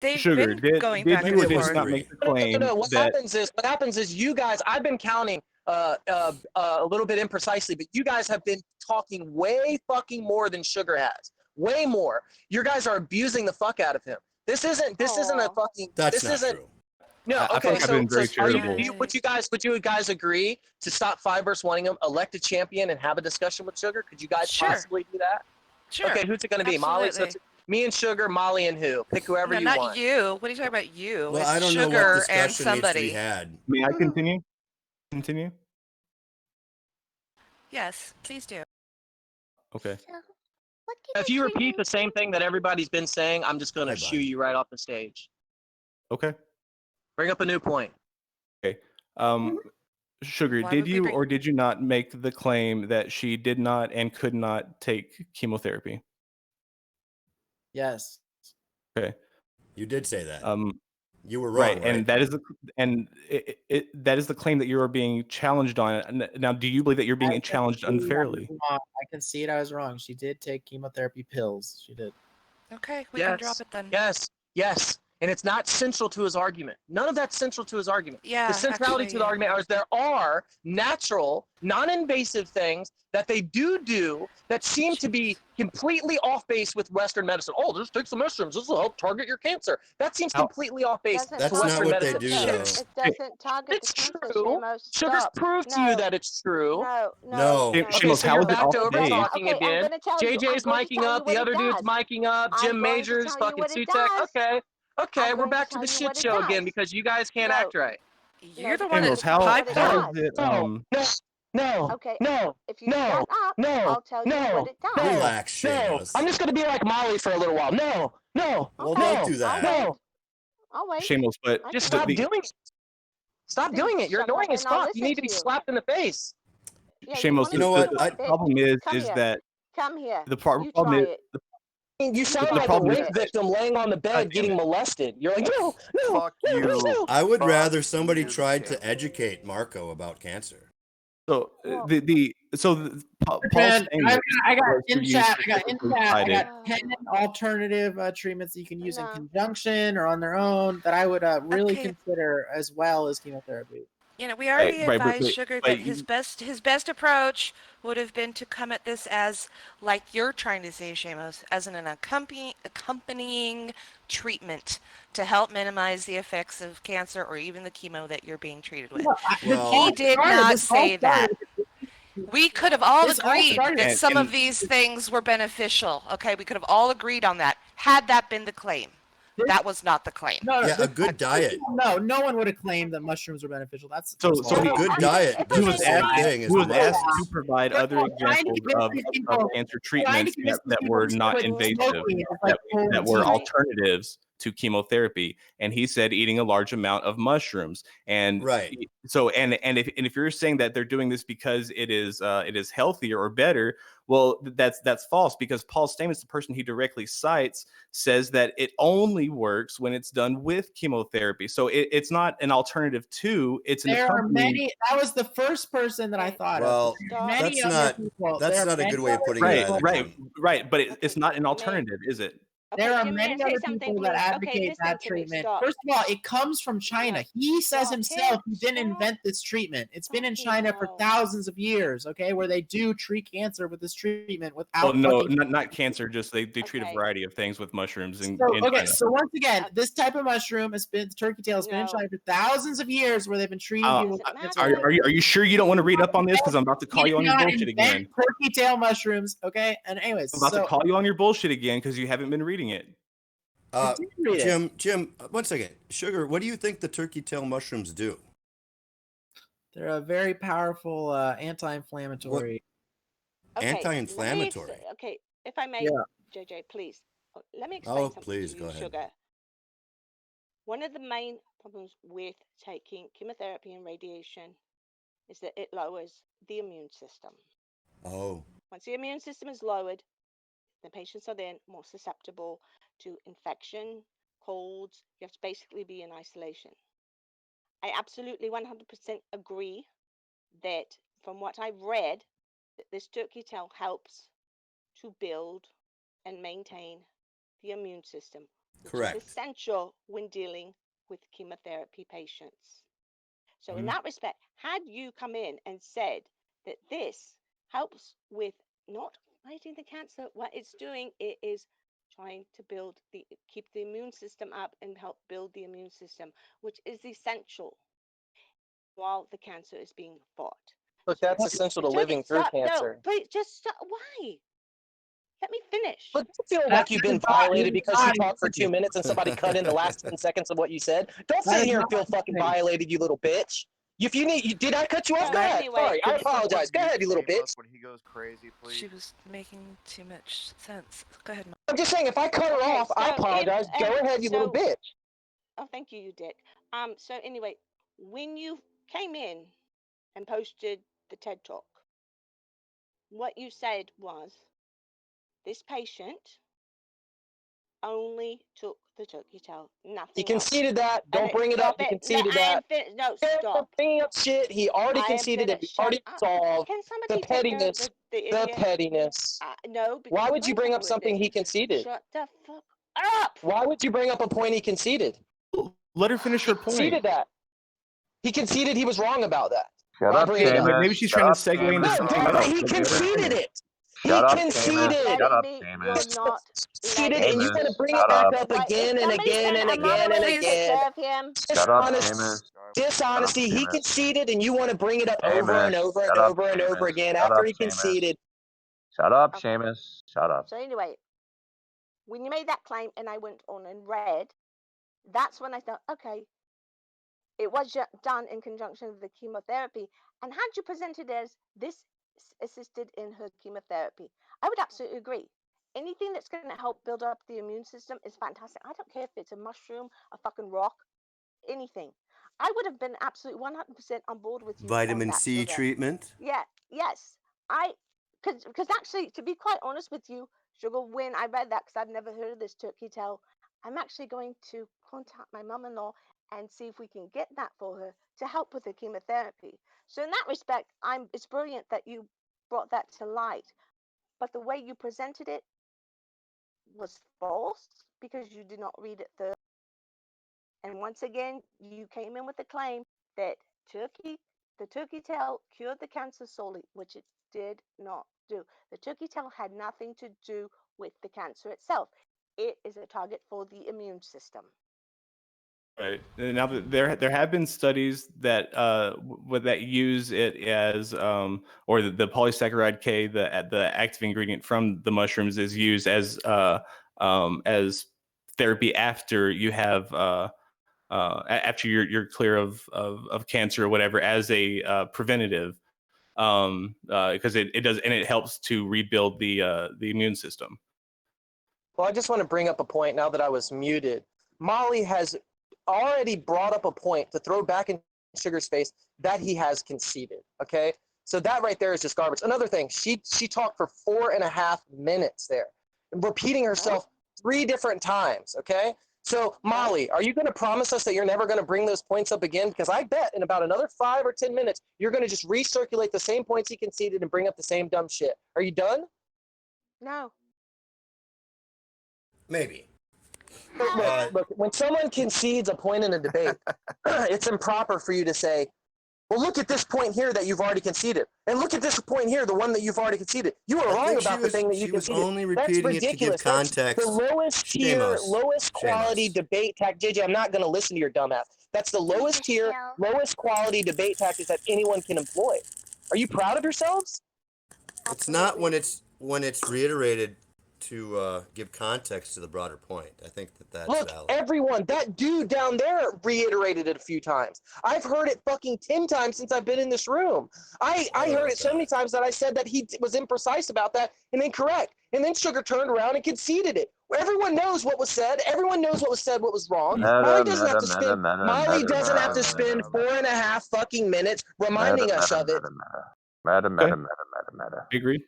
They've Sugar, been going did back you and or did you forth. not make the No. claim What that happens is you guys. I've been counting a little bit imprecisely, but you guys have been talking way fucking more than Sugar has. Way more. You guys are abusing the fuck out of him. This isn't a fucking. That's This not isn't. true. No, I feel okay. like I've been very Are you? charitable. Would you guys agree to stop Five versus wanting him elect a champion and have a discussion with Sugar? Could you guys Sure. possibly do that? Sure. Okay, who's it going to be? Molly. So Absolutely. it's me and Sugar, Molly and who? Pick whoever No, you not want. you. What are you talking about? You. Well, It's I don't know what Sugar and discussion needs to be somebody. had. May I continue? Continue? Yes, please do. Okay. So, what did If you repeat treatment the same thing that everybody's been saying, I'm just going to Bye-bye. shoo you right off the stage. Okay. Bring up a new point. Okay. Sugar, Why did would we you bring- or did you not make the claim that she did not and could not take chemotherapy? Yes. Okay. You did say that. You were wrong, Right, right? and that is that is the claim that you are being challenged on. Now, do you believe that you're being challenged unfairly? I concede I was wrong. She did take chemotherapy pills. She did. Okay, we can drop it then. Yes. And it's not central to his argument. None of that's central to his argument. Yeah, The centrality actually, to the argument is there are natural, non-invasive things that they do that seem to be completely off base with Western medicine. Oh, just take some mushrooms. This will help target your cancer. That seems completely off base to That's not Western what they medicine. do, It doesn't target It's the cancer, true. Shamos. Sugar's Stop. proved to you that it's true. No. Okay, Shamos, so how you're is it back off to over base? talking Okay, I'm again. gonna tell you. JJ's I'm going to miking tell up. you what The it other dude's does. miking up. I'm Jim going to Majors, tell you fucking what it Sutek. does. Okay, I'm we're going to back to tell the you shit what it show again does. because you guys can't act right. You're the No, one Shamos, that's how what is it it No. Okay. No. If you shut up, I'll tell you what it does. Relax, Shamos. I'm just gonna be like Molly for a little while. No. Well, Okay, don't do that. I'll wait. Shamos, but I Just can stop wait. doing it. Stop Then doing it. You're shut up annoying as and I'll fuck. You listen need to to be you. slapped in the face. Yeah, Shamos, wanna You know be what? like the bitch? problem is Come here. that Come here. the You problem try is it. You sound the like a problem is rape victim laying on the bed getting molested. You're like, no. Fuck you. I would Fuck rather somebody you, tried Tim. to educate Marco about cancer. so Paul's Man, statement I got was to in use chat. I got in specifically chat. I cited- got 10 alternative treatments that you can use in conjunction or on their own that I would really consider as well as chemotherapy. You know, we already Right, but- advised but- Sugar but that his best approach would have been to come at this as, like you're trying to say, Shamos, as an accompanying treatment to help minimize the effects of cancer or even the chemo that you're being treated with. He did not say that. We could have all agreed that some of these things were beneficial. Okay, we could have all agreed on that. Had that been the claim. That was not the claim. No, Yeah, a good diet. No one would have claimed that mushrooms were beneficial. That's So a good diet He was does the same thing as asked mushrooms. to provide other examples of cancer treatments that were not invasive, that were alternatives to chemotherapy, and he said eating a large amount of mushrooms. And so if you're saying that they're doing this because it is healthier or better, well, that's false, because Paul Stamets, the person he directly cites, says that it only works when it's done with chemotherapy. So it's not an alternative to, it's an There are accompanying. many. That was the first person that I thought Well, of. Many that's other people. that's There are not a many good way of other putting it either. Right, but it's not an alternative, is it? There are Jim, may I many say other something, people that please? Okay, advocate listen that to me. treatment. Stop. First of all, it comes from China. He says himself he didn't invent this treatment. It's been in China for thousands of years, okay, where they do treat cancer with this treatment without. Oh no, not cancer. Just they treat a variety of things with mushrooms. In China. So once again, this type of mushroom has been turkey tail. It's been in China for thousands of years, where they've been treating people with cancer. Are you sure you don't want to read up on this? Because I'm about to call you on your bullshit again. Turkey tail mushrooms, okay. And anyways, I'm about to call you on your bullshit again because you haven't been reading it. Jim, 1 second. Sugar, what do you think the turkey tail mushrooms do? They're a very powerful anti-inflammatory. Anti-inflammatory. Okay, if I may, JJ, please. Let me explain something please, to go you, ahead. Sugar. One of the main problems with taking chemotherapy and radiation is that it lowers the immune system. Oh. Once the immune system is lowered, the patients are then more susceptible to infection, colds. You have to basically be in isolation. I absolutely 100% agree that from what I've read, that this turkey tail helps to build and maintain the immune system which Correct. is essential when dealing with chemotherapy patients. So in Mhm. that respect, had you come in and said that this helps with not fighting the cancer, what it's doing, it is trying to keep the immune system up and help build the immune system, which is essential while the cancer is being fought. Look, So that's essential to living through stop, no, cancer. please just stop. Why? Let me finish. Look, you feel like you've been violated because you talked for 2 not minutes and somebody cut in the last 10 seconds of what you said. Don't That sit is here and not feel what fucking I'm saying. violated, you little bitch. If you need, did I cut you off? So Go ahead. anyway, Sorry, I Can someone apologize. Go mute ahead, you little Shameless bitch. when he goes crazy, please? She was making too much sense. Go ahead, Mom. I'm just saying, if I cut her okay, off, I so apologize. Go ahead, you little bitch. oh, thank you, you dick. So anyway, when you came in and posted the TED Talk, what you said was this patient only took the turkey tail, He nothing conceded that. else. Don't bring it up. Stop He it. No, conceded I that. am finished. No, You're stop. bringing up shit. He already I am conceded it. We finished. Shut already up. solved Can the somebody take pettiness. the The idiot? pettiness. No, because Why you're would you going bring up somewhere with something this. he conceded? Shut the fuck up. Why would you bring up a point he conceded? Let her finish He her point. conceded that. He conceded he was wrong about that. Shut Why up, bring it up? Seamus. Maybe she's Shut trying to up, segue into Seamus. something No, else. he Let her conceded finish. it. Shut up, He Seamus. conceded. Shut up, You're Seamus. not Conceded, letting and you Seamus, want to bring it shut back up. up Wait, is again and somebody again send and a again and moderator to again. serve him? Shut up, Dishonest, Seamus. dishonesty. He Seamus. conceded, and you want to bring it up over Seamus. and over and Shut up, over and over Seamus. again Shut after up, he Seamus. conceded. Shut up, Okay. Seamus. Shut up. So anyway, when you made that claim and I went on and read, that's when I thought, okay, it was done in conjunction with the chemotherapy. And had you presented as this assisted in her chemotherapy, I would absolutely agree. Anything that's going to help build up the immune system is fantastic. I don't care if it's a mushroom, a fucking rock, anything. I would have been absolutely 100% on board with you on Vitamin that, C sugar. treatment. Yeah, yes. Because actually, to be quite honest with you, Sugar, when I read that, because I've never heard of this turkey tail, I'm actually going to contact my mum-in-law and see if we can get that for her to help with the chemotherapy. So in that respect, it's brilliant that you brought that to light. But the way you presented it was false because you did not read it thoroughly. And once again, you came in with the claim that the turkey tail cured the cancer solely, which it did not do. The turkey tail had nothing to do with the cancer itself. It is a target for the immune system. Right. Now there have been studies that that use it as or the polysaccharide K, the active ingredient from the mushrooms, is used as therapy after you have after you're clear of cancer or whatever, as a preventative, because it does, and it helps to rebuild the immune system. Well, I just want to bring up a point now that I was muted. Molly has already brought up a point to throw back in Sugar's face that he has conceded. Okay, so that right there is just garbage. Another thing, she talked for 4.5 minutes there, repeating herself 3 different times. Okay, so Molly, are you going to promise us that you're never going to bring those points up again? Because I bet in about another 5 or 10 minutes, you're going to just recirculate the same points he conceded and bring up the same dumb shit. Are you done? No. Maybe. Look, when someone concedes a point in a debate, it's improper for you to say, well, look at this point here that you've already conceded. And look at this point here, the one that you've already conceded. You were wrong about the thing that you conceded. She was only That's repeating it to give ridiculous. context. That's the lowest tier, Seamus. lowest quality Seamus. debate tactic. JJ, I'm not going to listen to your dumbass. That's the lowest tier, lowest quality debate tactics that anyone can employ. Are you proud of yourselves? It's not when it's reiterated to give context to the broader point. I think that's Look, valid. everyone, that dude down there reiterated it a few times. I've heard it fucking 10 times since I've been in this room. I heard it so many times that I said that he was imprecise about that and incorrect. And then Sugar turned around and conceded it. Everyone knows what was said. Everyone knows what was said, what was wrong. Molly doesn't have to spend 4.5 fucking minutes reminding us of it. I agree.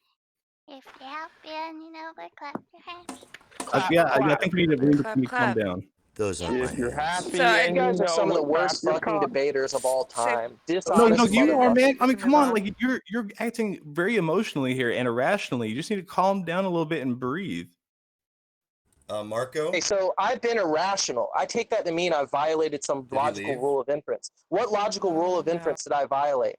If you have been, clap your hands. I think we need to calm Clap. down. Those aren't my If you're hands. happy So, You guys are some of the worst your fucking cock. debaters of all time. No, Dishonest you are, motherfuckers. man. I mean, To come move on. on. Like you're acting very emotionally here and irrationally. You just need to calm down a little bit and breathe. Marco? Okay, so I've been irrational. I take that to mean I violated some logical rule of inference. What logical rule of inference did I violate?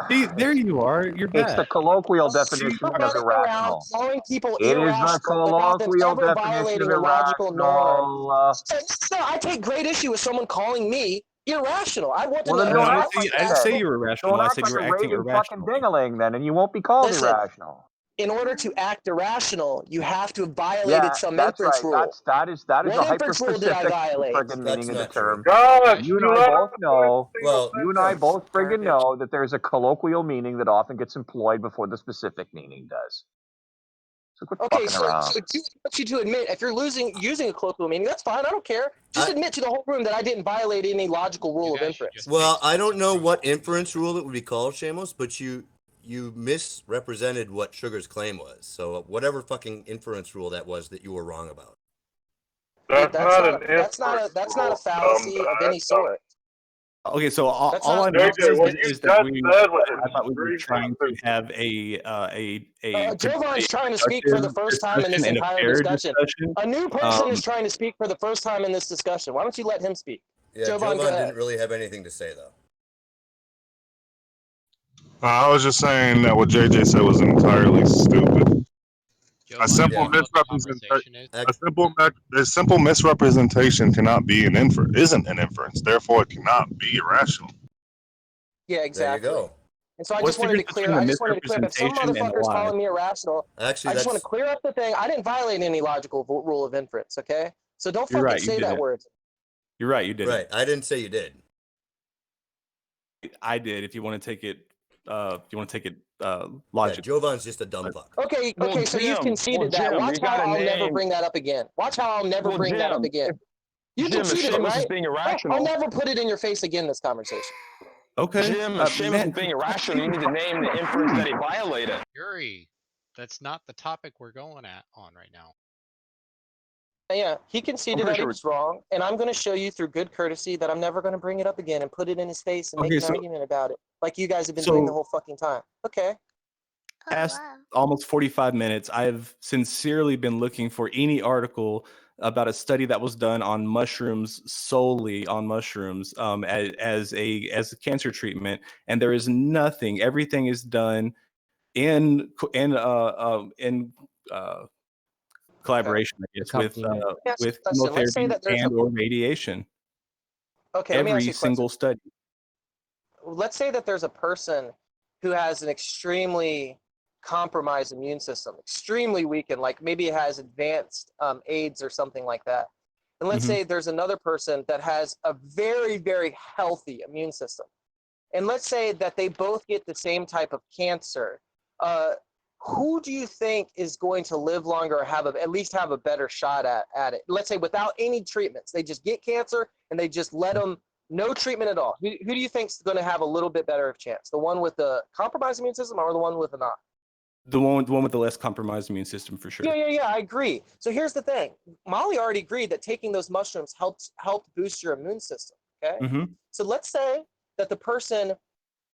See, there you are. You're It's the back. colloquial definition of Running around irrational. calling people It is the irrational without them colloquial ever definition of violating a logical norm. irrational. So I take great issue with someone calling me irrational. I want to Well, know. then No, don't I act like didn't say that. you were irrational. Don't I act said like you were a acting raving fucking irrationally. dingaling then, and you won't be called Listen, irrational. in order to act irrational, you have to have violated Yeah, some that's inference right. rule. That is a What inference rule did I hyper-specific violate? friggin' meaning of the That's not true. term. Gosh, You and you I let both him know. Well, You and I both friggin' Garbage. know that there's a colloquial meaning that often gets employed before the specific meaning does. So quit Okay, fucking so around. I want you to admit if you're using a colloquial meaning, that's fine. I don't care. Just admit to the whole room that I didn't violate any logical rule of inference. Well, I don't know what inference rule it would be called, Shamos, but you misrepresented what Sugar's claim was. So whatever fucking inference rule that was that you were wrong about. That's not a fallacy of any sort. Okay, so all I'm JJ, saying what you is that just we said was I thought we were extremely trying to offensive. have a Jovan's trying to speak for the productive first time in this discussion and a entire fair discussion. discussion. A new person is trying to speak for the first time in this discussion. Why don't you let him speak? Yeah, Jovan, go Jovan ahead. didn't really have anything to say though. I was just saying that what JJ said was entirely stupid. A simple misrepresentation. A simple misrepresentation cannot be an inference. Isn't an inference. Therefore, it cannot be irrational. Yeah, exactly. There you go. And so I What's just the wanted to difference clear. between I the just wanted to clear up if some misrepresentation and the motherfuckers lie? calling me irrational. Actually, I just want to clear up the thing. I didn't violate any logical rule of inference. Okay, so don't You're fucking right, you say that didn't. word. You're right, you didn't. Right. I didn't say you did. I did. If you want to take it, Yeah, logic. Jovan's just a dumb fuck. Okay, Well, okay. So you've Jim, conceded that. Jim, Watch you how got a I'll never name. bring that up again. Watch how I'll never Well, bring that up Jim, again. You Jim, if conceded it, Seamus is right? being I'll irrational, never put it in your face again. This conversation. Okay. Jim, if Seamus Man, is being irrational, you need to name the inference that he violated. Yuri, that's not the topic we're going on right now. Yeah, he conceded that he sure. was wrong, and I'm going to show you through good courtesy that I'm never going to bring it up again and put it in his face and make Okay, an so- argument about it, like you guys have been doing the so whole fucking time. Okay. past almost 45 minutes, I've sincerely been looking for any article about a study that was done on mushrooms, solely on mushrooms, as a cancer treatment, and there is nothing. Everything is done in collaboration, I guess, with chemotherapy and or radiation. Okay, let me ask you Every a question. single study. Let's say that there's a person who has an extremely compromised immune system, extremely weakened, like maybe it has advanced AIDS or something like that. And let's say there's another person that has a very, very healthy immune system. And let's say that they both get the same type of cancer. Who do you think is going to live longer or at least have a better shot at it? Let's say without any treatments, they just get cancer and they just let them, no treatment at all. Who do you think is going to have a little bit better of chance? The one with the compromised immune system or the one with the not? The one with the less compromised immune system, for sure. Yeah, I agree. So here's the thing. Molly already agreed that taking those mushrooms helped boost your immune system, okay? So let's say that the person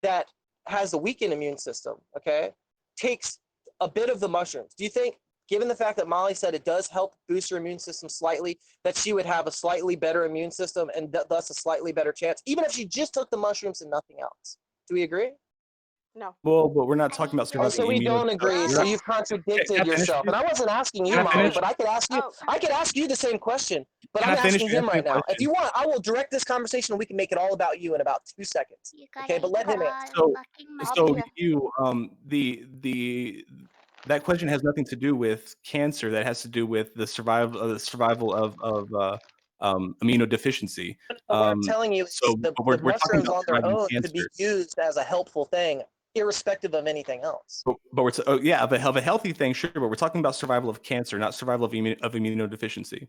that has a weakened immune system, okay, takes a bit of the mushrooms. Do you think, given the fact that Molly said it does help boost your immune system slightly, that she would have a slightly better immune system and thus a slightly better chance, even if she just took the mushrooms and nothing else? Do we agree? No. Well, but we're not talking about Oh, so we don't agree. So you've contradicted yourself. And I wasn't asking you, Molly, but I could ask you. I could ask you the same question, but I'm asking him right now. If you want, I will direct this conversation, and we can make it all about you in about 2 seconds. Okay, but let him answer. So you that question has nothing to do with cancer. That has to do with the survival of immunodeficiency. What I'm telling you is the mushrooms on their own could be used as a helpful thing, irrespective of anything else. But we're of a healthy thing, sure. But we're talking about survival of cancer, not survival of immunodeficiency.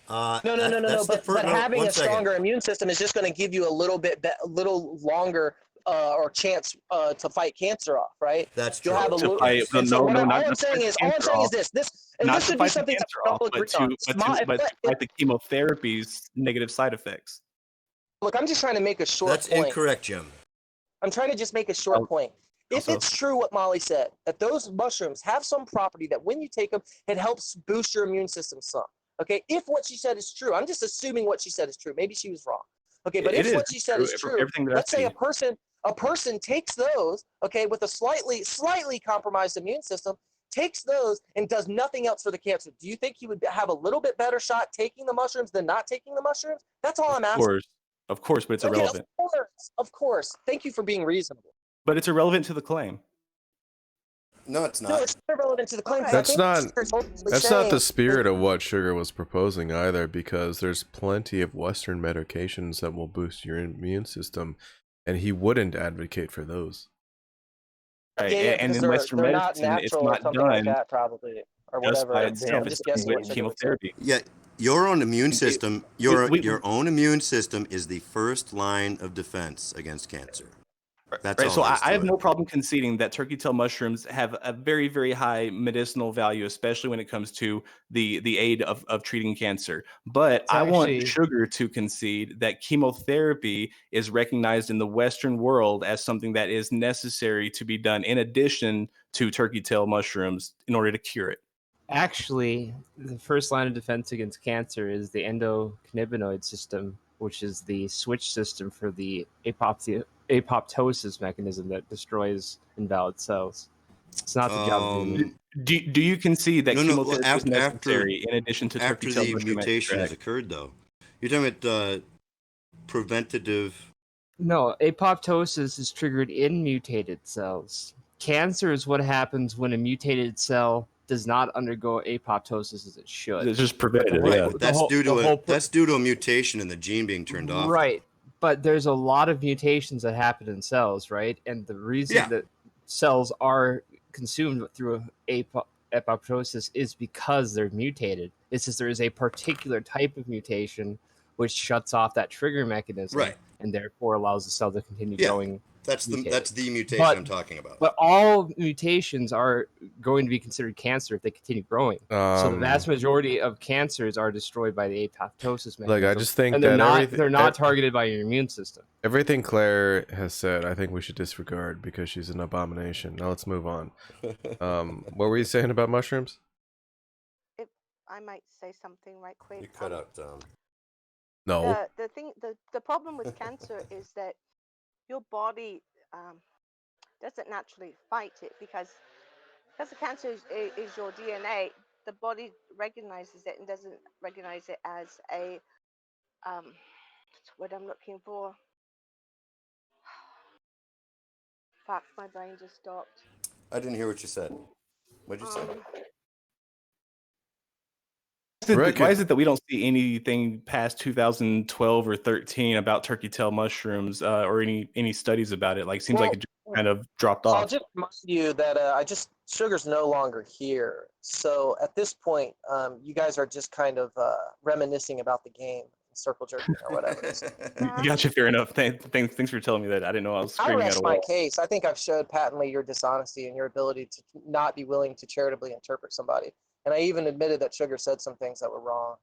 No. But having a stronger immune system is just going to give you a little longer or chance to fight cancer off, right? That's true. You'll have a little. All I'm saying is this. This should be something that we all agree on. But to fight the chemotherapy's negative side effects. Look, I'm just trying to make a short point. That's incorrect, Jim. I'm trying to just make a short point. If it's true what Molly said, that those mushrooms have some property that when you take them, it helps boost your immune system some. Okay, if what she said is true, I'm just assuming what she said is true. Maybe she was wrong. Okay, but if what she said is true, everything that let's I say see. a person takes those, okay, with a slightly compromised immune system, takes those and does nothing else for the cancer. Do you think he would have a little bit better shot taking the mushrooms than not taking the mushrooms? That's all I'm asking. Of course, but it's Okay, irrelevant. of course. Thank you for being reasonable. But it's irrelevant to the claim. No, it's No, not. it's not relevant to the claim. That's not the spirit of what Sugar was proposing either, because there's plenty of Western medications that will boost your immune system, and he wouldn't advocate for those. Right, Yeah, and in they're Western not medicine, it's natural or not something like done that, probably, or just whatever. by I'm itself. It's just done guessing what with Sugar would say. chemotherapy. Yeah, your own immune system, your we- own immune system is the first line of defense against cancer. That's Right, all so there is to I have it. no problem conceding that turkey tail mushrooms have a very, very high medicinal value, especially when it comes to the aid of treating cancer. But I want Sugar to concede that chemotherapy is recognized in the Western world as something that is necessary to be done in addition to turkey tail mushrooms in order to cure it. Actually, the first line of defense against cancer is the endocannabinoid system, which is the switch system for the apoptosis mechanism that destroys invalid cells. It's not the job of the immune. Do you concede that chemotherapy is after necessary in addition to turkey tail the mushroom mutation has extract? occurred, though? You're talking about preventative. No, apoptosis is triggered in mutated cells. Cancer is what happens when a mutated cell does not undergo apoptosis as it should. It's just preventative, Right, yeah. but that's due to a mutation in the gene being turned off. Right, but there's a lot of mutations that happen in cells, right? And the reason that cells are consumed through apoptosis is because they're mutated. It's just there is a particular type of mutation which shuts off that trigger mechanism, right, and therefore allows the cell to continue growing. That's the mutation I'm talking about. But all mutations are going to be considered cancer if they continue growing. So the vast majority of cancers are destroyed by the apoptosis mechanism. Like, I just think and they're not targeted by your immune system. Everything Claire has said, I think we should disregard because she's an abomination. Now let's move on. What were you saying about mushrooms? If I might say something right quick. You cut out. No. The problem with cancer is that your body doesn't naturally fight it because the cancer is your DNA. The body recognizes it and doesn't recognize it as a what I'm looking for. Fuck, my brain just stopped. I didn't hear what you said. What'd you say? Why is it that we don't see anything past 2012 or 13 about turkey tail mushrooms or any studies about it? Like, seems like it just kind of dropped off. I'll just remind you that Sugar's no longer here. So at this point, you guys are just kind of reminiscing about the game, circle jerking or whatever. Gotcha, fair enough. Thanks for telling me that. I didn't know I was I screaming at rest a my wall. case. I think I've showed patently your dishonesty and your ability to not be willing to charitably interpret somebody. And I even admitted that Sugar said some things that were wrong.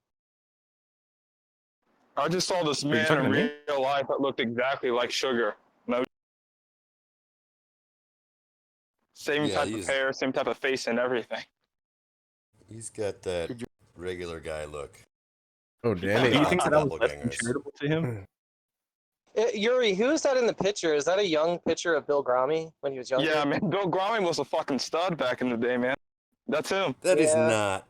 I just saw this man in real life that looked exactly like Sugar. No, same type of hair, same type of face, and everything. He's got that regular guy look. Oh, Danny. Do you think that I was less than charitable to him? Yuri, who is that in the picture? Is that a young picture of Bill Grommy when he was younger? Yeah, man, Bill Grommy was a fucking stud back in the day, man. That's him. That is not.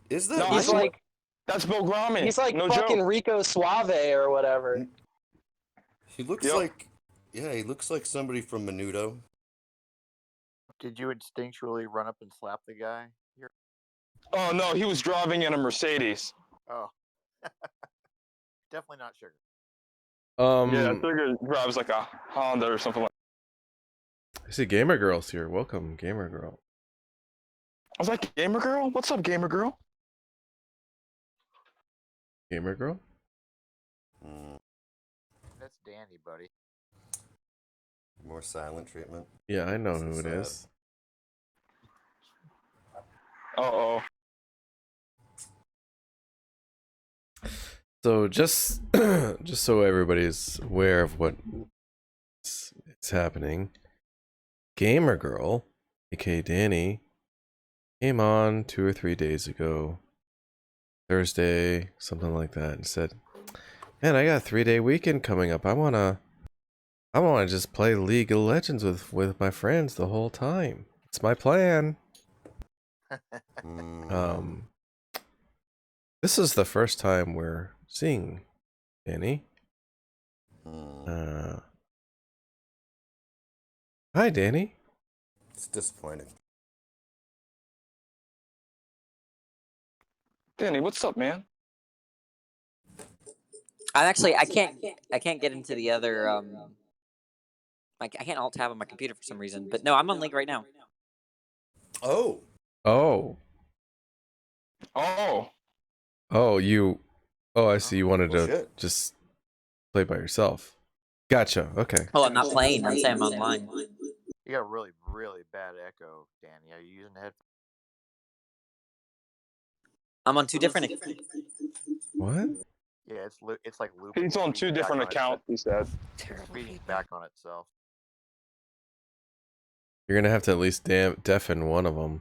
Is that? No, He's like. That's Bill Grommy. He's like no fucking joke. Rico Suave or whatever. He looks like. Yeah, he looks like somebody from Menudo. Did you instinctually run up and slap the guy? Oh no, he was driving in a Mercedes. Oh, definitely not Sugar. Yeah, Sugar drives like a Honda or something like. I see Gamer Girl's here. Welcome, Gamer Girl. I was like, Gamer Girl? What's up, Gamer Girl? Gamer Girl? That's Danny, buddy. More silent treatment. Yeah, I know who it is. Uh-oh. So just so everybody's aware of what is happening, Gamer Girl, aka Danny, came on 2 or 3 days ago. Thursday, something like that, and said, "Man, I got a 3-day weekend coming up. I wanna just play League of Legends with my friends the whole time. It's my plan." This is the first time we're seeing Danny. Hi, Danny. It's disappointing. Danny, what's up, man? I'm actually I can't get into the other I can't alt tab on my computer for some reason. But no, I'm on League right now. Oh. Oh. Oh. Oh, you. Oh, I see. You wanted Well, to shit. just play by yourself. Gotcha. Okay. Oh, I'm not playing. I'm saying I'm online. You got a really, really bad echo, Danny. Are you using headphones? I'm on two different. What? Yeah, it's like looping. He's on 2 different accounts, he said. It's feeding back on itself. You're gonna have to at least deafen one of them.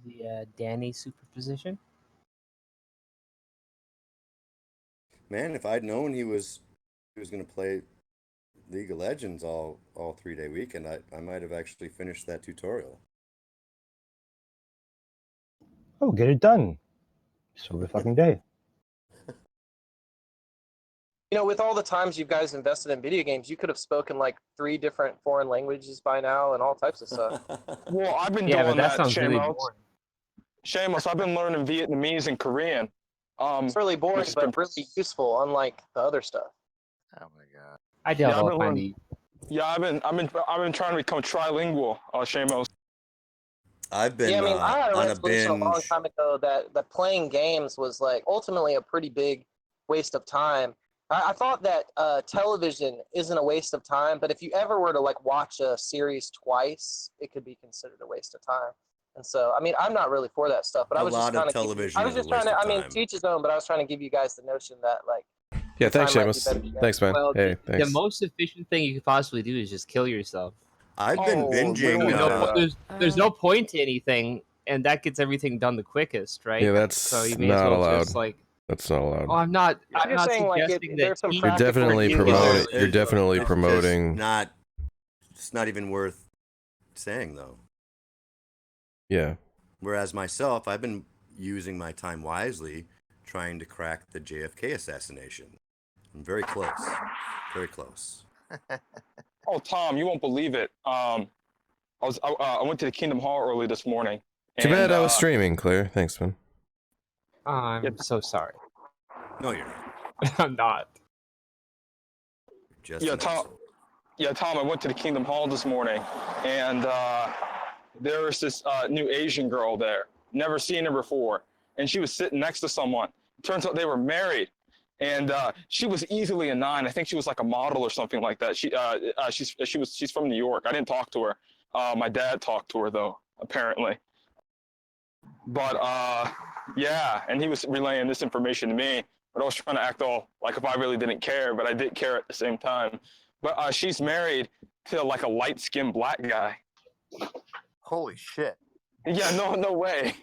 The Danny superposition. Man, if I'd known he was going to play League of Legends all 3-day weekend, I might have actually finished that tutorial. Oh, get it done. So the fucking day. You know, with all the times you guys invested in video games, you could have spoken like 3 different foreign languages by now and all types of stuff. Well, I've been Yeah, but doing that that, sounds really Shamos. boring. Shamos, I've been learning Vietnamese and Korean. It's really boring, which has but been- really useful, unlike the other stuff. Oh my god. I doubt Yeah, I've I'll been find learning- the. Yeah, I've been trying to become trilingual, Shamos. I've been Yeah, I mean, I had a on a resolution a long binge. time ago that playing games was like ultimately a pretty big waste of time. I thought that television isn't a waste of time, but if you ever were to like watch a series twice, it could be considered a waste of time. And so, I mean, I'm not really for that stuff, but I A was just lot of kind of television I was is a just trying waste to. of I mean, time. to each his own, but I was trying to give you guys the notion that like. Yeah, thanks, time might be Seamus. better spent. Thanks, man. Well, Hey, the thanks. most efficient thing you could possibly do is just kill yourself. I've been Oh, binging. we don't know that. There's no point to anything, and that gets everything done the quickest, right? Yeah, that's so you may as not well allowed. just like. That's not allowed. Oh, I'm not. I'm just not saying, like, suggesting there's that some he- You're definitely practical promoting. reasons. You're definitely It's promoting. just it's not even worth saying though. Yeah. Whereas myself, I've been using my time wisely, trying to crack the JFK assassination. I'm very close. Very close. Oh, Tom, you won't believe it. I went to the Kingdom Hall early this morning. Too bad and, I was streaming, Claire. Thanks, man. I'm so sorry. No, you're not. I'm not. Just Yeah, an Tom. asshole. Yeah, Tom. I went to the Kingdom Hall this morning, and there was this new Asian girl there. Never seen her before, and she was sitting next to someone. Turns out they were married, and she was easily a 9. I think she was like a model or something like that. She's from New York. I didn't talk to her. My dad talked to her though, apparently. But yeah, and he was relaying this information to me. But I was trying to act all like if I really didn't care, but I did care at the same time. But she's married to like a light-skinned black guy. Holy shit. Yeah, no way.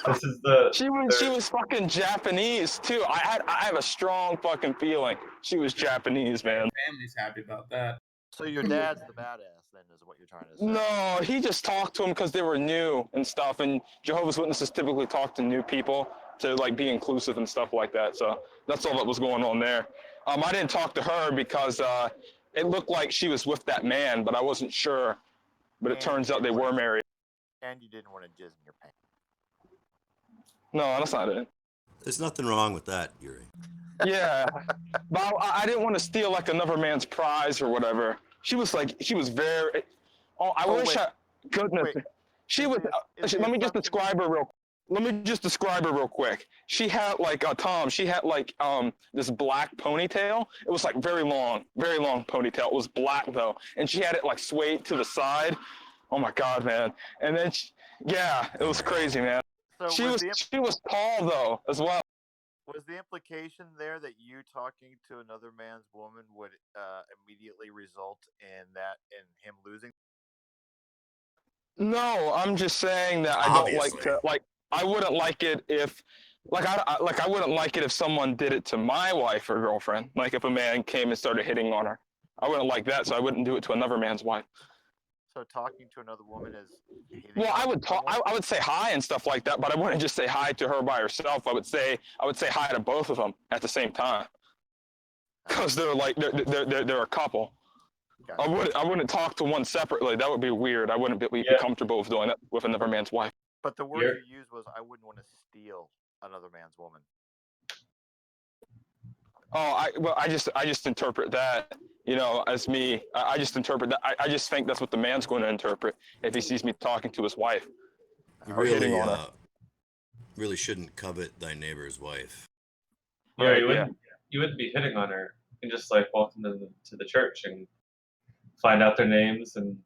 This is the. She was fucking Japanese too. I have a strong fucking feeling she was Japanese, man. Family's happy about that. So your dad's the badass, then, is what you're trying to say. No, he just talked to them because they were new and stuff. And Jehovah's Witnesses typically talk to new people to like be inclusive and stuff like that. So that's all that was going on there. I didn't talk to her because it looked like she was with that man, but I wasn't sure. But it turns out they were married. And you didn't want to jizz in your pants. No, that's not it. There's nothing wrong with that, Yuri. Yeah, but I didn't want to steal like another man's prize or whatever. She was very. Oh, I wish. Goodness, she was. Let me just describe her real. Let me just describe her real quick. She had like Tom. She had like this black ponytail. It was like very long ponytail. It was black though, and she had it like swayed to the side. Oh my God, man! And then, yeah, it was crazy, man. So She was tall though as well. Was the implication there that you talking to another man's woman would immediately result in him losing? No, I'm just saying that I don't like to like. I wouldn't like it if, I wouldn't like it if someone did it to my wife or girlfriend. Like if a man came and started hitting on her, I wouldn't like that, so I wouldn't do it to another man's wife. So talking to another woman is hitting. Well, I would talk. I would say hi and stuff like that, but I wouldn't just say hi to her by herself. I would say hi to both of them at the same time, because they're a couple. I wouldn't talk to one separately. That would be weird. I wouldn't be comfortable with doing that with another man's wife. But the word you used was, I wouldn't want to steal another man's woman. Oh, I just interpret that, as me. I just interpret that. I just think that's what the man's going to interpret if he sees me talking to his wife. You or hitting on her. really shouldn't covet thy neighbor's wife. Yeah, you wouldn't be hitting on her. You can just like walk them to the church and find out their names and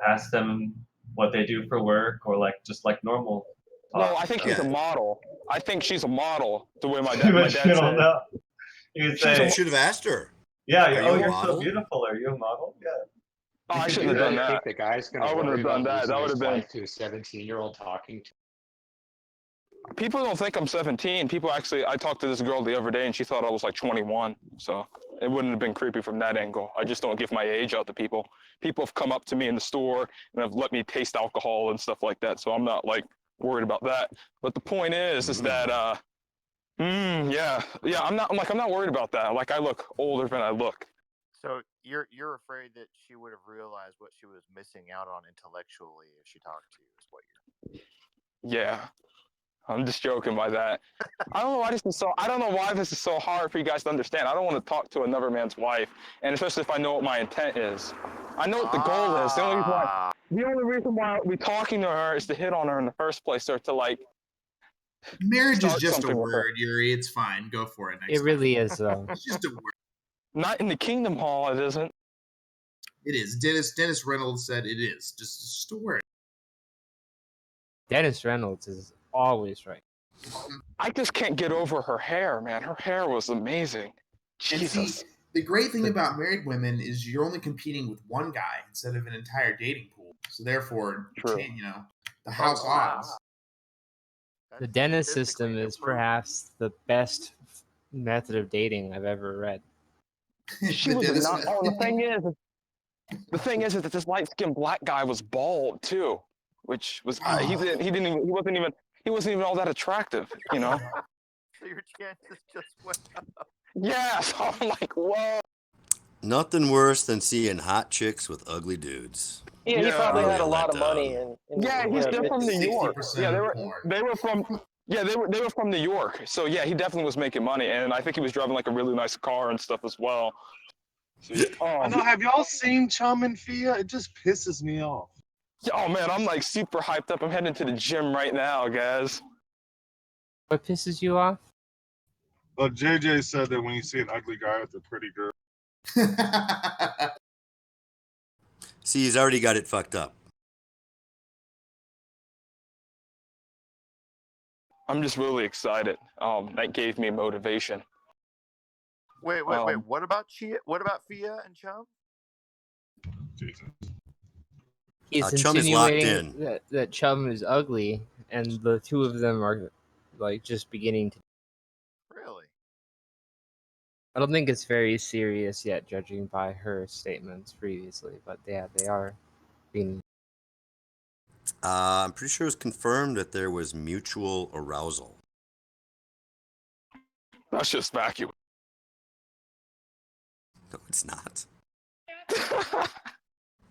ask them what they do for work, or just like normal talk. No, I think she's a model. I think she's a model, the way my But dad you said. don't know. You You should have asked her. Yeah, Are you you're a so model? beautiful. Are you a model? Yeah. Oh, I shouldn't have done that. Think the guy's going I to wouldn't worry have done about that. losing That would his have been. wife to a 17-year-old talking to. People don't think I'm 17. People actually, I talked to this girl the other day and she thought I was like 21. So it wouldn't have been creepy from that angle. I just don't give my age out to people. People have come up to me in the store and have let me taste alcohol and stuff like that. So I'm not like worried about that. But the point is that, yeah, I'm not worried about that. Like I look older than I look. So you're afraid that she would have realized what she was missing out on intellectually if she talked to you, is what you're. Yeah. I'm just joking by that. I don't know why this is so hard for you guys to understand. I don't want to talk to another man's wife, and especially if I know what my intent is. I know what the goal is. The only reason why we're talking to her is to hit on her in the first place, or to like. Marriage is start just a something with her. word, Yuri. It's fine. Go for it. It really is, though. It's just a word. Not in the Kingdom Hall, it isn't. It is. Dennis Reynolds said it is. Just a word. Dennis Reynolds is always right. I just can't get over her hair, man. Her hair was amazing. Jesus. See, the great thing about married women is you're only competing with one guy instead of an entire dating pool. So therefore, the house odds. The Dennis system is perhaps the best method of dating I've ever read. She was not. Oh, the thing is that this light-skinned black guy was bald too, which was he wasn't even all that attractive, So your chances just went up. Yeah, so I'm like, whoa. Nothing worse than seeing hot chicks with ugly dudes. Yeah, he probably Really had a lot of let money. down. They're from New York. 60% Yeah, porn. they were from New York. So yeah, he definitely was making money, and I think he was driving like a really nice car and stuff as well. I know. Have y'all seen Chum and Fia? It just pisses me off. Oh man, I'm like super hyped up. I'm heading to the gym right now, guys. What pisses you off? Well, JJ said that when you see an ugly guy with a pretty girl. See, he's already got it fucked up. I'm just really excited. That gave me motivation. Wait. What about Chia? What about Fia and Chum? He's Chum is locked insinuating that Chum is ugly, and the two of them are like just beginning to. Really? I don't think it's very serious yet, judging by her statements previously. But yeah, they are being. I'm pretty sure it was confirmed that there was mutual arousal. That's just vacuum. No, it's not.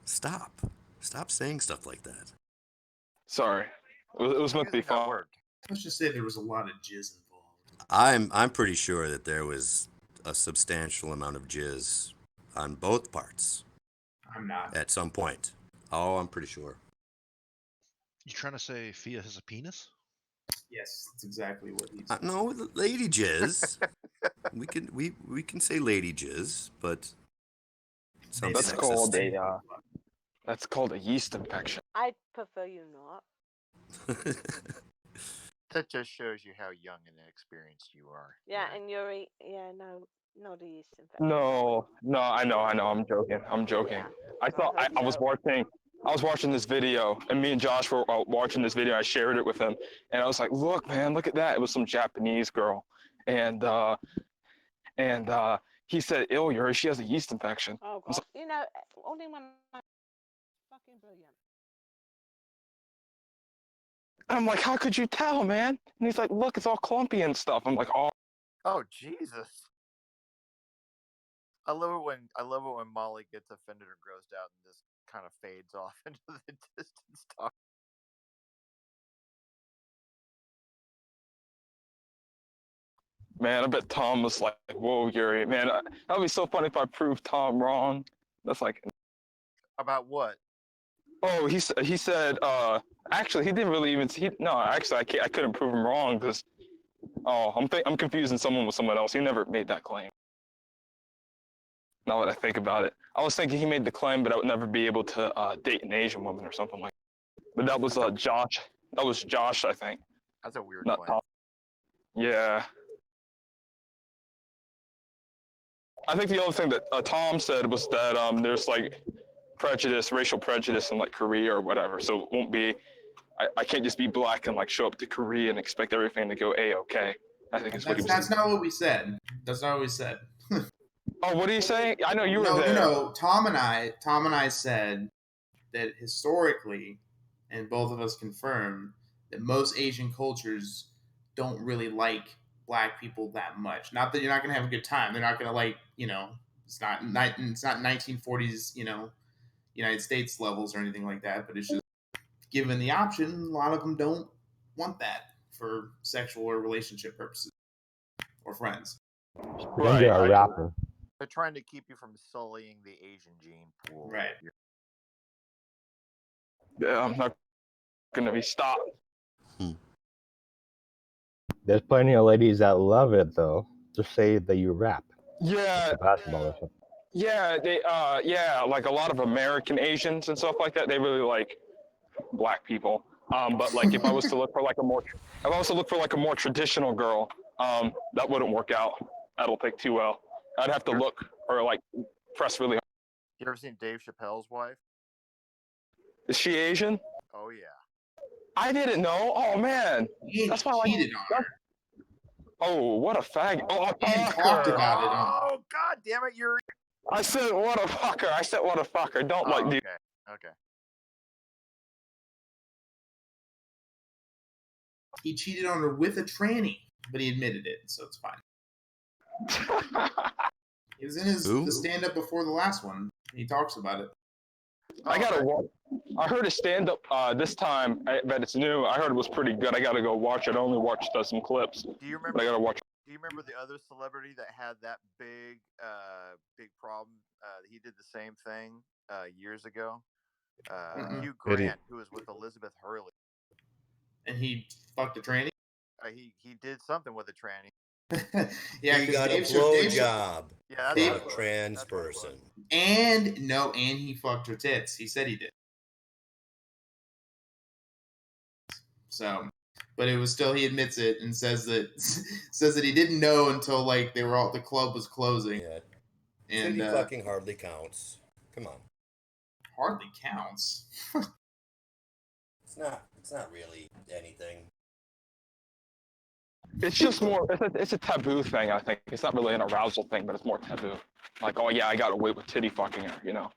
Stop saying stuff like that. Sorry, it was meant to be fun. Let's just say there was a lot of jizz involved. I'm pretty sure that there was a substantial amount of jizz on both parts. I'm not. At some point. Oh, I'm pretty sure. You trying to say Fia has a penis? Yes, that's exactly what he's. No, lady jizz. we can say lady jizz, but That's called a yeast infection. I prefer you not. That just shows you how young and inexperienced you are. Yeah, and Yuri, no, the yeast infection. No, I know. I'm joking. I was watching. I was watching this video, and me and Josh were watching this video. I shared it with him, and I was like, "Look, man, look at that!" It was some Japanese girl, and he said, "Ew, Yuri, she has a yeast infection." Oh I was God! You know, only when I fucking brilliant. I'm like, "How could you tell, man?" And he's like, "Look, it's all clumpy and stuff." I'm like, "Oh." Oh Jesus! I love it when Molly gets offended or grossed out and just kind of fades off into the distance. Man, I bet Tom was like, "Whoa, Yuri, man, that'd be so funny if I proved Tom wrong." That's like, about what? oh, he said, actually, he didn't really even. No, actually, I couldn't prove him wrong because, oh, I'm confusing someone with someone else. He never made that claim. Now that I think about it, I was thinking he made the claim, but I would never be able to date an Asian woman or something like that. But that was Josh. That was Josh, I think. That's a weird Not claim. Tom. Yeah. I think the other thing that Tom said was that there's like prejudice, racial prejudice in like Korea or whatever. So it won't be. I can't just be black and like show up to Korea and expect everything to go a-okay. I think is what he was. That's not what we said. That's not what we said. Oh, what are you saying? I know you were there. No. Tom and I said that historically, and both of us confirmed that most Asian cultures don't really like black people that much. Not that you're not going to have a good time. They're not going to like, it's not 1940s, United States levels or anything like that. But it's just given the option, a lot of them don't want that for sexual or relationship purposes or friends. Then you're a rapper. They're trying to keep you from sullying the Asian gene pool. Right. Yeah, I'm not gonna be stopped. There's plenty of ladies that love it though. Just say that you rap. Yeah. Basketball or something. Yeah, like a lot of American Asians and stuff like that. They really like black people. But like if I was to look for like a more traditional girl, that wouldn't work out. I don't think too well. I'd have to look or like press really hard. You ever seen Dave Chappelle's wife? Is she Asian? Oh yeah. I didn't know. Oh man, that's why I cheated on her. Oh, what a fag! Oh, and talked about it. Oh god damn it, Yuri! I said what a fucker. I said what a fucker. Don't like okay. dude. Okay. He cheated on her with a tranny, but he admitted it, so it's fine. It was in the stand-up before the last one. He talks about it. I gotta watch. I heard a stand-up this time, but it's new. I heard it was pretty good. I gotta go watch it. I only watched some clips. Do you remember? But I gotta watch. Do you remember the other celebrity that had that big problem? He did the same thing years ago. Hugh Grant, who was with Elizabeth Hurley. And he fucked a tranny? He did something with a tranny. Yeah, he got a blowjob. Yeah, that's a trans person. And he fucked her tits. He said he did. So, but it was still, he admits it and says that he didn't know until like the club was closing. Yeah. And fucking hardly counts. Come on. Hardly counts. It's not really anything. It's just more. It's a taboo thing. I think it's not really an arousal thing, but it's more taboo. Like, oh yeah, I got away with titty fucking her. Well,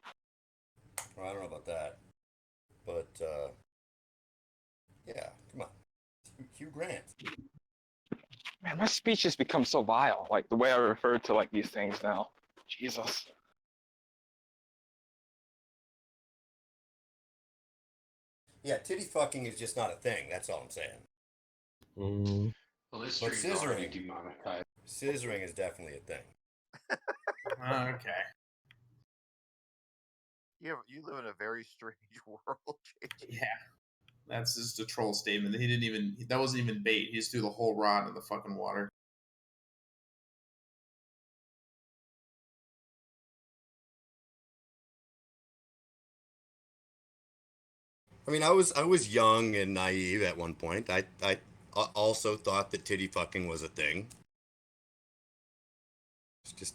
I don't know about that, but yeah, come on, Hugh Grant. Man, my speech has become so vile. Like the way I refer to like these things now. Jesus. Yeah, titty fucking is just not a thing. That's all I'm saying. Mm. Well, this But stream's already scissoring, demonetized. scissoring is definitely a thing. Okay. You live in a very strange world, JJ. Yeah. That's just a troll statement. That wasn't even bait. He just threw the whole rod in the fucking water. I mean, I was young and naive at one point. I also thought that titty fucking was a thing. It's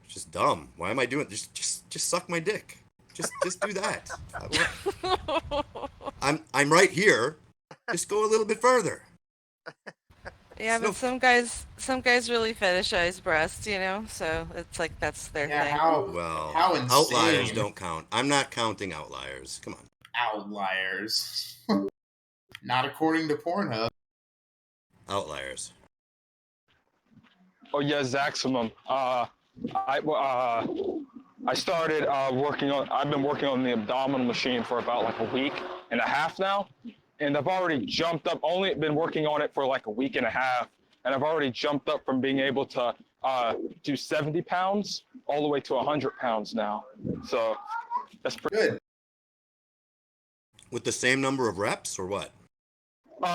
just dumb. Why am I doing it? Just suck my dick. Just do that. I'm right here. Just go a little bit further. Yeah, but some guys really fetishize breasts, you know, so it's like that's their thing. Well, how outliers insane. don't count. I'm not counting outliers. Come on. Outliers. Not according to Pornhub. Outliers. Oh yeah, Zaximum. I started working on. I've been working on the abdominal machine for about like a week and a half now, and I've already jumped up. Only been working on it for like a week and a half, and I've already jumped up from being able to do 70 pounds all the way to 100 pounds now. So that's pretty good. With the same number of reps or what?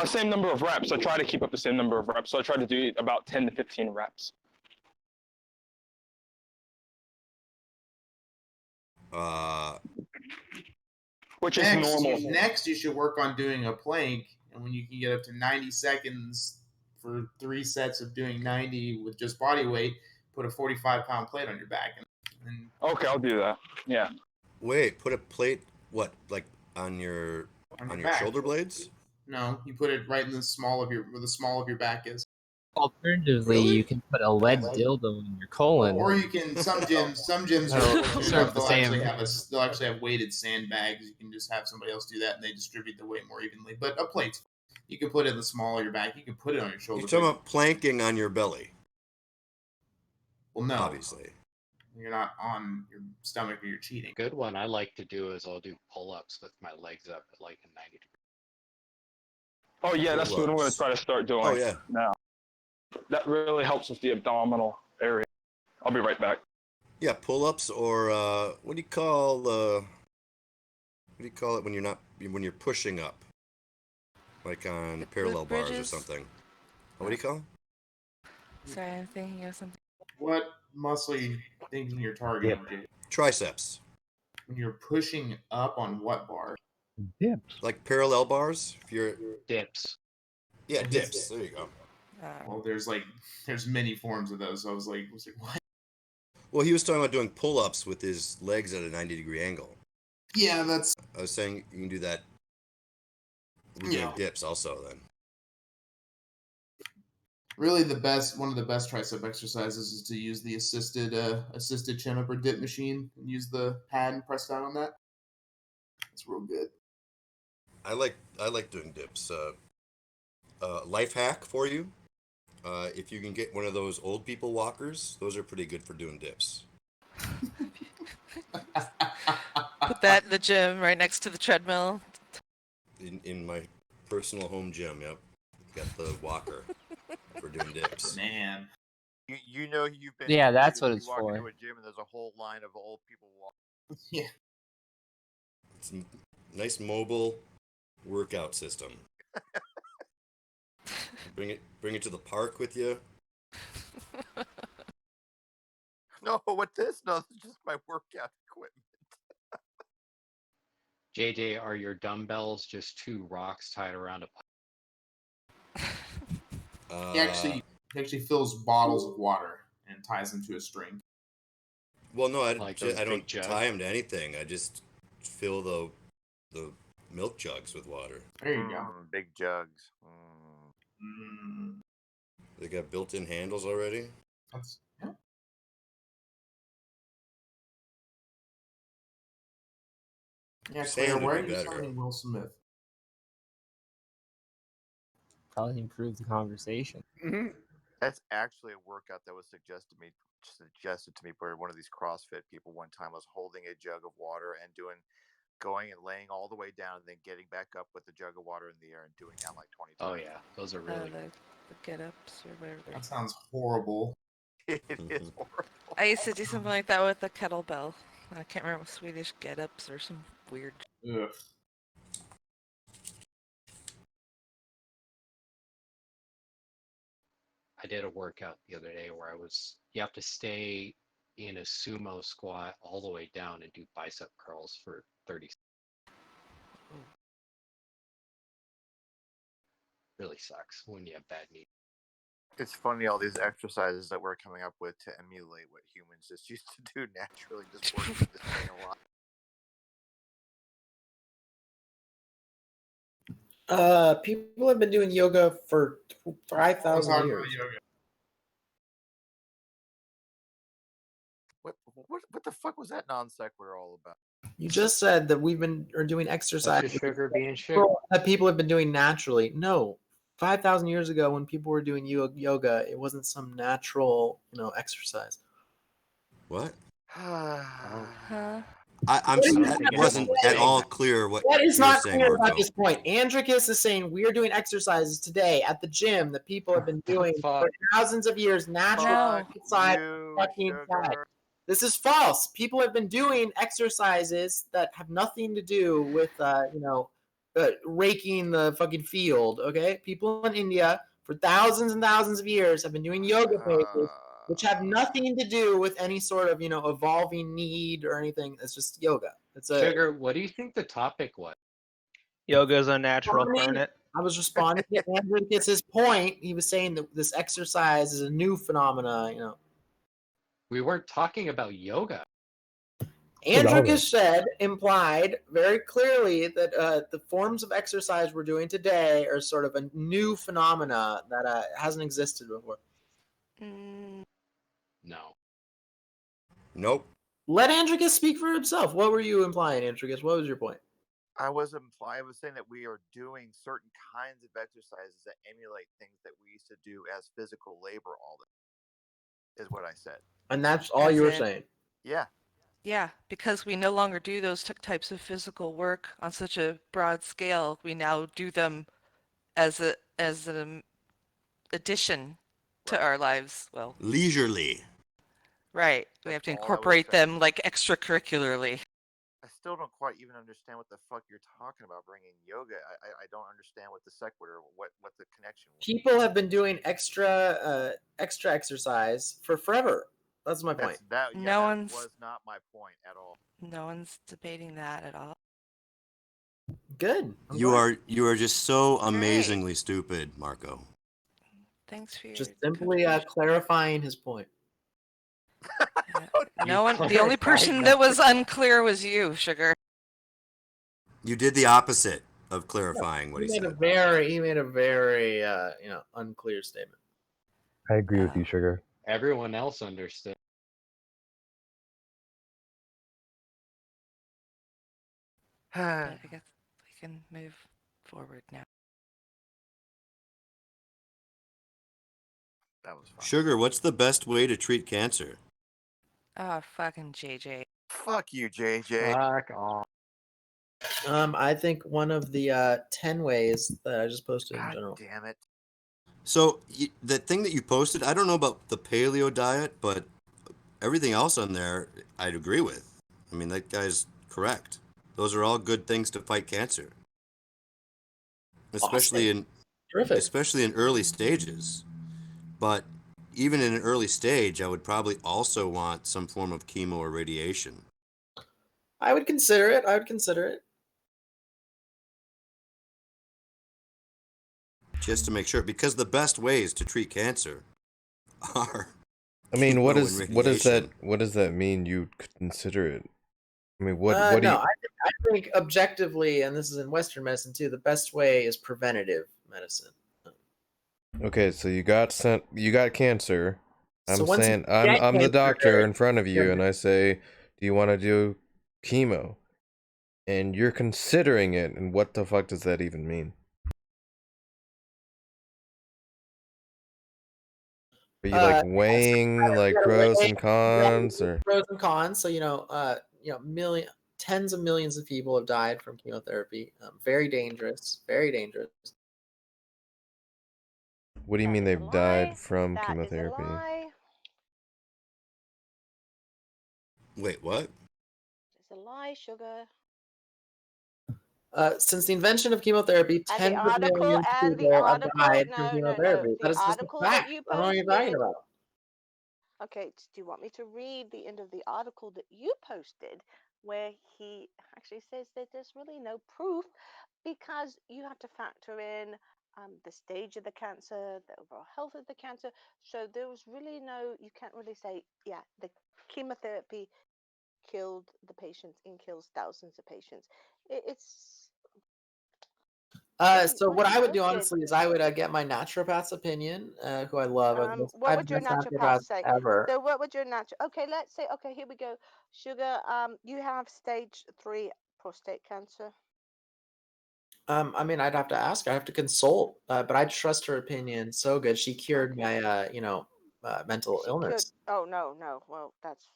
Same number of reps. I try to keep up the same number of reps. So I try to do about 10 to 15 reps. Which is normal. Next, you should work on doing a plank, and when you can get up to 90 seconds for 3 sets of doing 90 with just body weight, put a 45-pound plate on your back. And okay, I'll do that. Yeah. Wait, put a plate. What? Like on your back. shoulder blades? No, you put it right in the small of your where the small of your back is. Alternatively, you can put a lead dildo in your colon. Or you can some gyms they'll actually have weighted sandbags. You can just have somebody else do that, and they distribute the weight more evenly. But a plate, you can put it in the small of your back. You can put it on your shoulder. You're talking about planking on your belly. Well, no, obviously. You're not on your stomach or you're cheating. Good one I like to do is I'll do pull-ups with my legs up at like a 90 degree. Oh yeah, that's what I'm going to try to start doing. Oh yeah. Now, that really helps with the abdominal area. I'll be right back. Yeah, pull-ups or what do you call it when you're pushing up, like on parallel bars or something? What do you call them? Sorry, I'm thinking of something. What muscle are you thinking you're targeting? Triceps. When you're pushing up on what bar? Dips. Like parallel bars. If you're dips. Yeah, dips. There you go. Well, there's many forms of those. So I was like, what? Well, he was talking about doing pull-ups with his legs at a 90-degree angle. Yeah, that's. I was saying you can do that. We're doing dips also then. Really, one of the best tricep exercises is to use the assisted chin up or dip machine and use the pad and press down on that. It's real good. I like doing dips. Life hack for you: if you can get one of those old people walkers, those are pretty good for doing dips. Put that in the gym right next to the treadmill. In my personal home gym, yep, got the walker for doing dips. Man, you know you've been. Yeah, that's what it's walk for. into a gym and there's a whole line of old people walking. Yeah, it's a nice mobile workout system. Bring it to the park with you. No, what this? No, this is just my workout equipment. JJ, are your dumbbells just 2 rocks tied around a pipe? He actually fills bottles of water and ties them to a string. Well, no, I those don't big jugs? tie them to anything. I just fill the milk jugs with water. There you go. Big jugs. They got built-in handles already. Yeah, Sand Claire, would why be are you better. signing Will Smith? Probably improve the conversation. That's actually a workout that was suggested to me by one of these CrossFit people one time. Was holding a jug of water and going and laying all the way down and then getting back up with the jug of water in the air and doing that like 20 times. Oh yeah, those are really the get-ups or whatever. That sounds horrible. It is horrible. I used to do something like that with the kettlebell. I can't remember Swedish get-ups or some weird. Ugh. I did a workout the other day where you have to stay in a sumo squat all the way down and do bicep curls for 30 seconds. Really sucks when you have bad knees. It's funny, all these exercises that we're coming up with to emulate what humans just used to do naturally, just working the thing a lot. People have been doing yoga for 5,000 years. What the fuck was that non sequitur all about? You just said that are doing exercise That's just sugar being sugar. that people have been doing naturally. No, 5,000 years ago, when people were doing yoga, it wasn't some natural, exercise. What? Huh? That wasn't at all clear what That is you were not saying, clear Marco. about this point. Andricus is saying we're doing exercises today at the gym that people have been doing for thousands of years naturally outside fucking inside. This is false. People have been doing exercises that have nothing to do with raking the fucking field. Okay, people in India for thousands and thousands of years have been doing yoga poses, which have nothing to do with any sort of evolving need or anything. It's just yoga. Sugar, what do you think the topic was? Yoga is unnatural. Burn it. I was responding to Andricus's point. He was saying that this exercise is a new phenomena. We weren't talking about yoga. Andricus implied very clearly that the forms of exercise we're doing today are sort of a new phenomena that hasn't existed before. No. Nope. Let Andricus speak for himself. What were you implying, Andricus? What was your point? I was saying that we are doing certain kinds of exercises that emulate things that we used to do as physical labor all the time, is what I said. And that's all you were saying? Yeah. Yeah, because we no longer do those types of physical work on such a broad scale. We now do them as an addition to our lives. Well, leisurely. Right. We have to incorporate them like extracurricularly. I still don't quite even understand what the fuck you're talking about bringing yoga. I don't understand what the sequitur, what the connection was. People have been doing extra exercise for forever. That's my point. That was not my point at all. No one's debating that at all. Good. You are just so amazingly stupid, Marco. Thanks for your just simply clarifying his point. No one. The only person that was unclear was you, Sugar. You did the opposite of clarifying what he said. He made a very unclear statement. I agree with you, Sugar. Everyone else understood. I guess we can move forward now. That was fun. Sugar, what's the best way to treat cancer? Oh, fucking JJ. Fuck you, JJ. Fuck off. I think one of the 10 ways that I just posted in general. Damn it. So the thing that you posted, I don't know about the paleo diet, but everything else on there, I'd agree with. I mean, that guy's correct. Those are all good things to fight cancer, especially in early stages. But even in an early stage, I would probably also want some form of chemo or radiation. I would consider it. Just to make sure, because the best ways to treat cancer are. I mean, what does that mean? You consider it? I mean, what do you? I think objectively, and this is in Western medicine too, the best way is preventative medicine. Okay, so you got cancer. I'm So saying I'm the doctor in front of you, and I say, do you want to do chemo? And you're considering it, and what the fuck does that even mean? Are you like weighing like pros and cons, or pros and cons? So tens of millions of people have died from chemotherapy. Very dangerous. Very dangerous. What do you mean they've died from chemotherapy? Wait, what? It's a lie, Sugar. Since the invention of chemotherapy, tens of millions of people have died from chemotherapy. That is just a fact. I don't know what you're talking about. Okay, do you want me to read the end of the article that you posted, where he actually says that there's really no proof because you have to factor in the stage of the cancer, the overall health of the cancer. So there was really you can't really say, yeah, the chemotherapy killed the patients and kills thousands of patients. It's So what I would do honestly is I would get my naturopath's opinion, who I love. What I've would your best naturopath naturopath say? ever. So what would your Okay, let's say. Okay, here we go. Sugar. You have stage 3 prostate cancer. I mean, I'd have to ask. I have to consult, but I trust her opinion. So good, she cured my, mental She could. illness. Oh no. Well, that's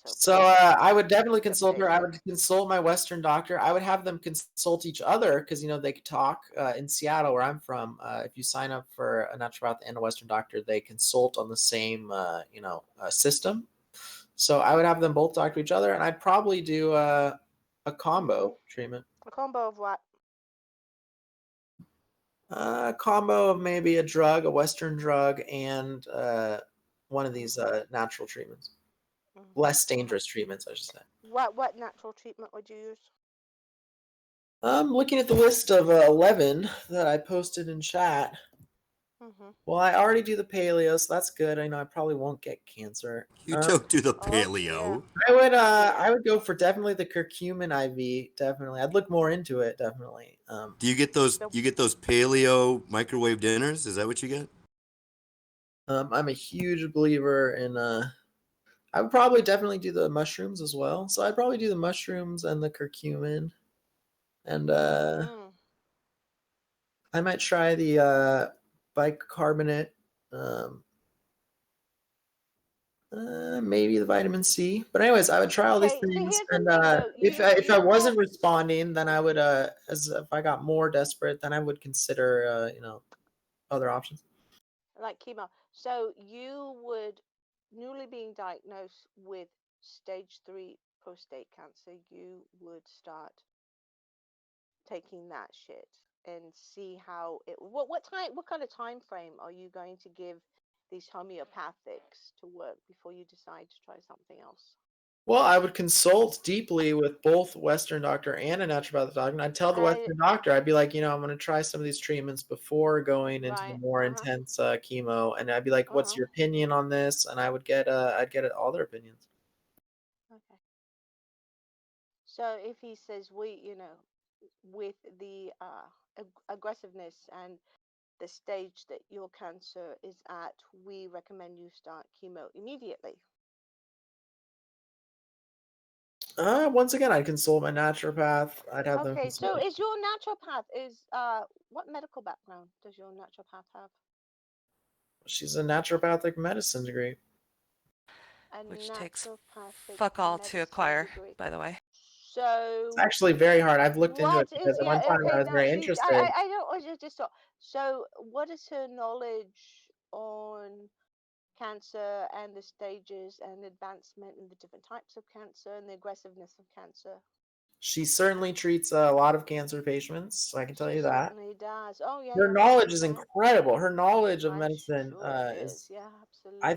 So hopeless. I would definitely consult her. I Devastation. would consult my Western doctor. I would have them consult each other because they could talk. In Seattle, where I'm from, if you sign up for a naturopath and a Western doctor, they consult on the same system. So I would have them both talk to each other, and I'd probably do a combo treatment. A combo of what? A combo of maybe a drug, a Western drug, and one of these natural treatments. Less dangerous treatments, I should say. What natural treatment would you use? I'm looking at the list of 11 that I posted in chat. Well, I already do the paleo, so that's good. I know I probably won't get cancer. You don't do the paleo. I would go for definitely the curcumin IV. Definitely, I'd look more into it. Definitely. Do you get those? You get those paleo microwave dinners? Is that what you get? I'm a huge believer in. I would probably definitely do the mushrooms as well. So I'd probably do the mushrooms and the curcumin, and I might try the bicarbonate. Maybe the vitamin C. But anyways, I would try all these things, and if I wasn't responding, then I would as if I got more desperate, then I would consider other options. Like chemo. So you would, newly being diagnosed with stage 3 prostate cancer, you would start taking that shit and see how it. What kind of time frame are you going to give these homeopathics to work before you decide to try something else? Well, I would consult deeply with both Western doctor and a naturopathic doctor, and I'd tell the Western doctor, I'd be like, I'm going to try some of these treatments before going into the more intense chemo, and I'd be like, what's your opinion on this? And I would get all their opinions. Okay. So if he says with the aggressiveness and the stage that your cancer is at, we recommend you start chemo immediately. Once again, I'd consult my naturopath. I'd have them Okay, so consult. is your naturopath what medical background does your naturopath have? She's a naturopathic medicine degree. Which takes fuck all to acquire, by the way. So it's actually very hard. I've looked into it because at one time I was very I interested. don't just stop. So what is her knowledge on cancer and the stages and advancement and the different types of cancer and the aggressiveness of cancer? She certainly treats a lot of cancer patients. I can tell you that. Certainly does. Oh yeah. Her knowledge is incredible. Her knowledge of medicine is yeah, absolutely. I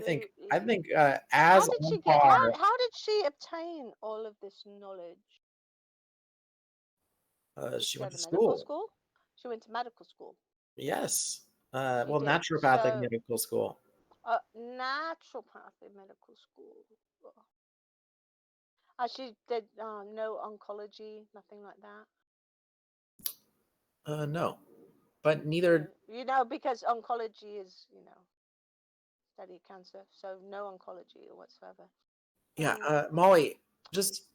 think How as did on she par. how did she obtain all of this knowledge? She went to medical school. She went to medical school. Yes. She well, did. naturopathic medical school. Naturopathic medical school. She did no oncology, nothing like that. No, but neither. Because oncology is study cancer, so no oncology whatsoever. Yeah, Molly, just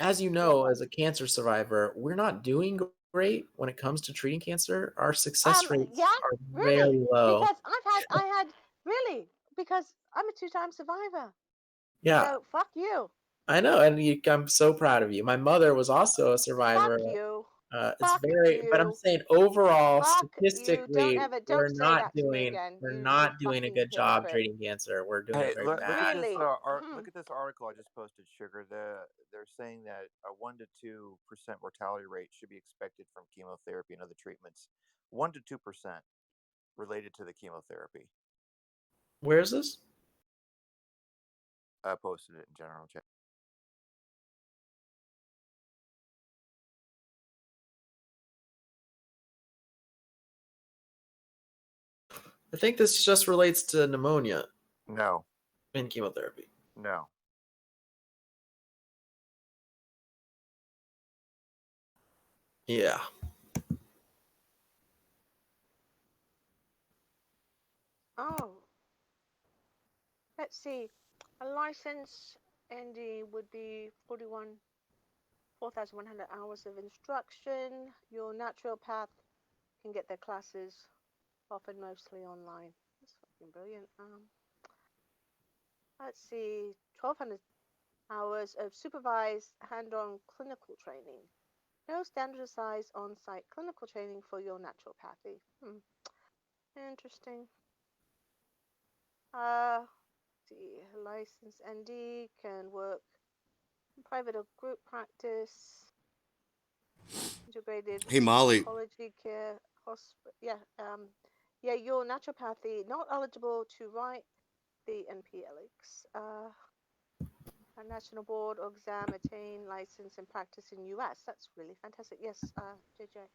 as you know, as a cancer survivor, we're not doing great when it comes to treating cancer. Our success rates are very low. Because I had really because I'm a 2-time survivor. Yeah. So fuck you. I know, and I'm so proud of you. My mother was also a survivor. Fuck you. It's but I'm saying overall, statistically, we're Don't not say that to me doing again. a good job treating cancer. We're doing it very look bad. at this. Look at this article I just posted, Sugar. They're saying that a 1 to 2% mortality rate should be expected from chemotherapy and other treatments. 1 to 2% related to the chemotherapy. Where is this? I posted it in general chat. I think this just relates to pneumonia. No. In chemotherapy. No. Yeah. Oh, let's see. A license ND would be 4,100 hours of instruction. Your naturopath can get their classes often mostly online. That's fucking brilliant. Let's see. 1,200 hours of supervised hand-on clinical training. No standardized on-site clinical training for your naturopathy. Interesting. See, licensed ND can work in private or group practice, integrated Hey, Molly. oncology care, yeah, your naturopathy not eligible to write the NPLX. A national board or exam attain license and practice in US. That's really fantastic. Yes, JJ.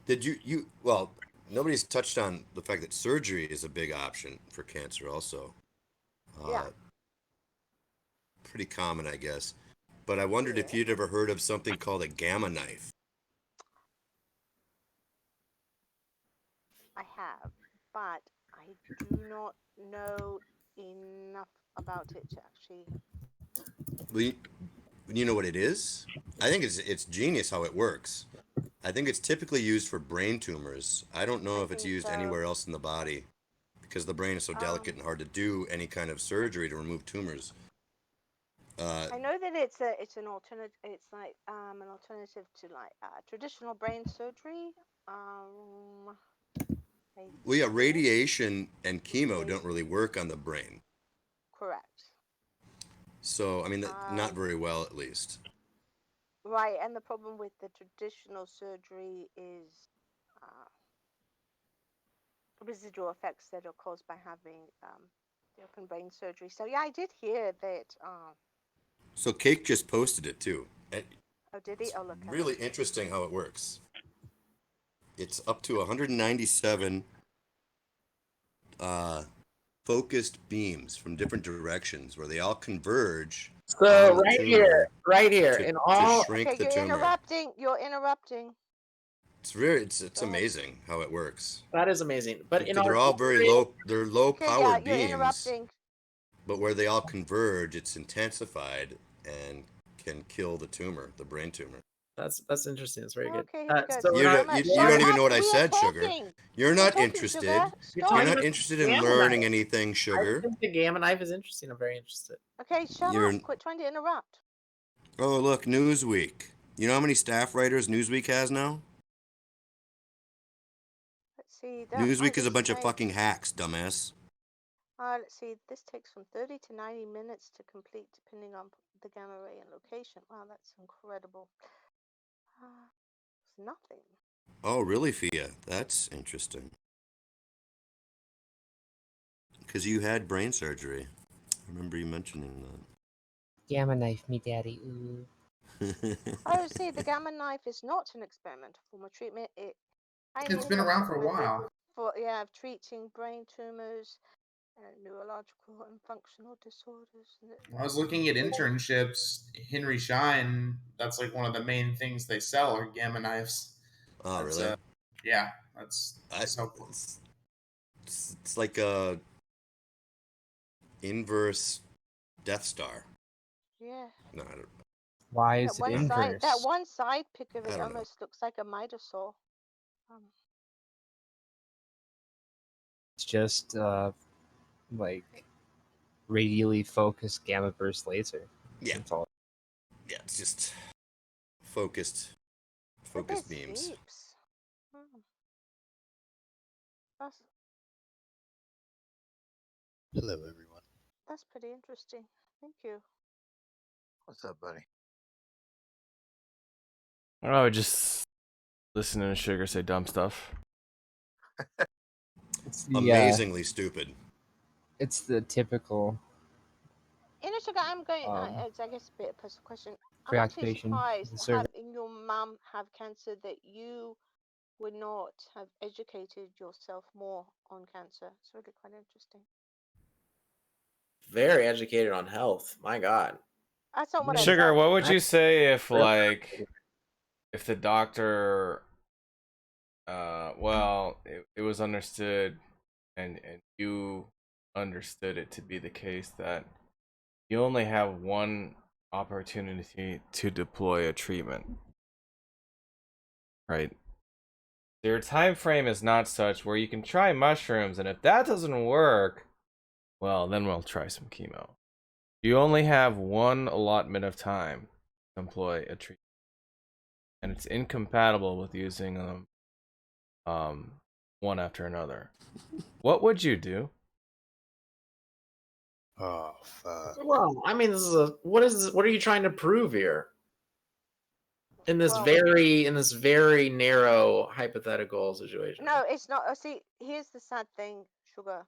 Did you well, nobody's touched on the fact that surgery is a big option for cancer also. Yeah. Pretty common, I guess. But I wondered if you'd ever heard of something called a gamma knife. I have, but I do not know enough about it to actually. Well, you know what it is? I think it's genius how it works. I think it's typically used for brain tumors. I don't know if it's used anywhere else in the body because the brain is so delicate and hard to do any kind of surgery to remove tumors. I know that it's an alternative. It's like an alternative to like traditional brain surgery. Well, yeah, radiation and chemo don't really work on the brain. Correct. So, I mean, not very well, at least. Right, and the problem with the traditional surgery is residual effects that are caused by having the open brain surgery. So yeah, I did hear that. So, Cake just posted it too. Oh, did he? Oh, look. Really interesting how it works. It's up to 197 focused beams from different directions where they all converge. So on the right tumor here, to, in all. to shrink Okay, the you're tumor. interrupting. You're interrupting. It's amazing how it works. That is amazing. But in they're our all very low. They're low powered you're beams. interrupting. But where they all converge, it's intensified and can kill the tumor, the brain tumor. That's interesting. It's very good. Okay, here we go. So You don't even know what I said, Sugar. You're not talking, interested. Sugar. You're not interested in learning anything, I Sugar. think the gamma knife is interesting. I'm very interested. Okay, shut up. Quit trying to interrupt. Oh, look, Newsweek. You know how many staff writers Newsweek has now? Let's see. Newsweek is a bunch of fucking hacks, dumbass. Let's see. This takes from 30 to 90 minutes to complete, depending on the gamma ray and location. Wow, that's incredible. It's nothing. Oh, really, Fia? That's interesting. Because you had brain surgery. I remember you mentioning that. Gamma knife me, daddy. Ooh. Oh, see, the gamma knife is not an experimental form of treatment. It's been around for a while. Of treating brain tumors, neurological and functional disorders. I was looking at internships. Henry Schein, that's like one of the main things they sell are gamma knives. Oh, really? Yeah, that's so cool. It's like a inverse Death Star. Yeah. No, I don't. Why is it inverse? That one side pic of it I don't know. almost looks like a mitosaur. It's just like radially focused gamma burst laser. Yeah. That's all. Yeah, it's just focused beams. Hello, everyone. That's pretty interesting. Thank you. What's up, buddy? Oh, just listening to Sugar say dumb stuff. Amazingly stupid. It's the typical Sugar, I'm going. It's, I guess, a bit of a personal question. I'm actually preoccupation. surprised having your mom have cancer that you would not have educated yourself more on cancer. It's really quite interesting. Very educated on health. My God. That's not what Sugar, I said. what would you say if if the doctor it was understood and you understood it to be the case that you only have one opportunity to deploy a treatment, right? Your time frame is not such where you can try mushrooms, and if that doesn't work, well, then we'll try some chemo. You only have one allotment of time to employ a treatment, and it's incompatible with using them one after another. What would you do? Oh, fuck. Well, I mean, this is a what are you trying to prove here? In this Well, very narrow hypothetical situation. no, it's not. See, here's the sad thing, Sugar.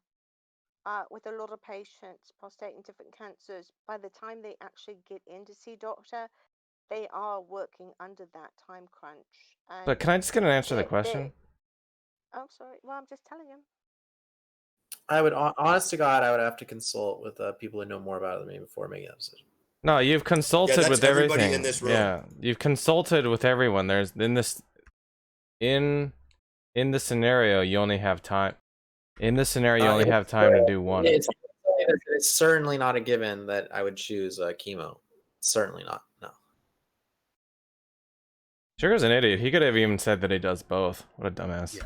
With a lot of patients, prostate and different cancers, by the time they actually get in to see doctor, they are working under that time crunch. But can I just get an answer to the they're- question? Oh, sorry. Well, I'm just telling him. I would, honest to God, I would have to consult with people who know more about it than me before making that decision. No, you've consulted that's with everybody everything. in this room. Yeah, you've consulted with everyone. There's in the scenario you only have time. In this scenario, you only have time to do one. It's certainly not a given that I would choose chemo. Certainly not. No. Sugar's an idiot. He could have even said that he does both. What a dumbass. Yeah.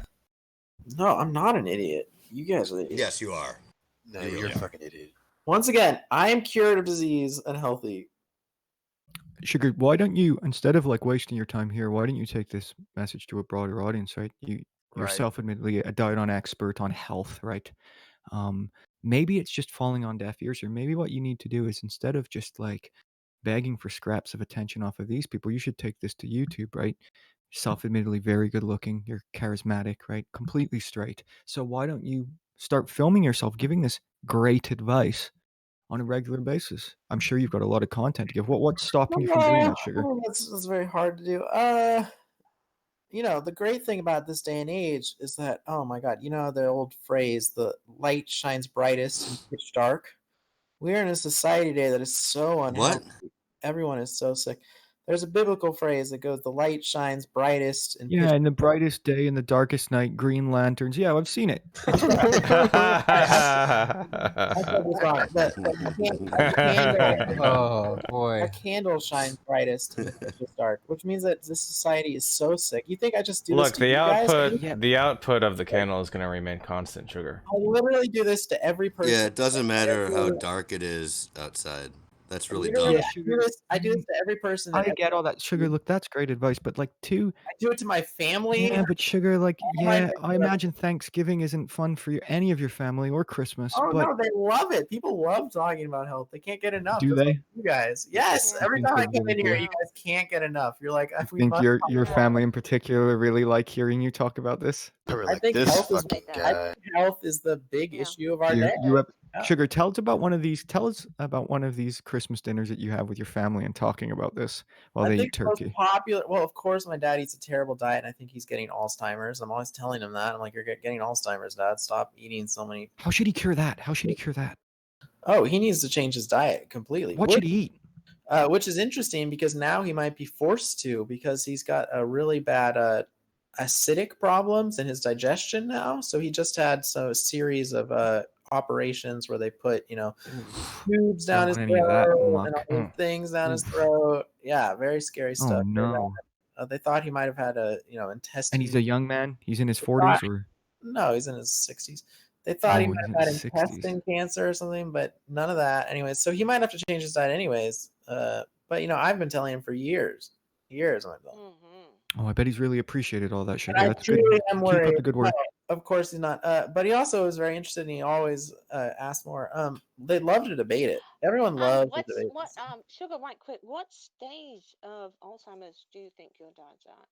No, I'm not an idiot. You guys are idiots. Yes, you are. No, You you're really a are. fucking idiot. Once again, I am cured of disease and healthy. Sugar, why don't you, instead of like wasting your time here, why don't you take this message to a broader audience, right? You're Right. self-admittedly a diet expert on health, right? Maybe it's just falling on deaf ears, or maybe what you need to do is, instead of just like begging for scraps of attention off of these people, you should take this to YouTube, right? Self-admittedly very good looking, you're charismatic, right? Completely straight. So why don't you start filming yourself giving this great advice on a regular basis? I'm sure you've got a lot of content to give. What's stopping you from doing that, Sugar? That's very hard to do. You know, the great thing about this day and age is that, oh my God, you know the old phrase, the light shines brightest in pitch dark? We're in a society today that is so unhealthy. Everyone is so sick. There's a biblical phrase that goes, the light shines brightest in pitch Yeah, in the brightest day, in the darkest night, green lanterns. Yeah, I've seen it. It's Oh boy! A candle shines brightest in the pitch dark, which means that this society is so sick. You think I just do this Look, to the you guys? output of the candle is going to remain constant, Sugar. I literally do this to every person. Yeah, it doesn't matter how dark it is outside. That's really Literally, dumb. I do this to every person. I get all that, Sugar. Look, that's great advice, but like, I do it to my family. Yeah, but Sugar, like, my yeah, I imagine Thanksgiving isn't fun for any of your family or Christmas. Oh but no, they love it. People love talking about health. They can't get enough. Do just they? like you guys? Yes. I Every think time they I come really in here, do. you guys can't get enough. You're like, I we think must your talk about family in particular really like hearing you talk about this. I think health is the big issue of our day. Sugar, tell us about one of these. Tell us about one of these Christmas dinners that you have with your family and talking about this while they eat think the most turkey. popular. Well, of course, my dad eats a terrible diet, and I think he's getting Alzheimer's. I'm always telling him that. I'm like, you're getting Alzheimer's, Dad. Stop eating so many. How should he cure that? How should he cure that? Oh, he needs to change his diet completely. What should he eat? Which is interesting because now he might be forced to, because he's got a really bad acidic problems in his digestion now. So he just had a series of operations where they put, tubes down his Don't want any of that throat and muck. all these things down his throat. Yeah, very scary Oh stuff. no! They thought he might have had intestine. And he's a young man. He's in his 40s, or No, he's in his 60s. They thought he Oh, might he's have had in his 60s. intestine cancer or something, but none of that. Anyways, so he might have to change his diet anyways. But I've been telling him for years. I'm like, Oh, I bet he's really appreciated all that, Sugar. I That's good. truly am Keep worried. up the good work. No, of course he's not. But he also is very interested, and he always asks more. They'd love to debate it. Everyone loves to debate. Sugar, right quick, what stage of Alzheimer's do you think your dad's at?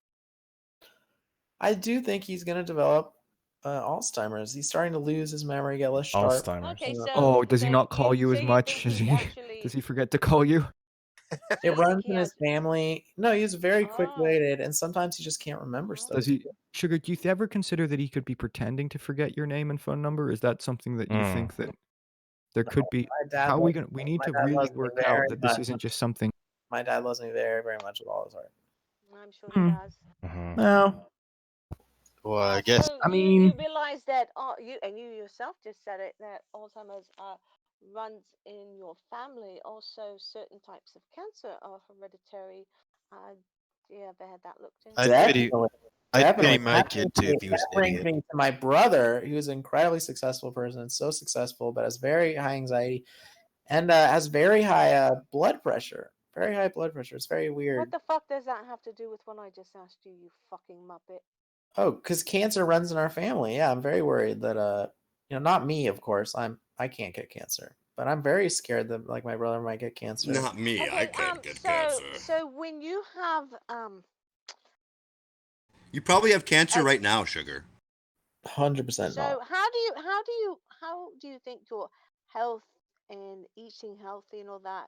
I do think he's going to develop Alzheimer's. He's starting to lose his memory, get less sharp. Alzheimer's. Okay, so Oh, does he not call you as much? Does he forget to call you? It runs in his family. No, he's very quick-witted, and sometimes he just can't remember stuff. Does he, Sugar? Do you ever consider that he could be pretending to forget your name and phone number? Is that something that you think that there could be? My dad How are we loves- gonna? We need my to dad really loves me work very out that this much. isn't just something. My dad loves me very, very much with all his heart. I'm sure he does. No. Well, I guess. So I you mean, realize that you yourself just said it, that Alzheimer's runs in your family. Also, certain types of cancer are hereditary. Do you ever had that looked into? I'd pity Definitely. my kid too if he was That an brings idiot. me to my brother, who's an incredibly successful person, so successful, but has very high anxiety and has very high blood pressure. Very high blood pressure. It's very weird. What the fuck does that have to do with what I just asked you, you fucking muppet? Oh, because cancer runs in our family. Yeah, I'm very worried that not me, of course. I can't get cancer, but I'm very scared that like my brother might get cancer. Not me. Okay, I can't get cancer. so when you have You probably have cancer right now, Sugar. 100% so not. how do you think your health and eating healthy and all that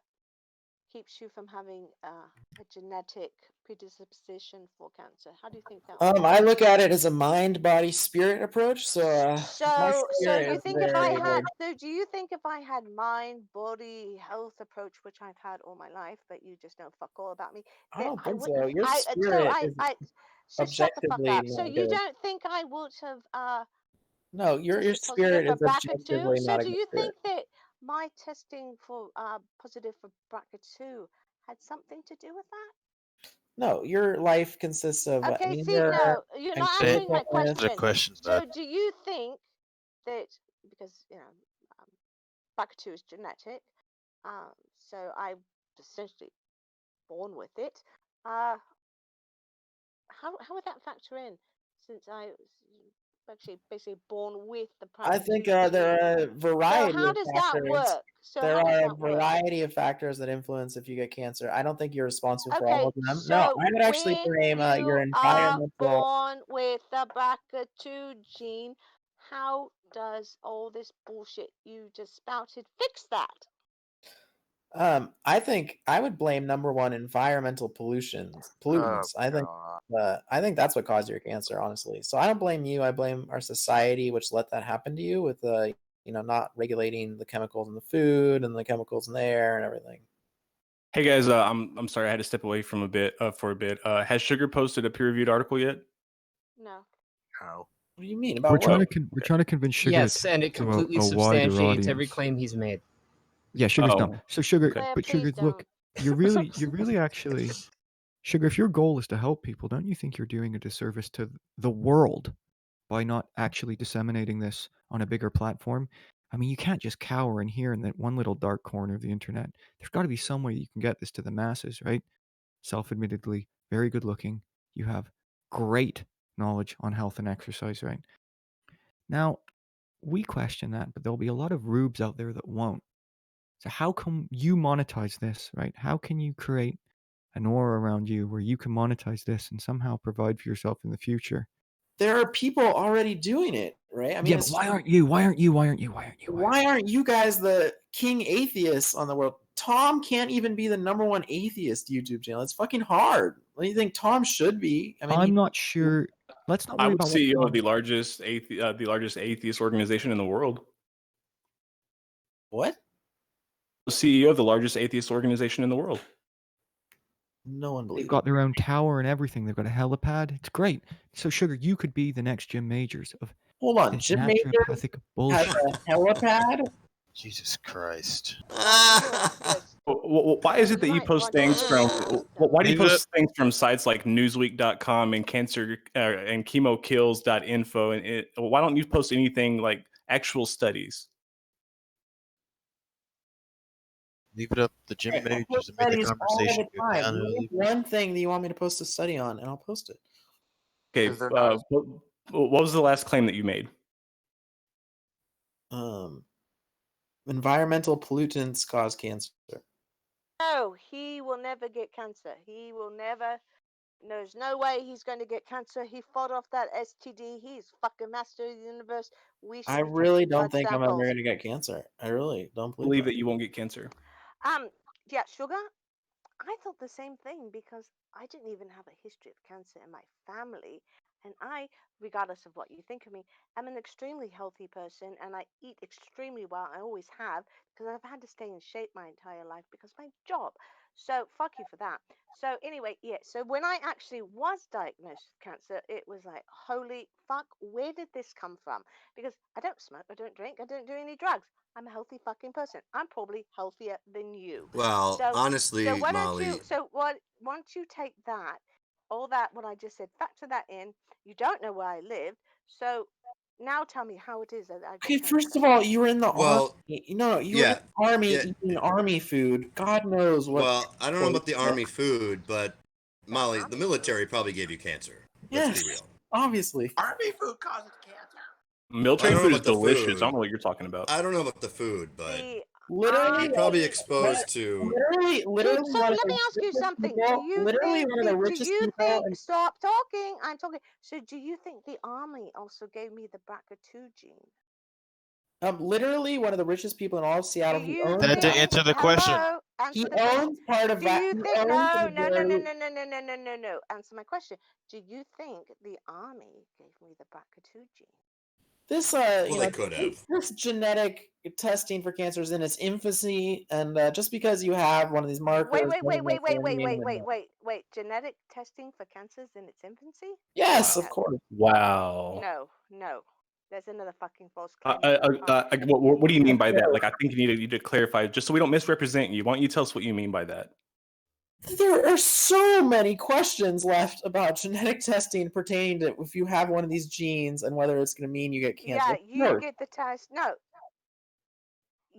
keeps you from having a genetic predisposition for cancer? How do you think that works? I look at it as a mind, body, spirit approach. So my So spirit you is think if I very had, so do you think if I had mind, body, health approach, which I've had all my life, but you just know fuck all about me, I that don't I think so. wouldn't, Your spirit is so shut the fuck objectively up. So not you good. don't think I would have No, your tested positive spirit for is BRCA2? objectively So not a do good you spirit. think that my testing for positive for BRCA2 had something to do with that? No, your life consists of Okay, see, no, you're not answering my The question. question's So bad. do you think that because BRCA2 is genetic, so I'm essentially born with it. How would that factor in? Since I was actually basically born with the I BRCA2 think gene. there are a So variety how of does that factors. work? So There how does are a that work? variety of factors that influence if you get cancer. I don't think you're responsible for all Okay, of them. No, so I would actually when blame your you are environmental. born with the BRCA2 gene, how does all this bullshit you just spouted fix that? I think I would blame number one environmental pollutants. Oh I think that's what caused your cancer, honestly. So I don't blame you. I blame our society, which let that happen to you with not regulating the chemicals in the food and the chemicals in the air and everything. Hey guys, I'm sorry I had to step away from for a bit. Has Sugar posted a peer-reviewed article yet? No. No. What do you mean We're about trying what? we're trying to convince Sugar Yes, and it to completely a wider substantiates every audience. claim he's made. Yeah, Sugar's Oh, done. So Sugar, okay. but Please Sugar, look, you're really actually, Sugar. If your goal is to help people, don't you think you're doing a disservice to the world by not actually disseminating this on a bigger platform? I mean, you can't just cower in here in that one little dark corner of the internet. There's got to be some way you can get this to the masses, right? Self-admittedly, very good looking. You have great knowledge on health and exercise, right? Now, we question that, but there'll be a lot of rubes out there that won't. So how can you monetize this, right? How can you create an aura around you where you can monetize this and somehow provide for yourself in the future? There are people already doing it, right? I mean, Yeah, but why aren't you? Why aren't you? Why aren't you? Why aren't you? Why aren't you guys the king atheists on the world? Tom can't even be the number one atheist YouTube channel. It's fucking hard. What do you think Tom should be? I mean, I'm not sure. Let's not I worry was about what CEO of Tom. the largest atheist organization in the world. What? CEO of the largest atheist organization in the world. No one They've believes. got their own tower and everything. They've got a helipad. It's great. So, Sugar, you could be the next Jim Majors of Hold on, this Jim Majors naturopathic has bullshit. a helipad. Jesus Christ. Why is it that you post things from? Why do you Leave it up. post things from sites like Newsweek.com and cancer and chemokills.info? And why don't you post anything like actual studies? Leave it up to Jimmy I'll Majors post to make the studies all conversation the go time. downhill. Name one thing that you want me to post a study on, and I'll post it. Okay, 'Cause they're not as- what was the last claim that you made? Environmental pollutants cause cancer. No, he will never get cancer. He will never. There's no way he's going to get cancer. He fought off that STD. He's fucking master of the universe. We should I be really taking don't blood think I'm ever samples. going to get cancer. I really don't believe Believe that. that you won't get cancer. Yeah, Sugar. I thought the same thing because I didn't even have a history of cancer in my family. And I, regardless of what you think of me, am an extremely healthy person and I eat extremely well. I always have because I've had to stay in shape my entire life because of my job. So fuck you for that. So anyway, yeah. So when I actually was diagnosed with cancer, it was like, holy fuck, where did this come from? Because I don't smoke, I don't drink, I don't do any drugs. I'm a healthy fucking person. I'm probably healthier than you. Well, So honestly, why don't you? Molly, So what? Once you take that, all that what I just said, factor that in. You don't know where I lived, so now tell me how it is that I got Okay, cancer. first of all, you were in the well, army. No, you were in yeah, the army yeah. eating army food. God knows what. Well, I don't know about the army food, but Molly, the military probably gave you cancer. Let's be Yes, real. obviously. Army food causes cancer. Military I don't know food is about the delicious. I food. don't know what you're talking about. I don't know about the food, but Literally, you're probably exposed to. literally So one of let me the ask you richest something. Do people. you Literally think one of the do richest you people. think stop talking? I'm talking. So do you think the army also gave me the BRCA2 gene? Literally one of the richest people in all of Do Seattle. He you owns. That didn't think answer the question. hello? He Answer the question. owns part of Do that. you He think owns no a no no no very. no no no no no no no answer my question. Do you think the army gave me the BRCA2 gene? This Well, they could have. this genetic testing for cancer is in its infancy, and just because you have one of these markers, doesn't necessarily mean Wait. Genetic testing for cancers in its infancy? yes, No. of course. Wow. No. There's another fucking false claim here. You can't. What do you mean by that? Like, I think you need to clarify, just so we don't misrepresent you. Why don't you tell us what you mean by that? There are so many questions left about genetic testing pertaining to if you have one of these genes and whether it's going to mean you get cancer. Yeah, you get the test. No,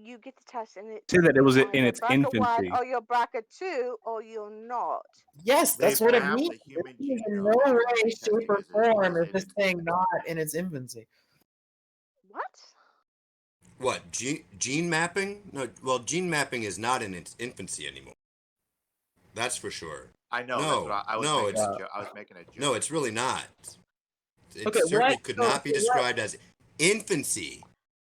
you get the test, and Say that it was in either its BRCA1 infancy. or you're BRCA2 or you're not. Yes, They that's what it found means. the It human means in genome no on way, DNA shape, testing or form is is in this its thing not in its infancy. What? What gene mapping? No, well, gene mapping is not in its infancy anymore. That's for sure. I know. That's No, what I was no, making it's a joke. I was making a joke. no, it's really not. It Okay, certainly what? could So, not be described as infancy.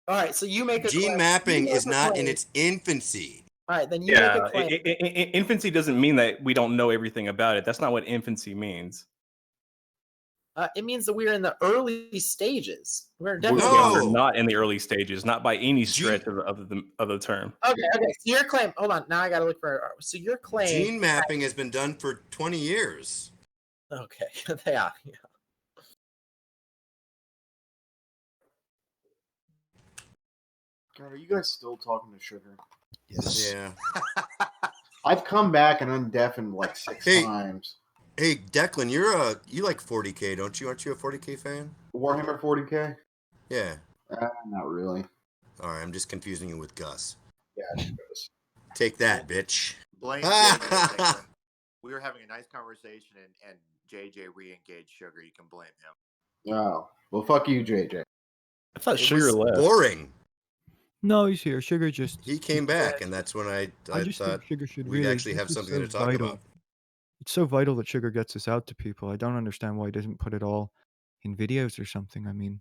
all right, so you make a Gene claim. mapping is not in Claim. its infancy. All right, then you make a Yeah, claim. infancy doesn't mean that we don't know everything about it. That's not what infancy means. It means that we're in the early stages. We're We're definitely not in the early stages, not by any stretch of the term. Okay. So your claim. Hold on. Now I got to look for. So your claim. Gene mapping has been done for 20 years. Okay. Yeah. God, are you guys still talking to Sugar? Yes. Yeah. I've come back and undeafened like 6 times. Hey, Declan, you like 40K, don't you? Aren't you a 40K fan? Warhammer 40K? Yeah. Not really. All right, I'm just confusing you with Gus. Yeah, she goes. Take that, bitch. Blame JJ. Declan. We were having a nice conversation, and JJ re-engaged Sugar. You can blame him. Oh, well, fuck you, JJ. I thought It Sugar was left. boring. No, he's here. Sugar just. He came back, and that's when I just thought think Sugar should we'd really. actually have this is something to so talk vital. about. It's so vital that Sugar gets this out to people. I don't understand why he doesn't put it all in videos or something. I mean,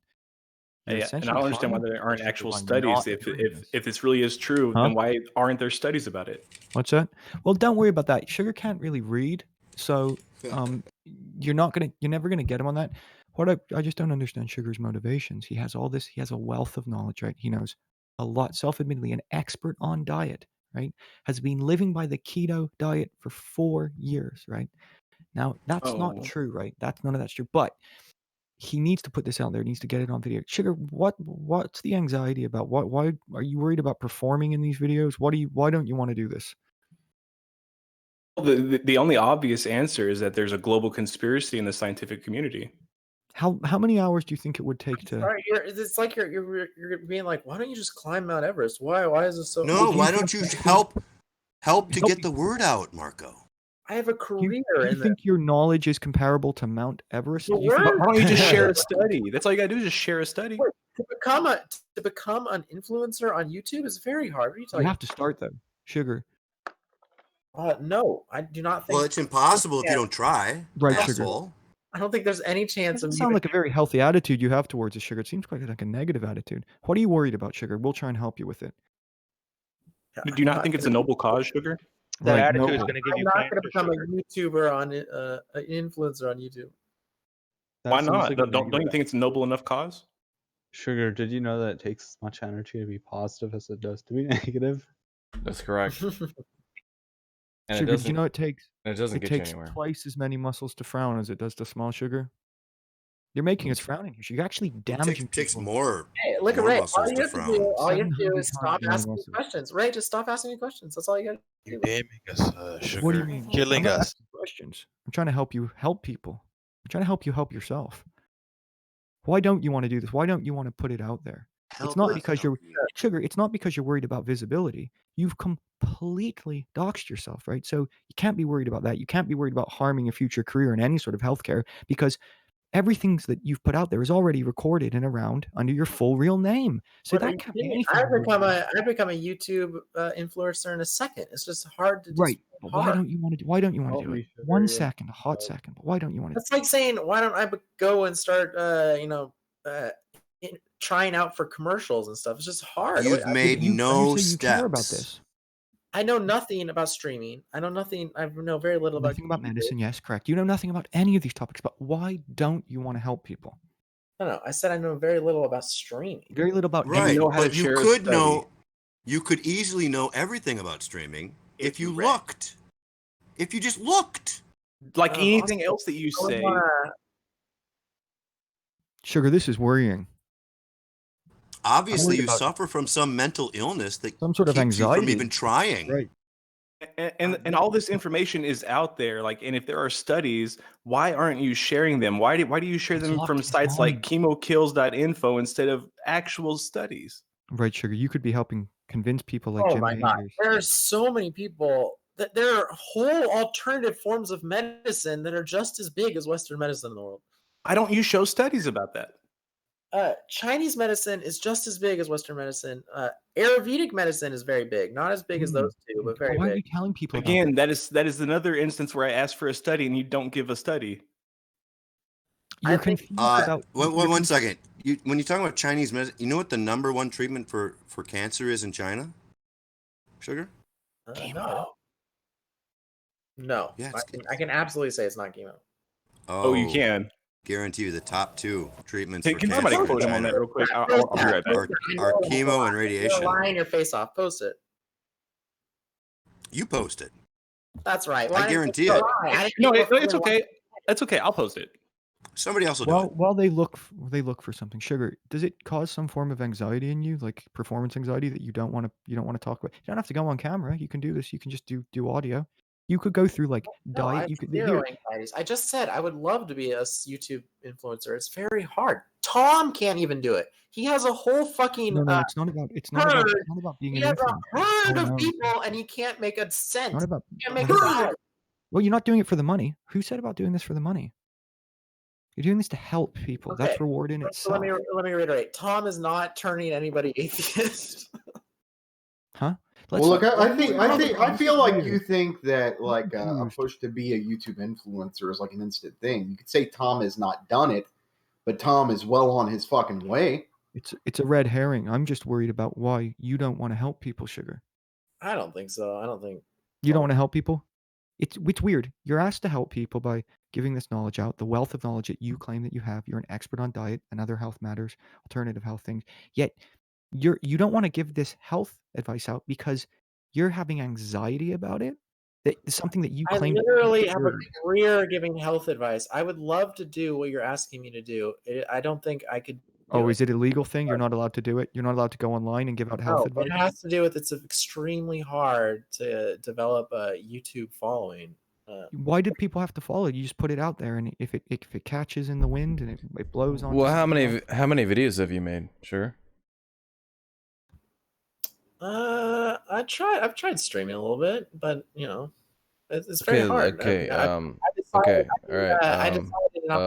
you're Yeah, and I essentially don't understand why harming there aren't Sugar actual by studies. not doing this. If this really is true, Huh? then why aren't there studies about it? What's that? Well, don't worry about that. Sugar can't really read, so you're never gonna get him on that. What I just don't understand Sugar's motivations. He has all this. He has a wealth of knowledge, right? He knows a lot. Self-admittedly, an expert on diet, right? Has been living by the keto diet for 4 years, right? Now that's not true, right? None of that's true. But he needs to put this out there. He needs to get it on video. Sugar, what's the anxiety about? Why are you worried about performing in these videos? Why don't you want to do this? Well, the only obvious answer is that there's a global conspiracy in the scientific community. How many hours do you think it would take to? Sorry, it's like you're being like, why don't you just climb Mount Everest? Why is this so? No, why don't you help to get the word out, Marco? I have a Do career you in think your knowledge is comparable to Mount Everest? The Do you think- word- Why don't you just share a study? That's all you gotta do is just share a study. To become an influencer on YouTube is very hard. What are you You talking? have to start though, Sugar. No, I do not think. Well, it's impossible if you don't try, Right, Sugar. asshole. I don't think there's any chance Doesn't of sound you. like a very healthy attitude you have towards it, Sugar. It seems like a negative attitude. What are you worried about, Sugar? We'll try and help you with it. Do you not think it's a noble cause, Sugar? That Right, attitude is noble. going to give you. I'm not going to become a YouTuber on an influencer on YouTube. Why not? Don't you think it's a noble enough cause? Sugar, did you know that it takes as much energy to be positive as it does to be negative? That's correct. And Sugar, did you know it takes get you takes anywhere. twice as many muscles to frown as it does to small sugar? You're making us frowning here. You're actually damaging takes people. more. Hey, look at more Ray. All muscles you to have to frown. do, all you have to do 700 is stop times more asking me muscles. questions. Ray, just stop asking me questions. That's all you got to do. You're damning us, Sugar. What do you mean? Killing I'm not us. asking questions. I'm trying to help you help people. I'm trying to help you help yourself. Why don't you want to do this? Why don't you want to put it out there? It's not because you're Sugar. It's not because you're worried about visibility. You've completely doxed yourself, right? So you can't be worried about that. You can't be worried about harming your future career in any sort of healthcare because everything that you've put out there is already recorded and around under your full real name. So What are that you can't be kidding me? anything. I've become a YouTube influencer in a second. It's just hard to Right. just But why don't you want to? Why don't you want to do it? 1 second, a hot second. But why don't you want to? That's like saying, why don't I go and start, trying out for commercials and stuff? It's just hard. You've made no steps. I know nothing about streaming. I know nothing. I know very little about Nothing about medicine. Yes, correct. You know nothing about any of these topics. But why don't you want to help people? No, I said I know very little about streaming. Very little about Right, know how but to you share a could study. know. You could easily know everything about streaming if you looked. If you just looked. Like anything else that you say. Sugar, this is worrying. Obviously, you about- suffer from some mental illness that Some sort of keeps you from anxiety. even trying. Right. And all this information is out there. Like, and if there are studies, why aren't you sharing them? Why do you share them from sites like chemokills.info instead of actual studies? Right, Sugar. You could be helping convince people like Oh Jim my God. Majors. There are so many people that there are whole alternative forms of medicine that are just as big as Western medicine in the world. Why don't you show studies about that? Chinese medicine is just as big as Western medicine. Ayurvedic medicine is very big, not as big as those two, but very Why are big. you telling people about Again, that is another instance where I asked for a study and you don't give a study. You're confused about. One second. When you talk about Chinese medicine, you know what the #1 treatment for cancer is in China? Sugar? No. Yeah, I can absolutely say it's not chemo. Oh, you can. Guarantee you the top 2 treatments Hey, for can cancer somebody in quote him on China that real quick? I'll be right back. are chemo and radiation. You're lying your face off. Post it. You post it. That's right. I guarantee it. No, it's okay. It's okay. I'll post it. Somebody else will do it. While they look for something, Sugar, does it cause some form of anxiety in you, like performance anxiety that you don't want to talk about? You don't have to go on camera. You can do this. You can just do audio. You could go through like No, I diet. have You could zero anxieties. I just said I would love to be a YouTube influencer. It's very hard. Tom can't even do it. He has a whole fucking No, it's not about being he an has influencer. a herd Oh, of no. people, and he can't make a cent. Not about. He can't make not a about- dollar. Well, you're not doing it for the money. Who said about doing this for the money? You're doing this to help people. That's reward in So itself. let me reiterate. Tom is not turning anybody atheist. Huh? Well, look, I feel like you think that like a push to be a YouTube influencer is like an instant thing. You could say Tom has not done it, but Tom is well on his fucking way. It's a red herring. I'm just worried about why you don't want to help people, Sugar. I don't think so. I don't think You don't want to help people? It's weird. You're asked to help people by giving this knowledge out, the wealth of knowledge that you claim that you have. You're an expert on diet and other health matters, alternative health things. Yet you don't want to give this health advice out because you're having anxiety about it. That is something that you I claim. literally have a career giving health advice. I would love to do what you're asking me to do. I don't think I could. Oh, is it a legal thing? You're not allowed to do it? You're not allowed to go online and give out health No, advice? it has to do with it's extremely hard to develop a YouTube following. Why did people have to follow? You just put it out there, and if it catches in the wind and it blows on. Well, how many videos have you made? Sure. I've tried streaming a little bit, but you know, it's very hard. Okay. I Okay. All right. I decided not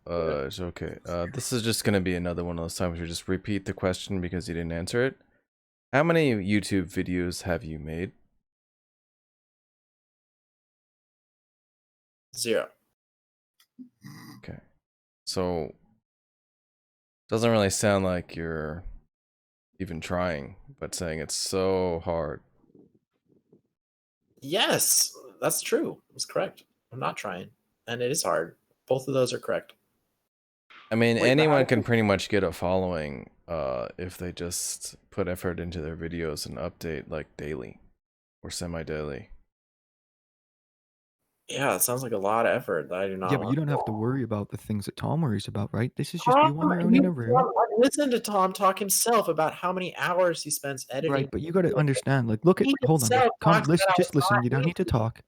to It's okay. This is just gonna be another one of those times where you just repeat the question because you didn't answer it. How many YouTube videos have you made? 0. Okay. So doesn't really sound like you're even trying, but saying it's so hard. Yes, that's true. It's correct. I'm not trying, and it is hard. Both of those are correct. I mean, Wait, anyone can pretty much get a following if they just put effort into their videos and update like daily or semi-daily. Yeah, it sounds like a lot of effort that I do not Yeah, but you want. don't have to worry about the things that Tom worries about, right? This is just Tom, you on your own in a room. I've listened to Tom talk himself about how many hours he spends editing. Right, but you got to understand. Like, look at. He Hold on. himself Come, talks listen. about Just how it's listen. not You don't need to easy. talk.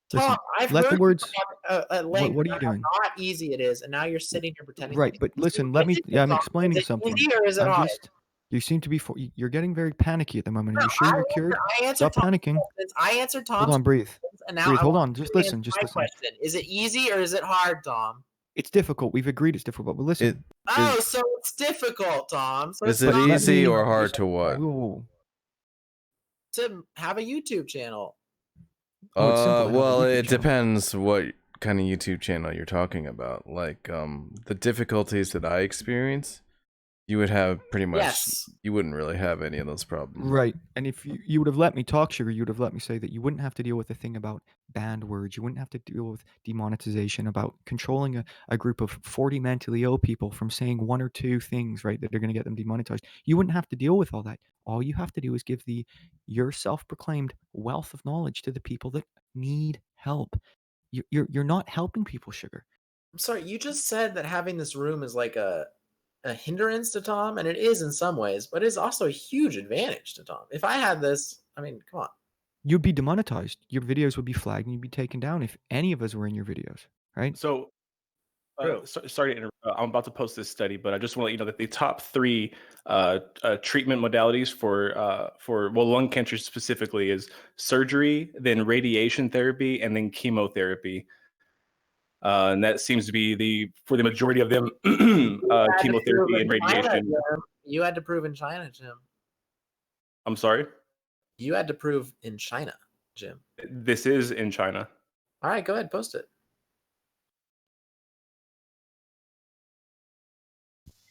Tom, Listen. I've Let heard the you words. talk at length What are you about doing? how not easy it is, and now you're sitting here pretending. Right, but listen. Let me. Yeah, I'm explaining Is it something. easy or is it I'm hard? just. You seem to be. You're getting very panicky at the moment. Are No, you sure you're cured? I answered Stop Tom's panicking. questions. I answered Tom's Hold on. Breathe. questions, and now Breathe. I Hold want on. Just you to listen. answer Just my listen. question. Is it easy or is it hard, Tom? It's difficult. We've agreed it's difficult. But listen. Oh, so it's difficult, Tom. So Is it's it not easy or hard to what? to have a YouTube channel. Oh, it's simple to have a Well, YouTube it channel. depends what kind of YouTube channel you're talking about. Like, the difficulties that I experience, you would have pretty much. Yes. You wouldn't really have any of those problems. Right. And if you would have let me talk, Sugar, you would have let me say that you wouldn't have to deal with the thing about banned words. You wouldn't have to deal with demonetization, about controlling a group of 40 mentally ill people from saying one or two things, right, that are going to get them demonetized. You wouldn't have to deal with all that. All you have to do is give your self-proclaimed wealth of knowledge to the people that need help. You're not helping people, Sugar. I'm sorry, you just said that having this room is like a hindrance to Tom, and it is in some ways, but it's also a huge advantage to Tom. If I had this, I mean, come on. You'd be demonetized. Your videos would be flagged and you'd be taken down if any of us were in your videos, right? So, sorry to interrupt. I'm about to post this study, but I just want to let you know that the top 3 treatment modalities for lung cancer specifically is surgery, then radiation therapy, and then chemotherapy. And that seems to be for the majority of them, chemotherapy and radiation. You had to prove in China, Jim. I'm sorry? You had to prove in China, Jim. This is in China. All right, go ahead, post it.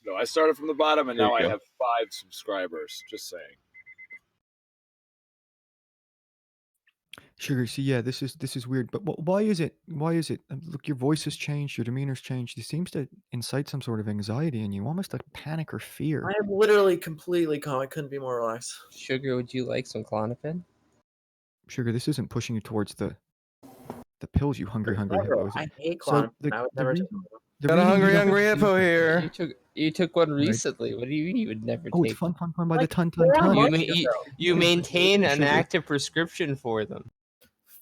No, I started from the bottom and There now you I go. have 5 subscribers. Just saying. Sugar, see, yeah, this is weird. But why is it? Why is it? Look, your voice has changed. Your demeanor's changed. It seems to incite some sort of anxiety in you, almost like panic or fear. I am literally completely calm. I couldn't be more relaxed. Sugar, would you like some Klonopin? Sugar, this isn't pushing you towards the pills, you hungry hippo. I hate So Klonopin. I would the never reason, take one. the Got a reason you don't hungry use hippo it- here. You took one Right. recently. What do you mean you would never Oh, take? it's fun by the Like ton. 4 months You maintain an Sugar. active prescription for them.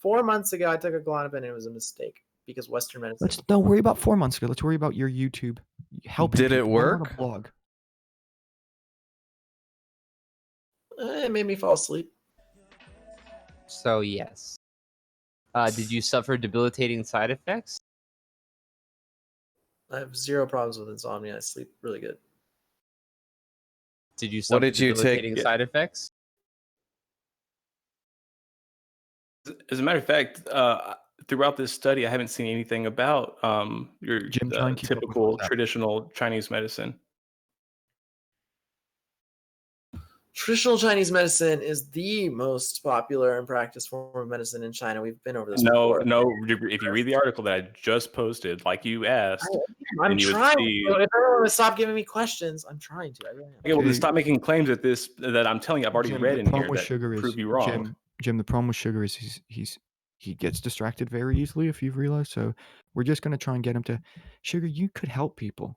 4 months ago, I took a Klonopin and it was a mistake because Western medicine. Let's don't worry about 4 months ago. Let's worry about your YouTube. Helping Did it people. What about work? a blog? It made me fall asleep. So yes. Did you suffer debilitating side effects? I have 0 problems with insomnia. I sleep really good. Did you suffer did you take- debilitating side effects? As a matter of fact, throughout this study, I haven't seen anything about your Jim, try and keep up with typical what's happening. traditional Chinese medicine. Traditional Chinese medicine is the most popular and practiced form of medicine in China. We've been over this before. No. If you read the article that I just posted, like you asked, I'm then you would trying. see. If everyone would stop giving me questions, I'm trying to. I really am. Okay, well, then Okay. stop making claims that I'm telling you I've already Jim, read the in problem here with that Sugar prove is you wrong. Jim, the problem with Sugar is he gets distracted very easily, if you've realized. So we're just gonna try and get him to Sugar. You could help people.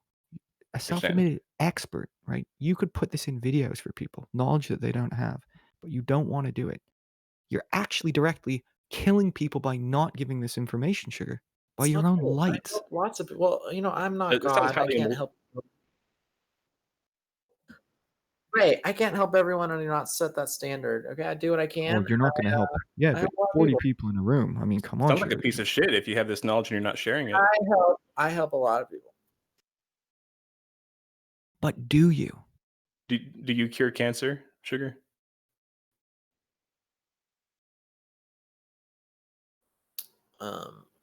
A self-admitted expert, right? You could put this in videos for people, knowledge that they don't have, but you don't want to do it. You're actually directly killing people by not giving this information, Sugar, by It's your not own cool. I lights. help lots of people. Well, I'm not That sounds God. I highly can't help. Right, I can't help everyone and not set that standard. Okay, I do what I can. Well, you're not going to help. Yeah, I but help a lot of 40 people. people in a room. I mean, come on, Sounds like a Sugar. piece of shit if you have this knowledge and you're not sharing it. I help a lot of people. But do you? Do you cure cancer, Sugar?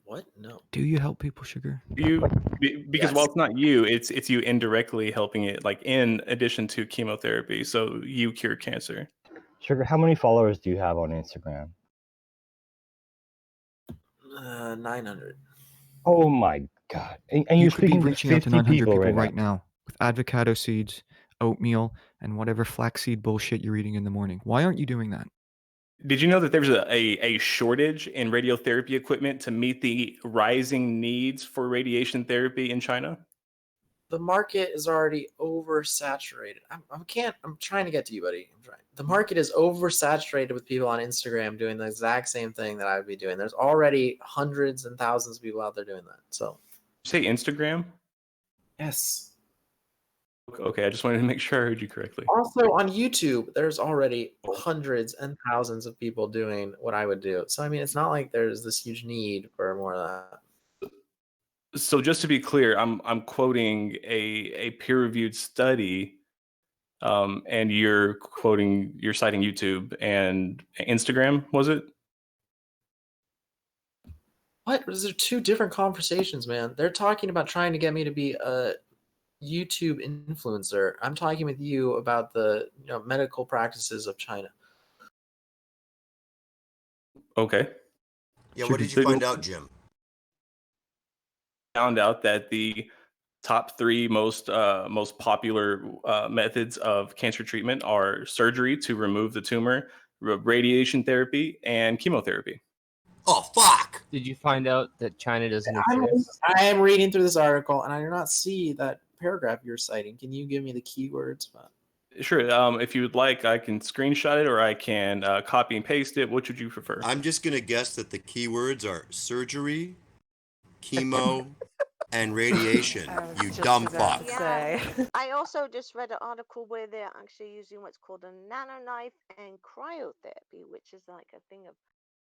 What? No. Do you help people, Sugar? Because while it's not you, it's you indirectly helping it, like in addition to chemotherapy. So you cure cancer. Sugar, how many followers do you have on Instagram? 900. Oh my god! And You you're could be speaking to reaching out to 50 900 people people right right now with avocado seeds, oatmeal, and whatever flaxseed bullshit you're eating in the morning. Why aren't you doing that? Did you know that there's a shortage in radiotherapy equipment to meet the rising needs for radiation therapy in China? The market is already oversaturated. I'm trying to get to you, buddy. I'm trying. The market is oversaturated with people on Instagram doing the exact same thing that I would be doing. There's already hundreds and thousands of people out there doing that. So, Say Instagram? yes. Okay, I just wanted to make sure I heard you correctly. Also on YouTube, there's already hundreds and thousands of people doing what I would do. So I mean, it's not like there's this huge need for more of that. So just to be clear, I'm quoting a peer-reviewed study, and you're citing YouTube and Instagram, was it? What? Those are two different conversations, man. They're talking about trying to get me to be a YouTube influencer. I'm talking with you about the medical practices of China. Okay. Yeah, what did you find out, Jim? Found out that the top three most popular methods of cancer treatment are surgery to remove the tumor, radiation therapy, and chemotherapy. Oh, fuck! Did you find out that China doesn't exist? I am reading through this article, and I do not see that paragraph you're citing. Can you give me the keywords? Sure. If you would like, I can screenshot it or I can copy and paste it. Which would you prefer? I'm just going to guess that the keywords are surgery, chemo, and radiation. You dumb fuck. Yeah. I also just read an article where they're actually using what's called a nanoknife and cryotherapy, which is like a thing of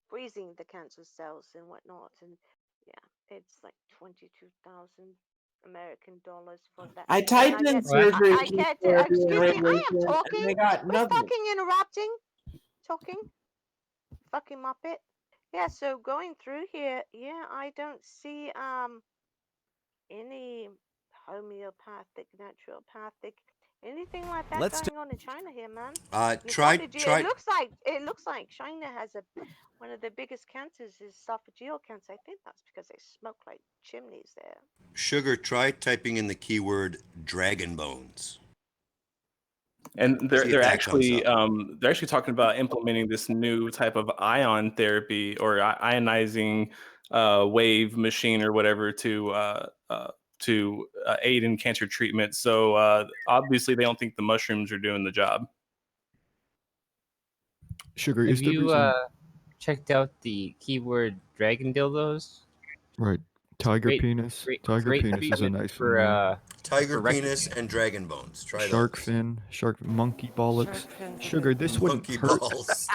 freezing the cancer cells and whatnot. And yeah, it's like 22,000 American dollars for that. I typed in surgery. I get it. Excuse me, I am talking. I got Quit nothing. fucking interrupting. Talking. Fucking muppet. Yeah, so going through here, yeah, I don't see any homeopathic, naturopathic, anything like that going on in China here, man. It looks like China has one of the biggest cancers is esophageal cancer. I think that's because they smoke like chimneys there. Sugar, try typing in the keyword dragon bones. And See if they're that comes actually talking about implementing this new type of ion therapy or ionizing wave machine or whatever to aid in cancer treatment. So obviously they don't think the mushrooms are doing the job. Sugar Have is the you reason. checked out the keyword dragon dildos? Right. Tiger Great- penis. great- Tiger great penis is a treatment nice for, one. Yeah. Tiger for penis and dragon bones. Try Shark those. fin, monkey bollocks. Shark fins are Sugar, this wouldn't Monkey hurt. balls.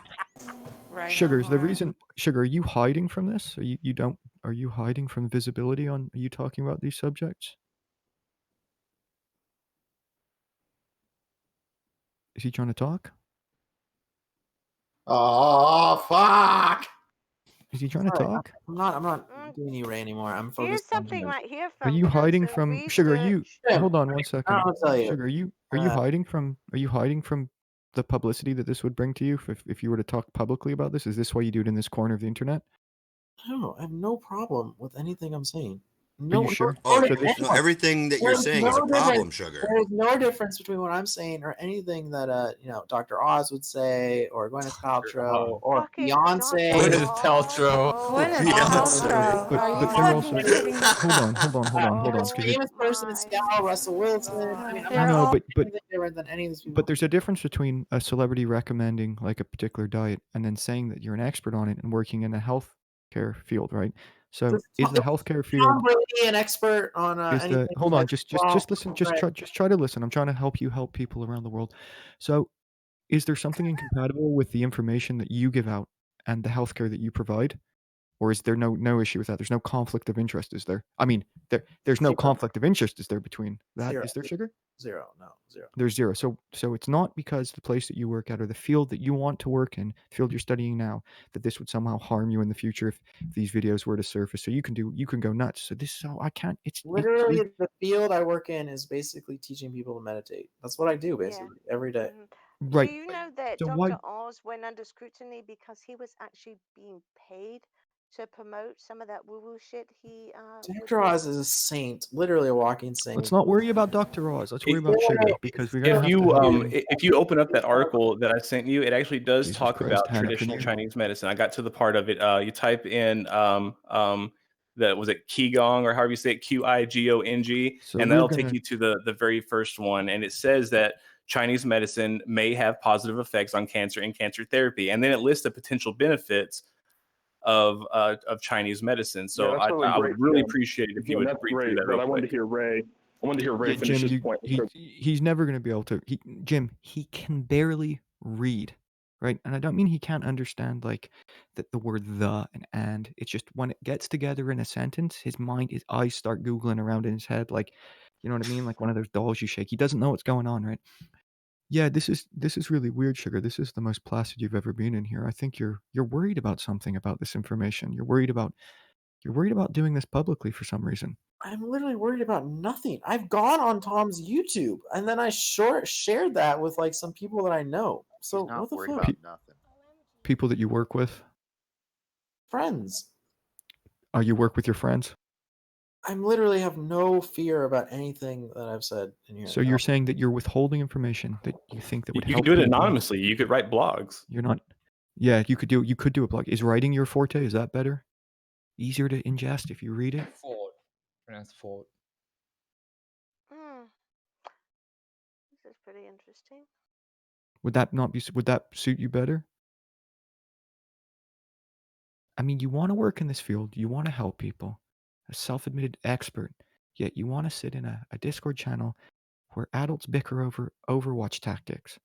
Sugar is the Rhino reason. Sugar, are you hiding from this? Are you hiding from visibility on? Are you talking about these subjects? Is he trying to talk? Oh fuck! Is he trying to talk? I'm not doing you anymore. I'm focused. Here's something right here Are from you hiding cancer from Sugar? Are you research. hold on one second. I'll tell you. Sugar, are you hiding from? Are you hiding from the publicity that this would bring to you if you were to talk publicly about this? Is this why you do it in this corner of the internet? No, I have no problem with anything I'm saying. Are you sure? Oh, So this- no, everything that you're saying is a problem, Sugar. There's no difference between what I'm saying or anything that Dr. Oz would say, or Gwyneth Paltrow, or Fucking Beyonce. Gwyneth Paltrow. Gwyneth Paltrow. But Are you they're also fucking kidding me? hold on, The because famous person is Scout, Russell Wilson. I mean, I'm They're not all- saying anything different than any of these people. But there's a difference between a celebrity recommending like a particular diet and then saying that you're an expert on it and working in a healthcare field, right? So is the healthcare field Tom Brady an expert on anything? hold on, just Well, listen, right. just try to listen. I'm trying to help you help people around the world. So is there something incompatible with the information that you give out and the healthcare that you provide? Or is there no issue with that? There's no conflict of interest, is there? I mean, there's no Zero. conflict of interest, is there, between that? Zero. Is there, Sugar? Zero. No, zero. There's zero. So it's not because the place that you work at or the field that you want to work in, the field you're studying now, that this would somehow harm you in the future if these videos were to surface. So you can go nuts. So this is how I can't. It's Literally, the field I work in is basically teaching people to meditate. That's what I do basically every day. right. Do you know that So Dr. why? Oz went under scrutiny because he was actually being paid to promote some of that woo-woo shit he Dr. Oz is a saint, literally a walking saint. Let's not worry about Dr. Oz. Let's worry about sugar because we're gonna If have you to help him. if you open up that article that I sent you, it actually does Jesus talk Christ, about Hannah, can traditional you- Chinese medicine. I got to the part of it. You type in that was it Qigong or however you say it, Qigong, So and we're that'll gonna- take you to the very first one, and it says that Chinese medicine may have positive effects on cancer and cancer therapy, and then it lists the potential benefits of Chinese medicine. So Yeah, that's really I would great, really Jim. appreciate it if you Yeah, would that's read through great. that But real I wanted quick. to hear Ray. I wanted to hear Ray finish Jim, his point. he's never going to be able to. Jim, he can barely read, right? And I don't mean he can't understand like the word the and. It's just when it gets together in a sentence, his eyes start googling around in his head, like, you know what I mean, like one of those dolls you shake. He doesn't know what's going on, right? Yeah, this is really weird, Sugar. This is the most placid you've ever been in here. I think you're worried about something about this information. You're worried about doing this publicly for some reason. I'm literally worried about nothing. I've gone on Tom's YouTube and then I shared that with like some people that I know. So He's not what the worried fuck? about nothing. People that you work with. Friends. You work with your friends. I literally have no fear about anything that I've said in here. So you're saying that you're withholding information that you think that would You help can do it people. anonymously. You could write blogs. You're not. Yeah, you could do a blog. Is writing your forte? Is that better? Easier to ingest if you read it? Pronounced Ford. This is pretty interesting. Would that suit you better? I mean, you want to work in this field. You want to help people. A self-admitted expert. Yet you want to sit in a Discord channel where adults bicker over Overwatch tactics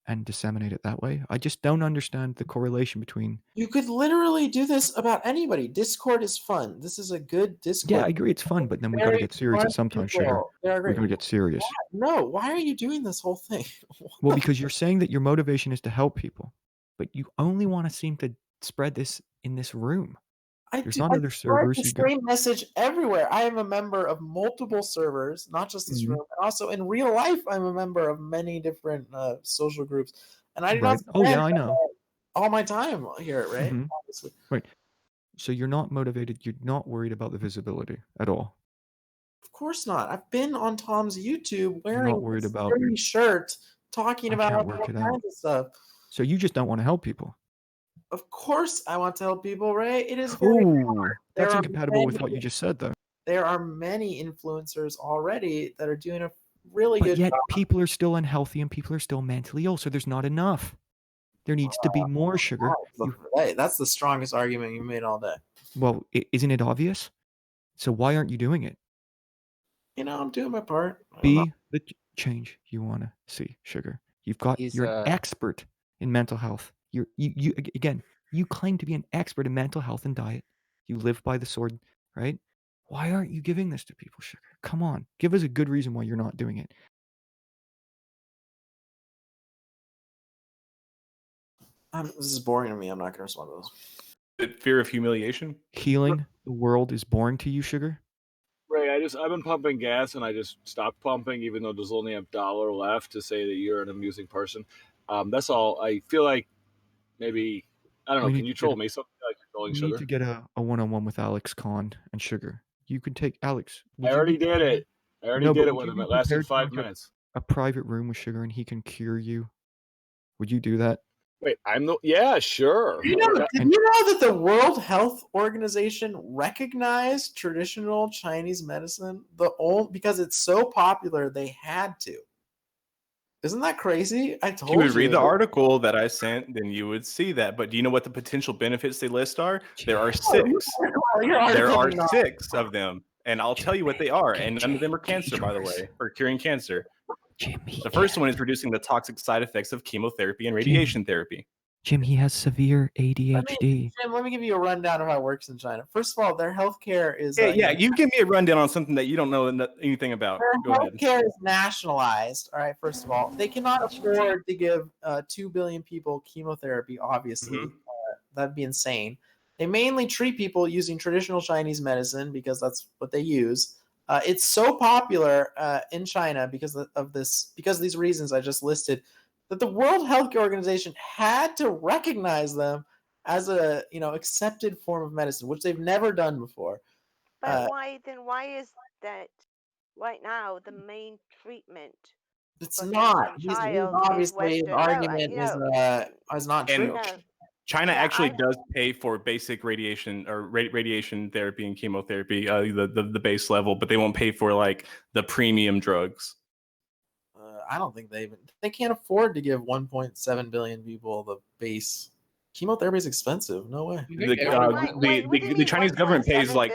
and disseminate it that way. I just don't understand the correlation between. You could literally do this about anybody. Discord is fun. This is a good Discord. Yeah, I agree it's fun, but then we got to Very get serious at fun some time, people. Sugar. They are We great. got to get serious. No, why are you doing this whole thing? Well, because you're saying that your motivation is to help people, but you only want to seem to spread this in this room. There's not other spread servers. the You go. same message everywhere. I am a member of multiple servers, not just this Mhm. room. And also in real life, I'm a member of many different social groups, and I do Right. not Oh yeah, spend I know. all my time here, right? Mhm. Obviously. Right. So you're not motivated. You're not worried about the visibility at all. Of course not. I've been on Tom's YouTube You're wearing not worried this about. dirty shirt, talking I about can't all work it kinds out. of stuff. So you just don't want to help people. Of course, I want to help people, right? It is very Oh, hard. that's incompatible with what you just said, though. There are many influencers already that are doing a really But good yet, job. people are still unhealthy and people are still mentally ill. So there's not enough. There needs to be more, Sugar. Hey, that's the strongest argument you made all day. Well, isn't it obvious? So why aren't you doing it? You know, I'm doing my part. Be the change you want to see, Sugar. You're an uh, expert in mental health. You again, you claim to be an expert in mental health and diet. You live by the sword, right? Why aren't you giving this to people, Sugar? Come on, give us a good reason why you're not doing it. This is boring to me. I'm not going to respond to this. Fear of humiliation. Healing the world is boring to you, Sugar? Ray, I've been pumping gas and I just stopped pumping, even though there's only $1 left to say that you're an amusing person. That's all. I feel like maybe I don't know. We Can need you to troll get- me? Something like you're trolling We need Sugar. to get a one-on-one with Alex Kahn and Sugar. You can take Alex. I already did it. I already No, did but it would with you him. be It lasted prepared to 5 enter minutes. a private room with Sugar and he can cure you? Would you do that? Wait, yeah, sure. Did you know that the World Health Organization recognized traditional Chinese medicine because it's so popular they had to? Isn't that crazy? I told If you. you would read the article that I sent, then you would see that. But do you know what the potential benefits they list are? There are 6. There are 6 of them. And I'll tell you what they are. And none of them are cancer, by the way, or curing cancer. The first one is reducing the toxic side effects of chemotherapy and radiation therapy. Jim, he has severe ADHD. Jim, let me give you a rundown of how it works in China. First of all, their healthcare is Yeah, you give me a rundown on something that you don't know anything about. Go their ahead. healthcare is nationalized. All right, first of all, they cannot afford to give 2 billion people chemotherapy. Obviously, that'd be insane. They mainly treat people using traditional Chinese medicine because that's what they use. It's so popular in China because of these reasons I just listed, that the World Health Organization had to recognize them as a accepted form of medicine, which they've never done before. But why is that right now the main treatment? It's not. He's obviously his Western. argument is not true. And China actually does pay for basic radiation or radiation therapy and chemotherapy, the base level, but they won't pay for like the premium drugs. I don't think they can't afford to give 1.7 billion people the base. Chemotherapy is expensive. No way. The Chinese government pays like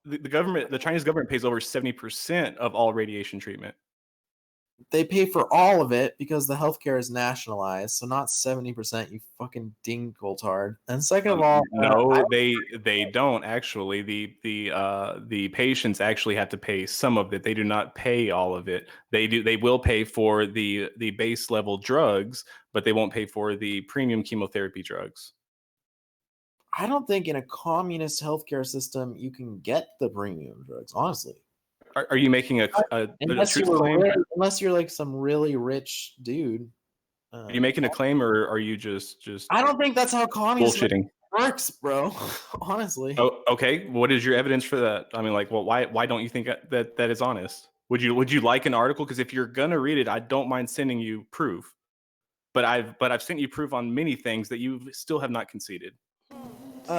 the Chinese government pays over 70% of all radiation treatment. They pay for all of it because the healthcare is nationalized, so not 70%. You fucking dinkeltard. And second of all, no, they don't actually. The patients actually have to pay some of it. They do not pay all of it. They will pay for the base level drugs, but they won't pay for the premium chemotherapy drugs. I don't think in a communist healthcare system you can get the premium drugs, honestly. Are you making a truth claim? Unless you're like some really rich dude. Are you making a claim, or are you just? I don't think that's how communism bullshitting works, bro. Honestly. Oh, okay. What is your evidence for that? I mean, like, well, why don't you think that is honest? Would you like an article? Because if you're gonna read it, I don't mind sending you proof. But I've sent you proof on many things that you still have not conceded. You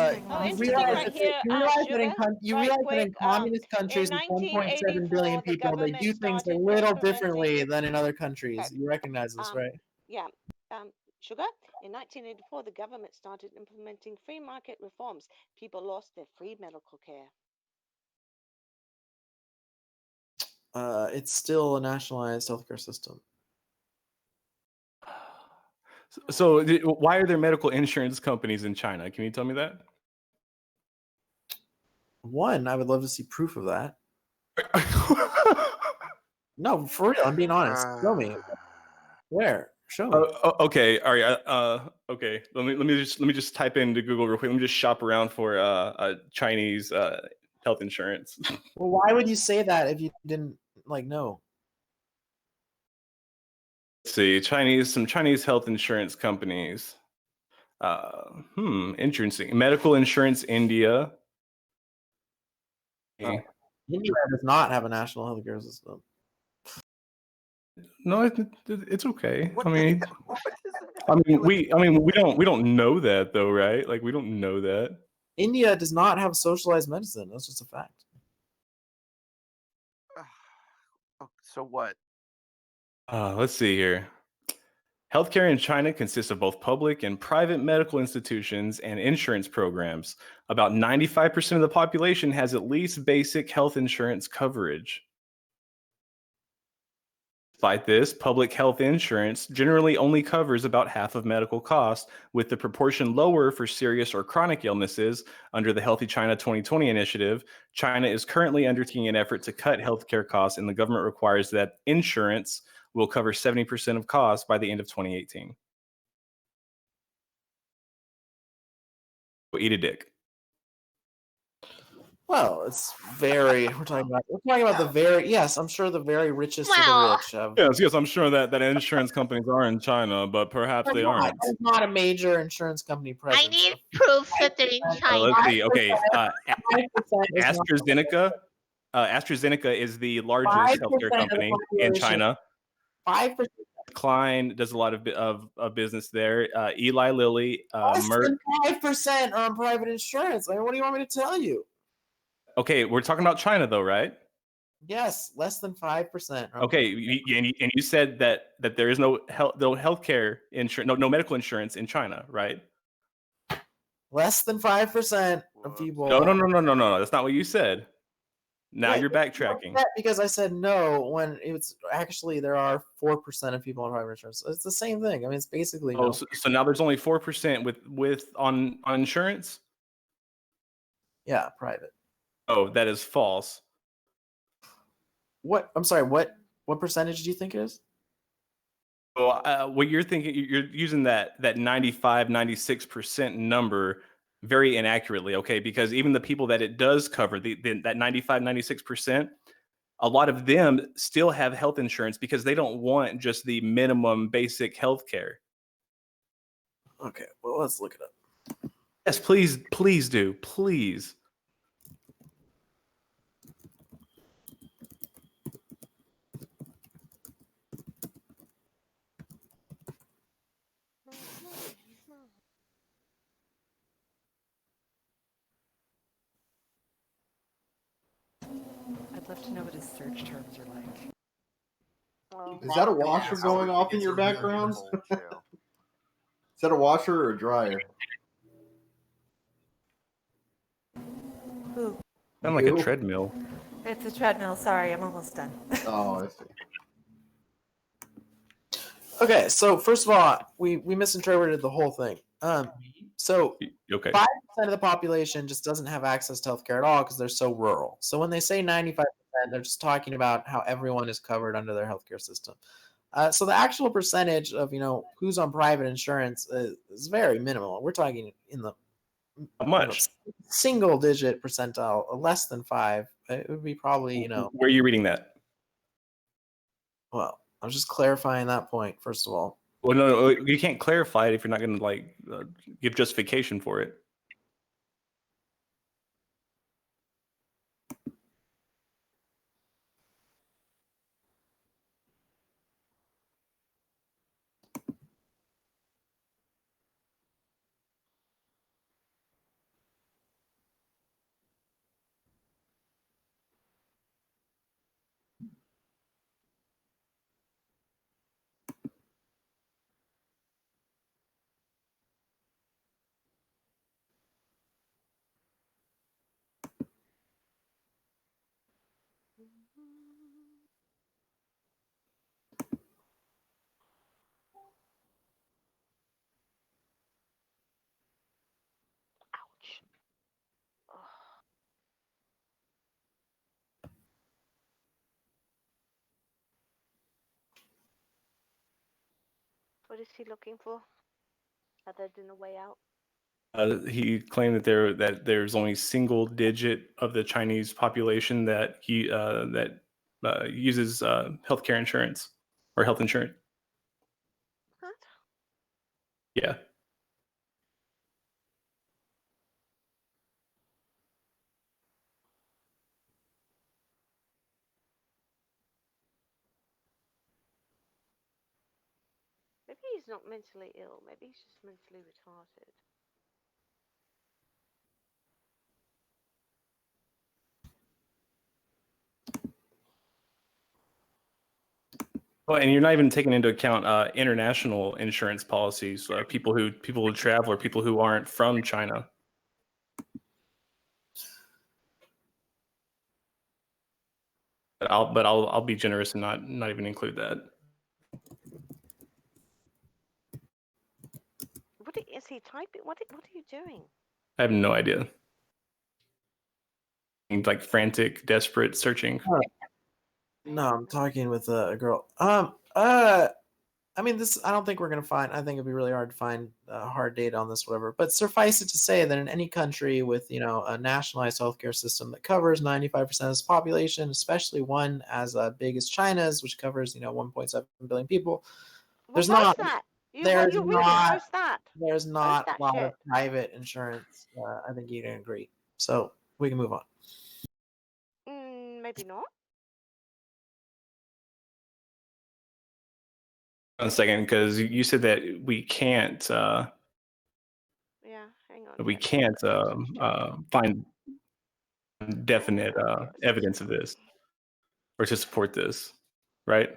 realize that in communist countries with 1.7 billion people, they do things a little differently than in other countries. You recognize this, right? Yeah. Sugar, in 1984, the government started implementing free market reforms. People lost their free medical care. It's still a nationalized healthcare system. So why are there medical insurance companies in China? Can you tell me that? One, I would love to see proof of that. No, for real. I'm being honest. Show me. Where? Show me. Okay. All right. Okay. Let me just type into Google real quick. Let me just shop around for Chinese health insurance. Well, why would you say that if you didn't know? Let's see, some Chinese health insurance companies. Interesting. Medical insurance India. India does not have a national healthcare system. No, it's okay. I mean, we don't know that though, right? Like we don't know that. India does not have socialized medicine. That's just a fact. So what? Let's see here. Healthcare in China consists of both public and private medical institutions and insurance programs. About 95% of the population has at least basic health insurance coverage. Despite this, public health insurance generally only covers about half of medical costs, with the proportion lower for serious or chronic illnesses. Under the Healthy China 2020 initiative, China is currently undertaking an effort to cut healthcare costs, and the government requires that insurance will cover 70% of costs by the end of 2018. Eat a dick. Well, it's very. We're talking about the very. Yes, I'm sure the very richest of the rich have. Yes, I'm sure that insurance companies are in China, but perhaps they aren't. There's not a major insurance company present. I need proof that they're in China. Let's see. Okay, AstraZeneca. AstraZeneca is the largest healthcare company in China. 5%. Klein does a lot of business there. Eli Lilly, Merck. 5% are on private insurance. I mean, what do you want me to tell you? Okay, we're talking about China though, right? Yes, less than 5%. Okay, and you said that there is no healthcare insurance, no medical insurance in China, right? Less than 5% of people. No. That's not what you said. Now you're backtracking. Because I said no when it's actually there are 4% of people on private insurance. It's the same thing. I mean, it's basically no. So now there's only 4% with on insurance? Yeah, private. Oh, that is false. What? I'm sorry. What percentage do you think it is? Well, what you're thinking, you're using that 95, 96% number very inaccurately, okay? Because even the people that it does cover, that 95, 96%, a lot of them still have health insurance because they don't want just the minimum basic health care. Okay, well, let's look it up. Yes, please, please do, please. I'd love to know what his search terms are like. Well, Is that a washer going off in your background? Is that a washer or a dryer? Ooh. Sound like a treadmill. It's a treadmill. Sorry, I'm almost done. Oh, I see. Okay, so first of all, we misinterpreted the whole thing. So Okay. 5% of the population just doesn't have access to healthcare at all because they're so rural. So when they say 95%, they're just talking about how everyone is covered under their healthcare system. So the actual percentage of who's on private insurance is very minimal. We're talking in the How much? Single digit percentile, less than 5. It would be probably Where are you reading that? Well, I was just clarifying that point first of all. Well, no, you can't clarify it if you're not going to give justification for it. What is he looking for? Other than a way out? He claimed that there's only single digit of the Chinese population that uses healthcare insurance or health insurance. What? Yeah. Maybe he's not mentally ill. Maybe he's just mentally retarded. Well, and you're not even taking into account international insurance policies, people who travel or people who aren't from China. But I'll be generous and not even include that. What is he typing? What are you doing? I have no idea. Like frantic, desperate searching. No, I'm talking with a girl. I mean, this. I don't think we're gonna find. I think it'd be really hard to find hard data on this, whatever. But suffice it to say that in any country with a nationalized healthcare system that covers 95% of its population, especially one as big as China's, which covers 1.7 billion people, there's not. That. There's you're reading, not. post that. There's not that a lot shit. of private insurance. I think you can agree. So we can move on. Maybe not. One second, because you said that we can't. Yeah, hang on. We can't find definite evidence of this or to support this, right?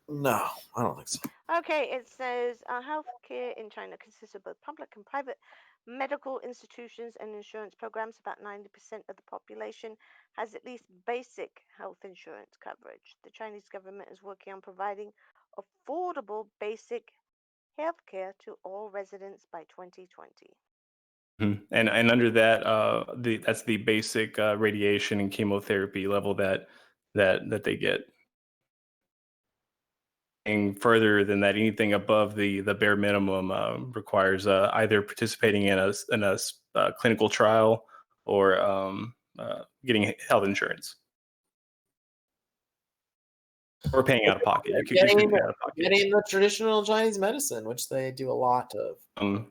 No, I don't think so. Okay, it says healthcare in China consists of both public and private medical institutions and insurance programs. About 90% of the population has at least basic health insurance coverage. The Chinese government is working on providing affordable basic healthcare to all residents by 2020. Mm-hmm. And under that, that's the basic radiation and chemotherapy level that they get. And further than that, anything above the bare minimum requires either participating in a clinical trial or getting health insurance. Or paying out of pocket. You could pay out of pocket. Getting the traditional Chinese medicine, which they do a lot of.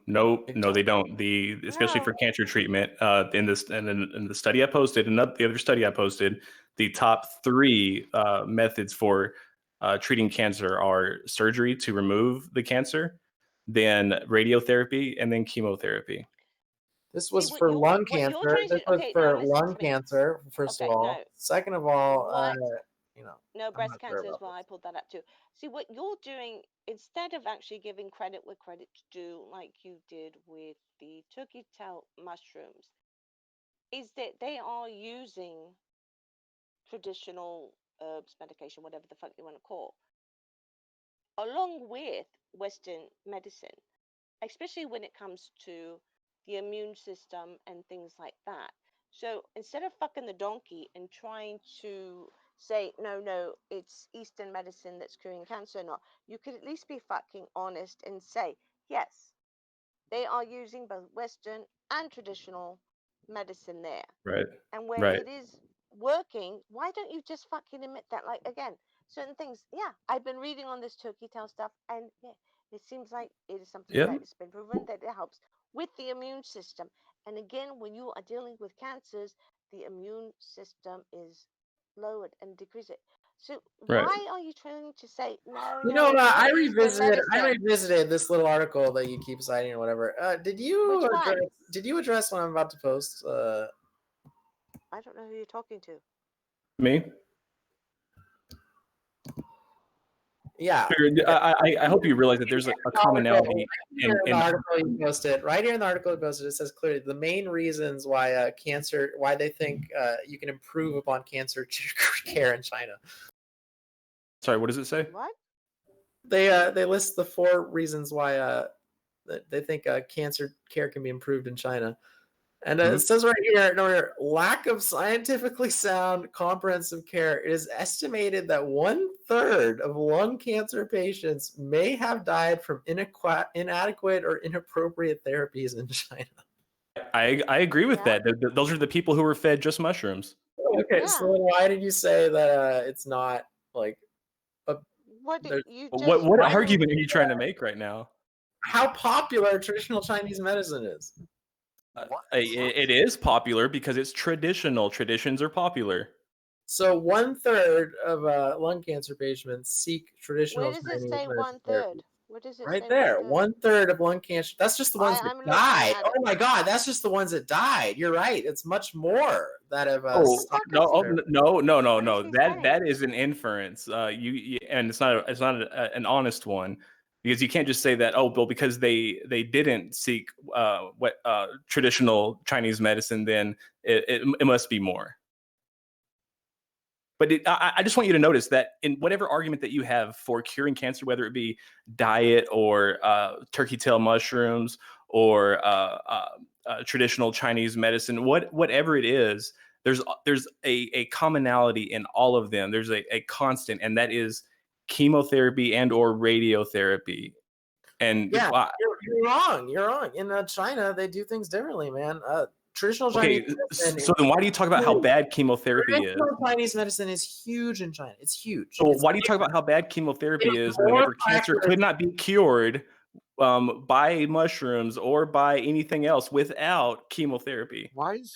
No, they don't. Especially for cancer treatment. In the study I posted, and the other study I posted, the top 3 methods for treating cancer are surgery to remove the cancer, then radiotherapy, and then chemotherapy. This was for lung cancer. This was for lung cancer, first of all. Second of all, no, breast cancer as well. I pulled that up too. See, what you're doing, instead of actually giving credit where credit's due, like you did with the turkey tail mushrooms, is that they are using traditional herbs, medication, whatever the fuck you want to call, along with Western medicine, especially when it comes to the immune system and things like that. So instead of fucking the donkey and trying to say, no, it's Eastern medicine that's curing cancer, no, you could at least be fucking honest and say, yes, they are using both Western and traditional medicine there. Right. And where Right. it is working, why don't you just fucking admit that? Like, again, certain things, yeah, I've been reading on this turkey tail stuff, and yeah, it seems like it is something that has been proven that it helps with the immune system. And again, when you are dealing with cancers, the immune system is lowered and decreased. So why are you trying to say no? I revisited this little article that you keep citing or whatever. Did you address what I'm about to post? I don't know who you're talking to. Me? Yeah. I hope you realize that there's a commonality in the article you posted. Right here in the article you posted, it says clearly the main reasons why why they think you can improve upon cancer care in China. Sorry, what does it say? What? They list the 4 reasons why they think cancer care can be improved in China. And it says right here, lack of scientifically sound comprehensive care. It is estimated that 1/3 of lung cancer patients may have died from inadequate or inappropriate therapies in China. I agree with that. Those are the people who were fed just mushrooms. Okay, so why did you say that it's not like what argument are you trying to make right now? How popular traditional Chinese medicine is. It is popular because it's traditional. Traditions are popular. So 1/3 of lung cancer patients seek traditional Chinese medicine. Where does it say 1/3? What does it right say? there, 1/3 of lung cancer. That's just the ones that died. Oh my god, that's just the ones that died. You're right. It's much more that have. No. That is an inference. And it's not an honest one, because you can't just say that. Oh, well, because they didn't seek traditional Chinese medicine, then it must be more. But I just want you to notice that in whatever argument that you have for curing cancer, whether it be diet or turkey tail mushrooms or traditional Chinese medicine, whatever it is, there's a commonality in all of them. There's a constant, and that is chemotherapy and or radiotherapy. And yeah, you're wrong. You're wrong. In China, they do things differently, man. Traditional Chinese medicine. So then why do you talk about how bad chemotherapy is? Chinese medicine is huge in China. It's huge. So why do you talk about how bad chemotherapy is whenever cancer could not be cured by mushrooms or by anything else without chemotherapy? Name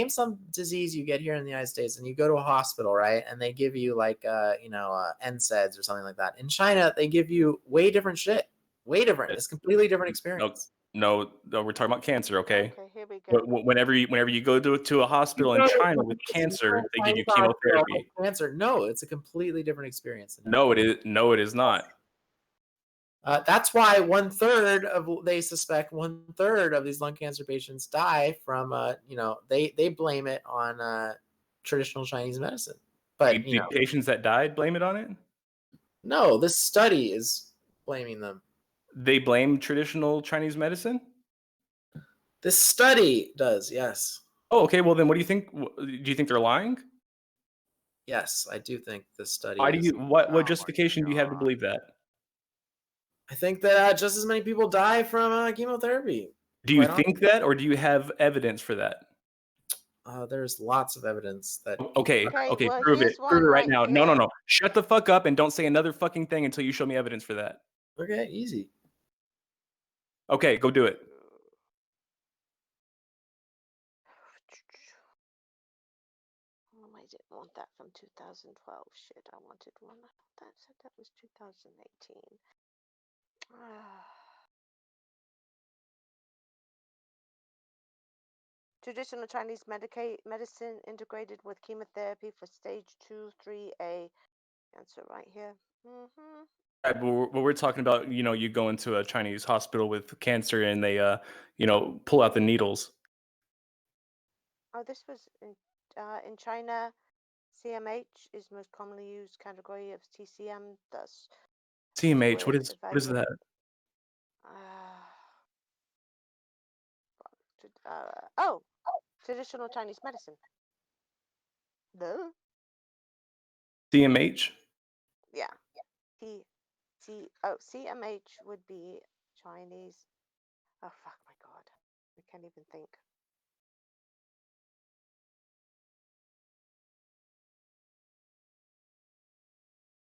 some disease you get here in the United States, and you go to a hospital, right? And they give you like NSAIDs or something like that. In China, they give you way different shit. Way different. It's a completely different experience. No, we're talking about cancer, okay? Okay, here we go. Whenever you go to a hospital in China with cancer, they give you chemotherapy. Cancer? No, it's a completely different experience. No, it is not. That's why 1/3 they suspect 1/3 of these lung cancer patients die from they blame it on traditional Chinese medicine. But the patients that died blame it on it? No, this study is blaming them. They blame traditional Chinese medicine? This study does, yes. Oh, okay. Well, then what do you think? Do you think they're lying? Yes, I do think this study. Why do you? What justification do you have to believe that? I think that just as many people die from chemotherapy. Do you think that, or do you have evidence for that? There's lots of evidence that. Okay, well, prove it. here's Prove it one right right now. here. No. Shut the fuck up and don't say another fucking thing until you show me evidence for that. Okay, easy. Okay, go do it. Oh, I didn't want that from 2012. Shit, I wanted one. I thought that said that was 2018. Traditional Chinese medicine integrated with chemotherapy for stage 2, 3A. Answer right here. Right, but we're talking about, you go into a Chinese hospital with cancer and they, pull out the needles. Oh, this was in China. CMH is most commonly used category of TCM. Thus, CMH, what is that? Traditional Chinese medicine. The CMH? yeah. CMH would be Chinese. Oh fuck my god, I can't even think.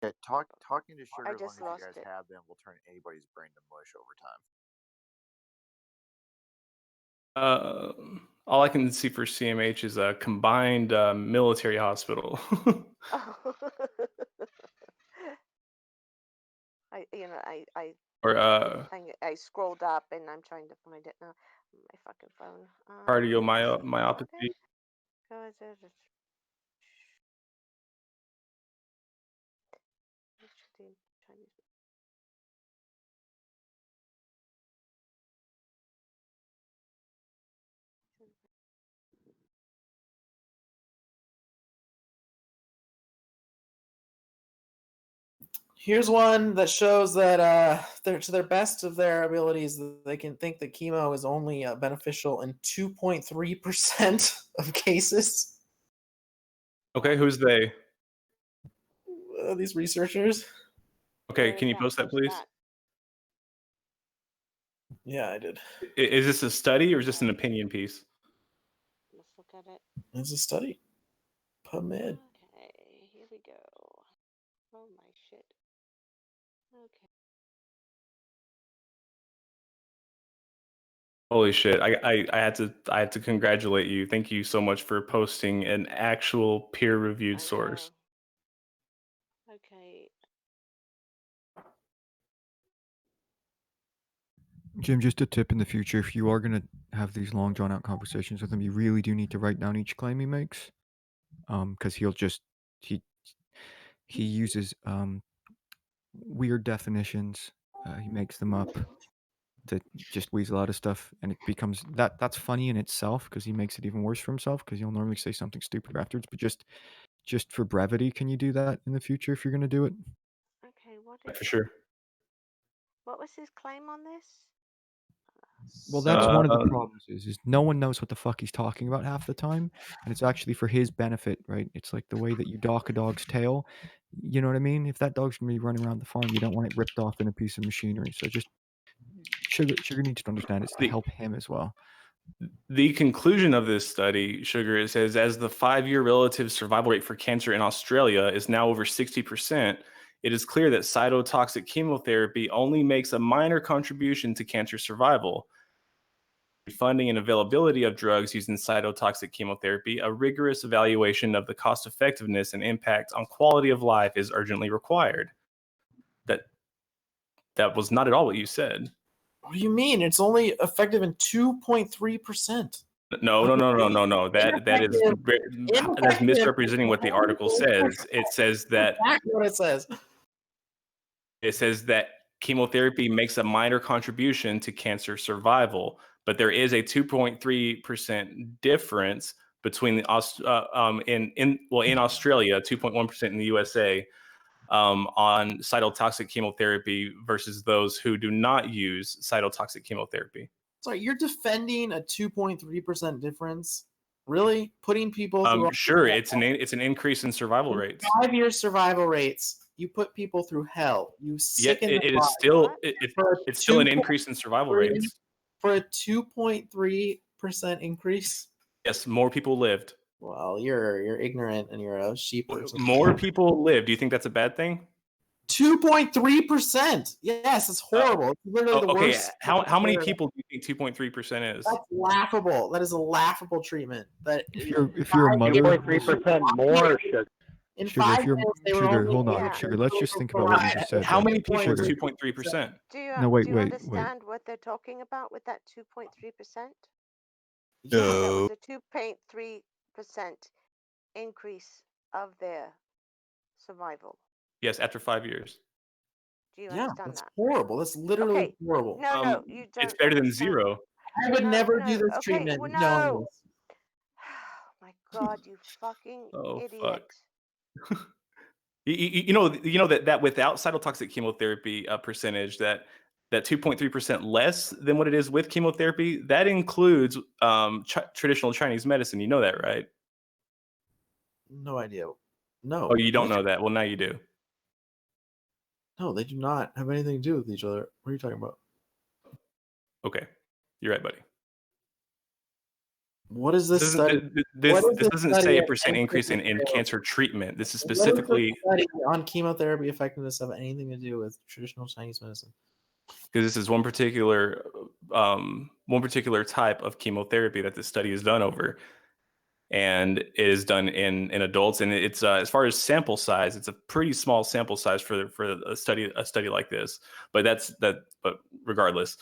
Yeah, talking to Sugar I as long just as you lost guys it. have them will turn anybody's brain to mush over time. All I can see for CMH is a combined military hospital. Oh. Or I scrolled up and I'm trying to find it now. My fucking phone. cardiomyopathy. Here's one that shows that they're to their best of their abilities, they can think that chemo is only beneficial in 2.3% of cases. Okay, who's they? These researchers. Okay, can you post that, please? Yeah, I did. Is this a study or is this an opinion piece? Let's look at it. It's a study. PubMed. Okay, here we go. Oh my shit. Okay. Holy shit! I had to congratulate you. Thank you so much for posting an actual peer-reviewed source. Okay. Jim, just a tip in the future: if you are going to have these long, drawn-out conversations with him, you really do need to write down each claim he makes, because he uses weird definitions. He makes them up to just weasel out of stuff, and it becomes that's funny in itself because he makes it even worse for himself because he'll normally say something stupid afterwards. But just for brevity, can you do that in the future if you're going to do it? Okay, For sure. What was his claim on this? Well, that's one of the problems is no one knows what the fuck he's talking about half the time, and it's actually for his benefit, right? It's like the way that you dock a dog's tail. You know what I mean? If that dog's gonna be running around the farm, you don't want it ripped off in a piece of machinery. So just Sugar needs to understand it's to help him as well. The conclusion of this study, Sugar, it says as the 5-year relative survival rate for cancer in Australia is now over 60%, it is clear that cytotoxic chemotherapy only makes a minor contribution to cancer survival. Funding and availability of drugs using cytotoxic chemotherapy, a rigorous evaluation of the cost effectiveness and impact on quality of life is urgently required. That was not at all what you said. What do you mean? It's only effective in 2.3%. No. That's misrepresenting what the article says. It says that Exactly what it says. It says that chemotherapy makes a minor contribution to cancer survival, but there is a 2.3% difference between in Australia, 2.1% in the USA, on cytotoxic chemotherapy versus those who do not use cytotoxic chemotherapy. Sorry, you're defending a 2.3% difference? Really? Putting people through Sure, it's an increase in survival rates. 5-year survival rates. You put people through hell. You sicken Yet it is still it's still an increase in survival rates. For a 2.3% increase. Yes, more people lived. Well, you're ignorant and you're a sheep person. More people lived. Do you think that's a bad thing? 2.3%. Yes, it's horrible. It's literally the Okay, worst. how many people do you think 2.3% is? That's laughable. That is a laughable treatment. That If you're a mother, 2.3% more sugar. In Sugar, 5 if you're years, they were sugar, only hold on, able to sugar. Let's just think about what you just said. How then. many people is Sugar. 2.3%? No, wait, Do you wait. understand what they're talking about with that 2.3%? No. That was a 2.3% increase of their survival. Yes, after 5 years. Do you Yeah, understand that's that? horrible. That's literally Okay. horrible. No, you don't. It's better than understand. zero. I would never No, do this okay, treatment well, knowing no. this. My God, you fucking Oh idiot. fuck. You know that without cytotoxic chemotherapy percentage that 2.3% less than what it is with chemotherapy, that includes traditional Chinese medicine. You know that, right? No idea. No. Oh, you don't What? know that. Well, now you do. No, they do not have anything to do with each other. What are you talking about? Okay. You're right, buddy. What is this study? This What is this doesn't study say a of percent increase in chemotherapy? cancer treatment. This is What does specifically this study on chemotherapy effectiveness have anything to do with traditional Chinese medicine? because this is one particular type of chemotherapy that this study is done over, and it is done in adults, and it's as far as sample size, it's a pretty small sample size for a study like this. But regardless,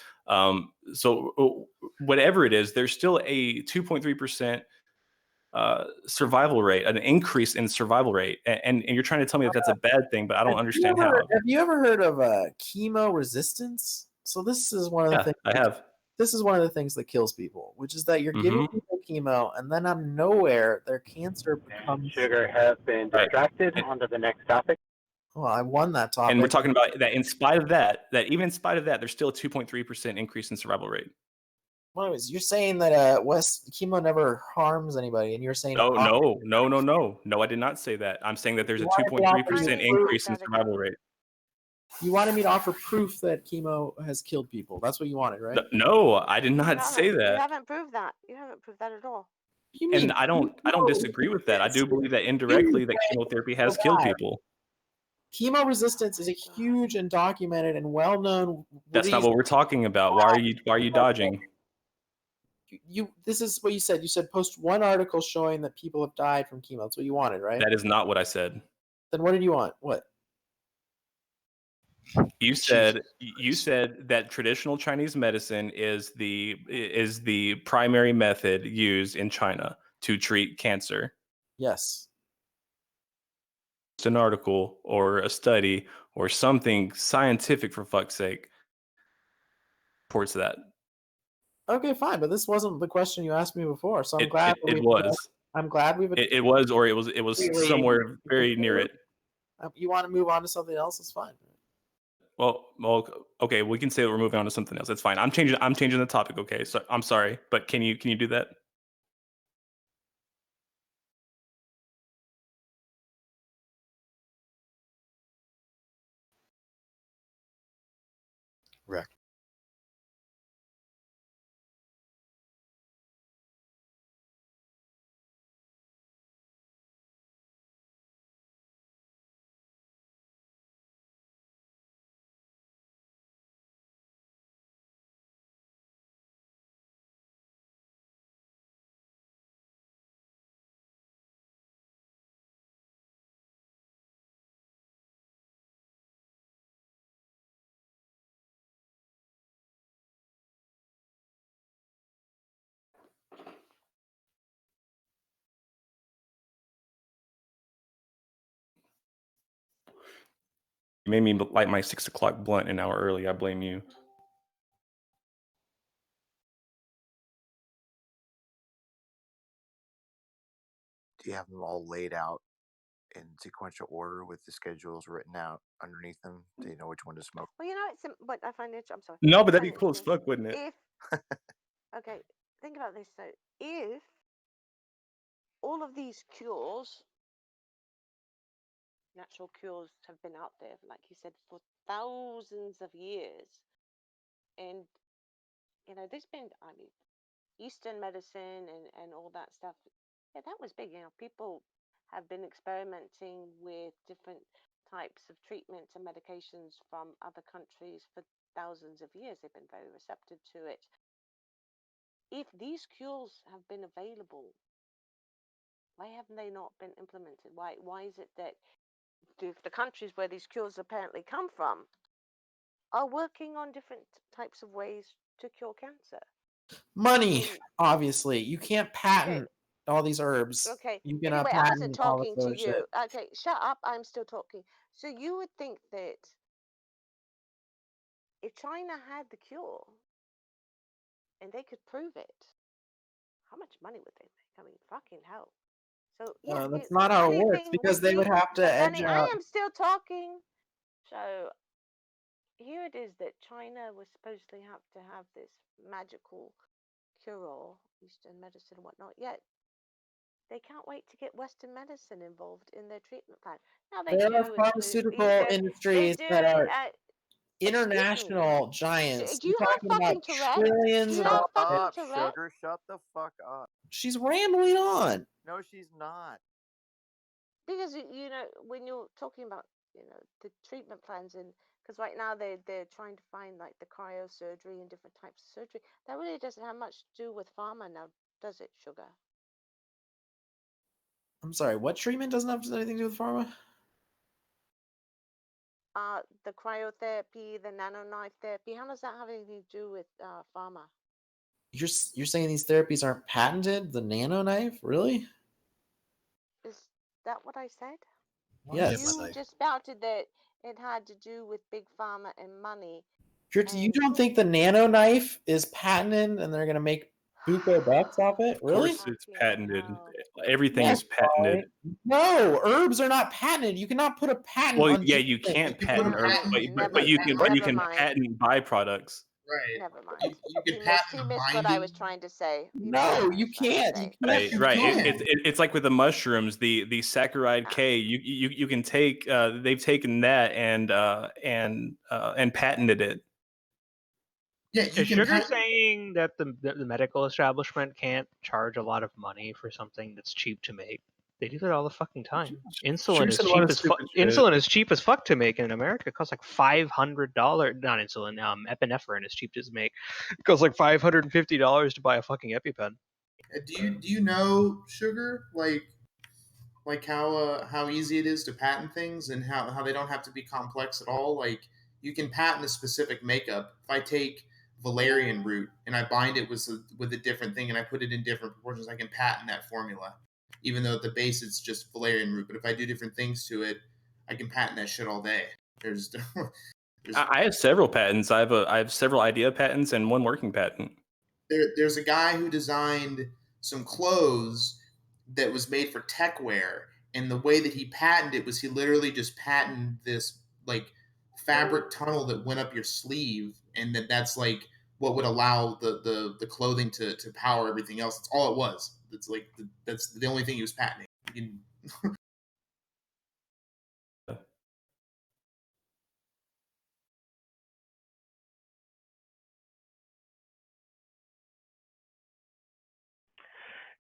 so whatever it is, there's still a 2.3% survival rate, an increase in survival rate, and you're trying to tell me that that's a bad thing, but I don't understand how. Have you ever heard of chemo resistance? So this is one of the Yeah, things. I have. This is one of the things that kills people, which is that you're giving Mhm. people chemo, and then out of nowhere, their cancer becomes. Sugar has been distracted. On to the next topic. Well, I won that topic. And we're talking about that in spite of that, even in spite of that, there's still a 2.3% increase in survival rate. Well, anyways, you're saying that West chemo never harms anybody, and you're saying No, I did not say that. I'm saying that there's a 2.3% increase in survival rate. You wanted me to offer proof that chemo has killed people. That's what you wanted, right? No, I did not say You that. haven't proved that. You haven't proved that at all. You mean And I don't disagree with that. I do believe that indirectly that chemotherapy has killed people. Chemo resistance is a huge and documented and well-known. That's not what we're talking about. Why are you dodging? This is what you said. You said post one article showing that people have died from chemo. That's what you wanted, right? That is not what I said. Then what did you want? What? You said that traditional Chinese medicine is the primary method used in China to treat cancer. Yes. It's an article or a study or something scientific, for fuck's sake, reports that. Okay, fine, but this wasn't the question you asked me before, so I'm glad it was. I'm glad we've. It was, or it was somewhere very near it. You want to move on to something else? It's fine. Well, okay. We can say that we're moving on to something else. That's fine. I'm changing the topic. Okay, so I'm sorry, but can you do that? Wreck. You made me light my 6 o'clock blunt an hour early. I blame you. Do you have them all laid out in sequential order with the schedules written out underneath them? Do you know which one to smoke? Well, it's what I find it. I'm sorry. No, but that'd be cool as fuck, wouldn't it? If okay, think about this. So if all of these cures, natural cures, have been out there, like you said, for thousands of years, and there's been, Eastern medicine and all that stuff, yeah, that was big. People have been experimenting with different types of treatments and medications from other countries for thousands of years. They've been very receptive to it. If these cures have been available, why haven't they not been implemented? Why is it that the countries where these cures apparently come from are working on different types of ways to cure cancer? Money, obviously. You can't patent all these herbs. Okay. You can Anyway, I wasn't patent all this talking to other shit. you. Okay, shut up. I'm still talking. So you would think that if China had the cure and they could prove it, how much money would they make? I mean, fucking hell. So yeah, That's it's a not how it funny works thing because with they you. would have to But edge Danny, I out. am still talking. So here it is that China was supposedly have to have this magical cure-all, Eastern medicine and whatnot. Yet they can't wait to get Western medicine involved in their treatment plan. Now they There do are include pharmaceutical they're industries doing that are excuse me. international giants. Do You're you have talking about fucking Tourette? Do trillions you of have Shut dollars. fucking up, Tourette? Sugar. Shut the fuck up. She's rambling on. No, she's not. Because when you're talking about the treatment plans, and because right now they're trying to find like the cryosurgery and different types of surgery, that really doesn't have much to do with pharma now, does it, Sugar? I'm sorry, what treatment doesn't have anything to do with pharma? The cryotherapy, the nanoknife therapy, how does that have anything to do with pharma? You're saying these therapies aren't patented? The nano knife? Really? Is that what I said? Yes. You just spouted that it had to do with big pharma and money. You don't think the nano knife is patented and they're gonna make buco bucks off it? Of Really? course, it's patented. Everything is Yes, patented. no, herbs are not patented. You cannot put a patent Well, on yeah, anything. you can't can put patent a herbs, patent but you can never mind. patent byproducts. Right. Never mind. You can You missed what I was trying to say. No, you can't. You can't. Right. It's like with the mushrooms, the saccharide K. You can take. They've taken that and patented it. Yeah, Is Sugar saying that the medical establishment can't charge a lot of money for something that's cheap to make? They do that all the fucking time. Insulin is said a lot cheap of as fuck. stupid shit. Insulin is cheap as fuck to make in America. It costs like $500. Not insulin. Epinephrine is cheap to make. It costs like $550 to buy a fucking EpiPen. Do you know, Sugar, like how easy it is to patent things and how they don't have to be complex at all? Like you can patent a specific makeup. If I take valerian root and I bind it with a different thing and I put it in different proportions, I can patent that formula, even though at the base it's just valerian root. But if I do different things to it, I can patent that shit all day. There's I have several patents. I have several idea patents and one working patent. there's a guy who designed some clothes that was made for tech wear, and the way that he patented it was he literally just patented this like fabric tunnel that went up your sleeve, and that's like what would allow the clothing to power everything else. That's all it was. It's like that's the only thing he was patenting.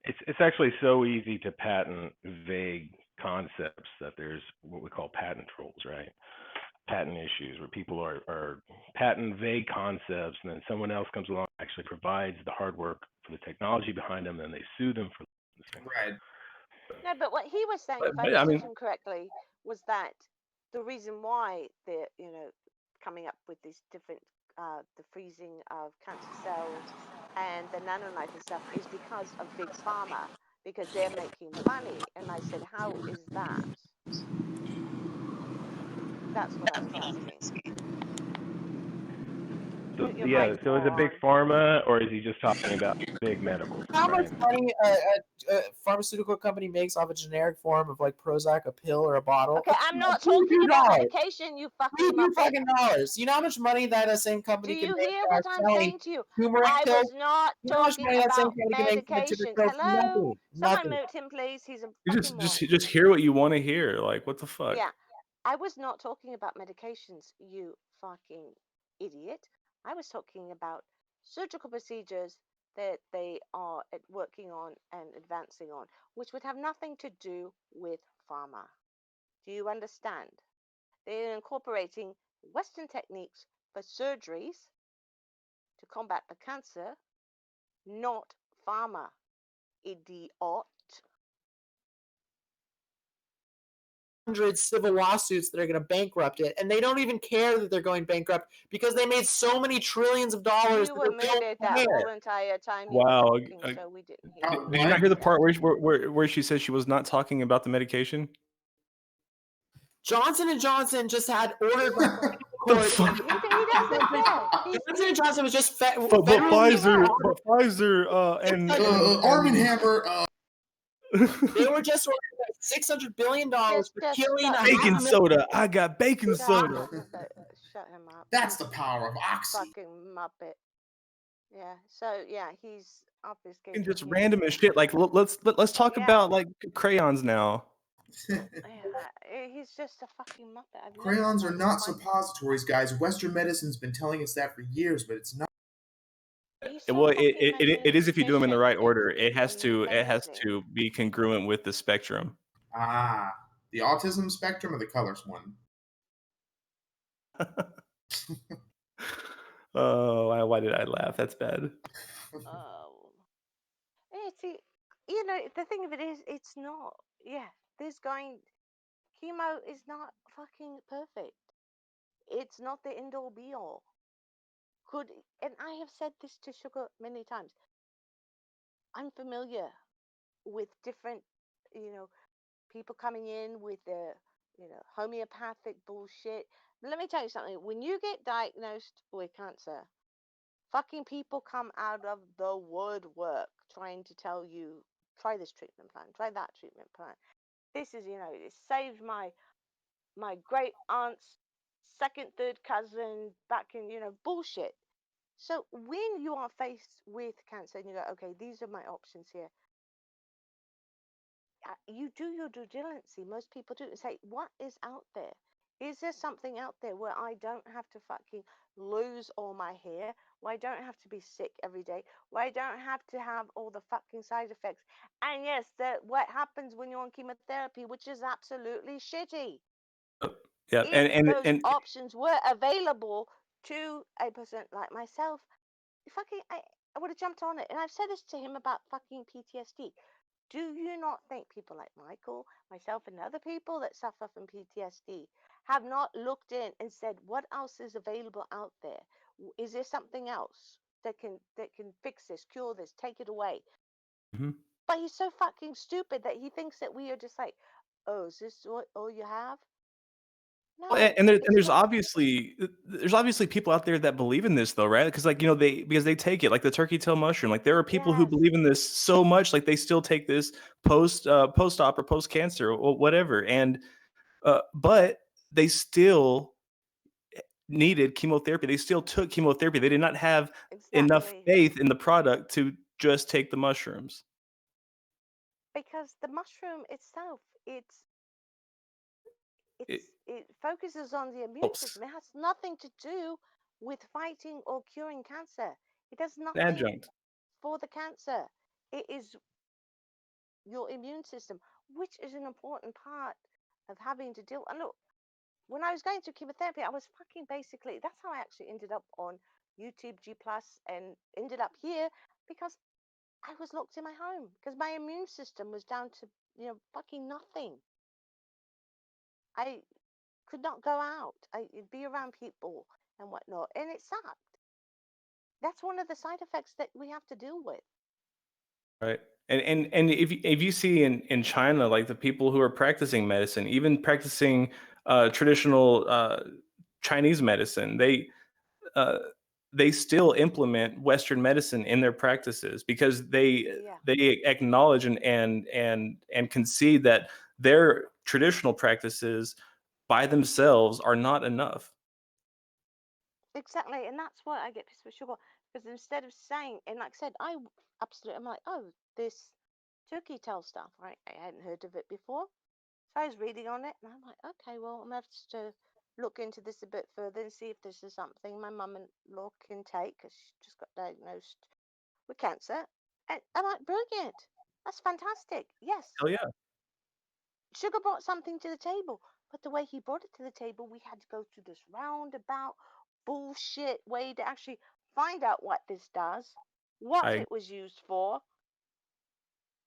It's actually so easy to patent vague concepts that there's what we call patent trolls, right? Patent issues where people are patent vague concepts, and then someone else comes along and actually provides the hard work for the technology behind them, and they sue them for right. No, but what he was saying, if I But, I understood mean- him correctly, was that the reason why they're coming up with these different the freezing of cancer cells and the nanoknife and stuff is because of big pharma, because they're making the money. And I said, how is that? That's what I was asking. So, Put your yeah, mic so is more it big on. pharma or is he just talking about big medical? How much Right? money a pharmaceutical company makes off a generic form of like Prozac, a pill, or a bottle? Okay, I'm not talking about medication, you fucking muppet. fucking dollars. You know how much money that same Do company can you make hear what I'm selling saying to you? turmeric I pills? was not You know how much talking money that same about company can make from a medications. pill? Hello? Nothing. Someone Nothing. mute him, please. He's a You fucking just hear what you want to hear. Like, what the fuck? Yeah. I was not talking about medications, you fucking idiot. I was talking about surgical procedures that they are working on and advancing on, which would have nothing to do with pharma. Do you understand? They're incorporating Western techniques for surgeries to combat the cancer, not pharma, idiot. Civil lawsuits that are going to bankrupt it, and they don't even care that they're going bankrupt because they made so many trillions of dollars. You were muted that whole entire time you Wow. were talking, so we didn't hear you. Did you not hear the part where she said she was not talking about the medication? Johnson & Johnson just had ordered by The court. fuck? He doesn't care. Johnson & Johnson was just But federally Pfizer and Arm & Hammer. They were just ordered like $600 billion for killing a baking soda. I got baking soda. Shut him up. That's the power of Oxy. Fucking muppet. Yeah. So yeah, he's obfuscating. And just random as shit. Like let's talk about like crayons now. He's just a fucking muppet. I've Crayons never are not suppositories, guys. Western medicine's been telling us that for years, but it's not. Well, it is if you do them in the right order. It has to be congruent with the spectrum. Ah, the autism spectrum or the colors one? Oh, why did I laugh? That's bad. Oh. See, you know, the thing of it is, it's not. Yeah, chemo is not fucking perfect. It's not the end all be all. And I have said this to Sugar many times. I'm familiar with different, people coming in with their, homeopathic bullshit. But let me tell you something. When you get diagnosed with cancer, fucking people come out of the woodwork trying to tell you, try this treatment plan, try that treatment plan. This is, it saved my great aunt's second, third cousin back in, bullshit. So when you are faced with cancer and you go, okay, these are my options here, you do your due diligence. Most people do and say, what is out there? Is there something out there where I don't have to fucking lose all my hair? Where I don't have to be sick every day? Where I don't have to have all the fucking side effects? And yes, what happens when you're on chemotherapy, which is absolutely shitty. Yeah, If those and options were available to a person like myself, I would have jumped on it. And I've said this to him about fucking PTSD. Do you not think people like Michael, myself, and other people that suffer from PTSD have not looked in and said, what else is available out there? Is there something else that can fix this, cure this, take it away? But he's so fucking stupid that he thinks that we are just like, oh, is this all you have? No, and there's obviously people out there that believe in this though, right? Because because they take it like the turkey tail mushroom. Like there are people who believe in this so much, like they still take this post-op or post-cancer or whatever, and but they still needed chemotherapy. They still took chemotherapy. They did not have enough faith in the product to just take the mushrooms. Because the mushroom itself, it focuses on the immune system. It has nothing to do with fighting or curing cancer. It does nothing Adjunct for the cancer. It is your immune system, which is an important part of having to deal. And look, when I was going through chemotherapy, I was fucking basically, that's how I actually ended up on YouTube G Plus and ended up here, because I was locked in my home because my immune system was down to, fucking nothing. I could not go out. I'd be around people and whatnot, and it sucked. That's one of the side effects that we have to deal with. Right. And if you see in China, like the people who are practicing medicine, even practicing traditional Chinese medicine, they still implement Western medicine in their practices because they acknowledge and concede that their traditional practices by themselves are not enough. Exactly, and that's why I get pissed with Sugar, because instead of saying, and like I said, I'm like, oh, this turkey tail stuff, right? I hadn't heard of it before, so I was reading on it, and I'm like, okay, well, I'm gonna have to look into this a bit further and see if this is something my mum-in-law can take, because she just got diagnosed with cancer. And I'm like, brilliant. That's fantastic. Yes. Hell yeah. Sugar brought something to the table, but the way he brought it to the table, we had to go through this roundabout bullshit way to actually find out what this does, what I it was used for,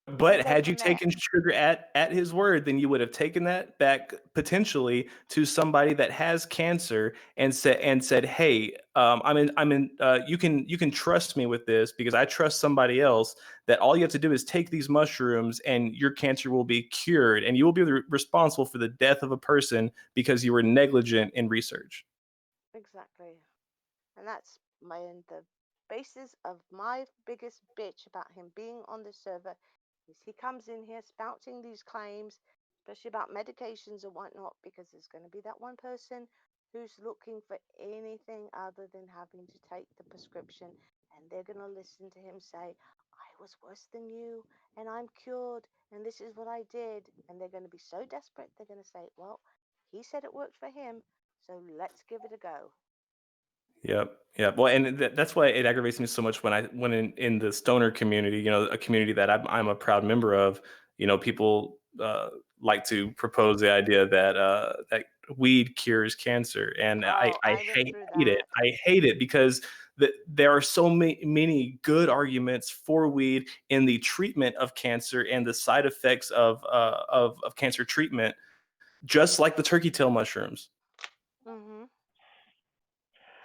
and But go had you from there. taken Sugar at his word, then you would have taken that back potentially to somebody that has cancer and said, "Hey, you can trust me with this because I trust somebody else. That all you have to do is take these mushrooms and your cancer will be cured, and you will be responsible for the death of a person because you were negligent in research." Exactly. And that's the basis of my biggest bitch about him being on the server is he comes in here spouting these claims, especially about medications and whatnot, because there's going to be that one person who's looking for anything other than having to take the prescription, and they're going to listen to him say, I was worse than you and I'm cured and this is what I did, and they're going to be so desperate they're going to say, well, he said it worked for him, so let's give it a go. Yep. Yeah. Well, and that's why it aggravates me so much when in the stoner community, a community that I'm a proud member of, people like to propose the idea that weed cures cancer, and Oh, I I went through hate it. that. I hate it because there are so many good arguments for weed in the treatment of cancer and the side effects of cancer treatment, just like the turkey tail mushrooms. Mhm.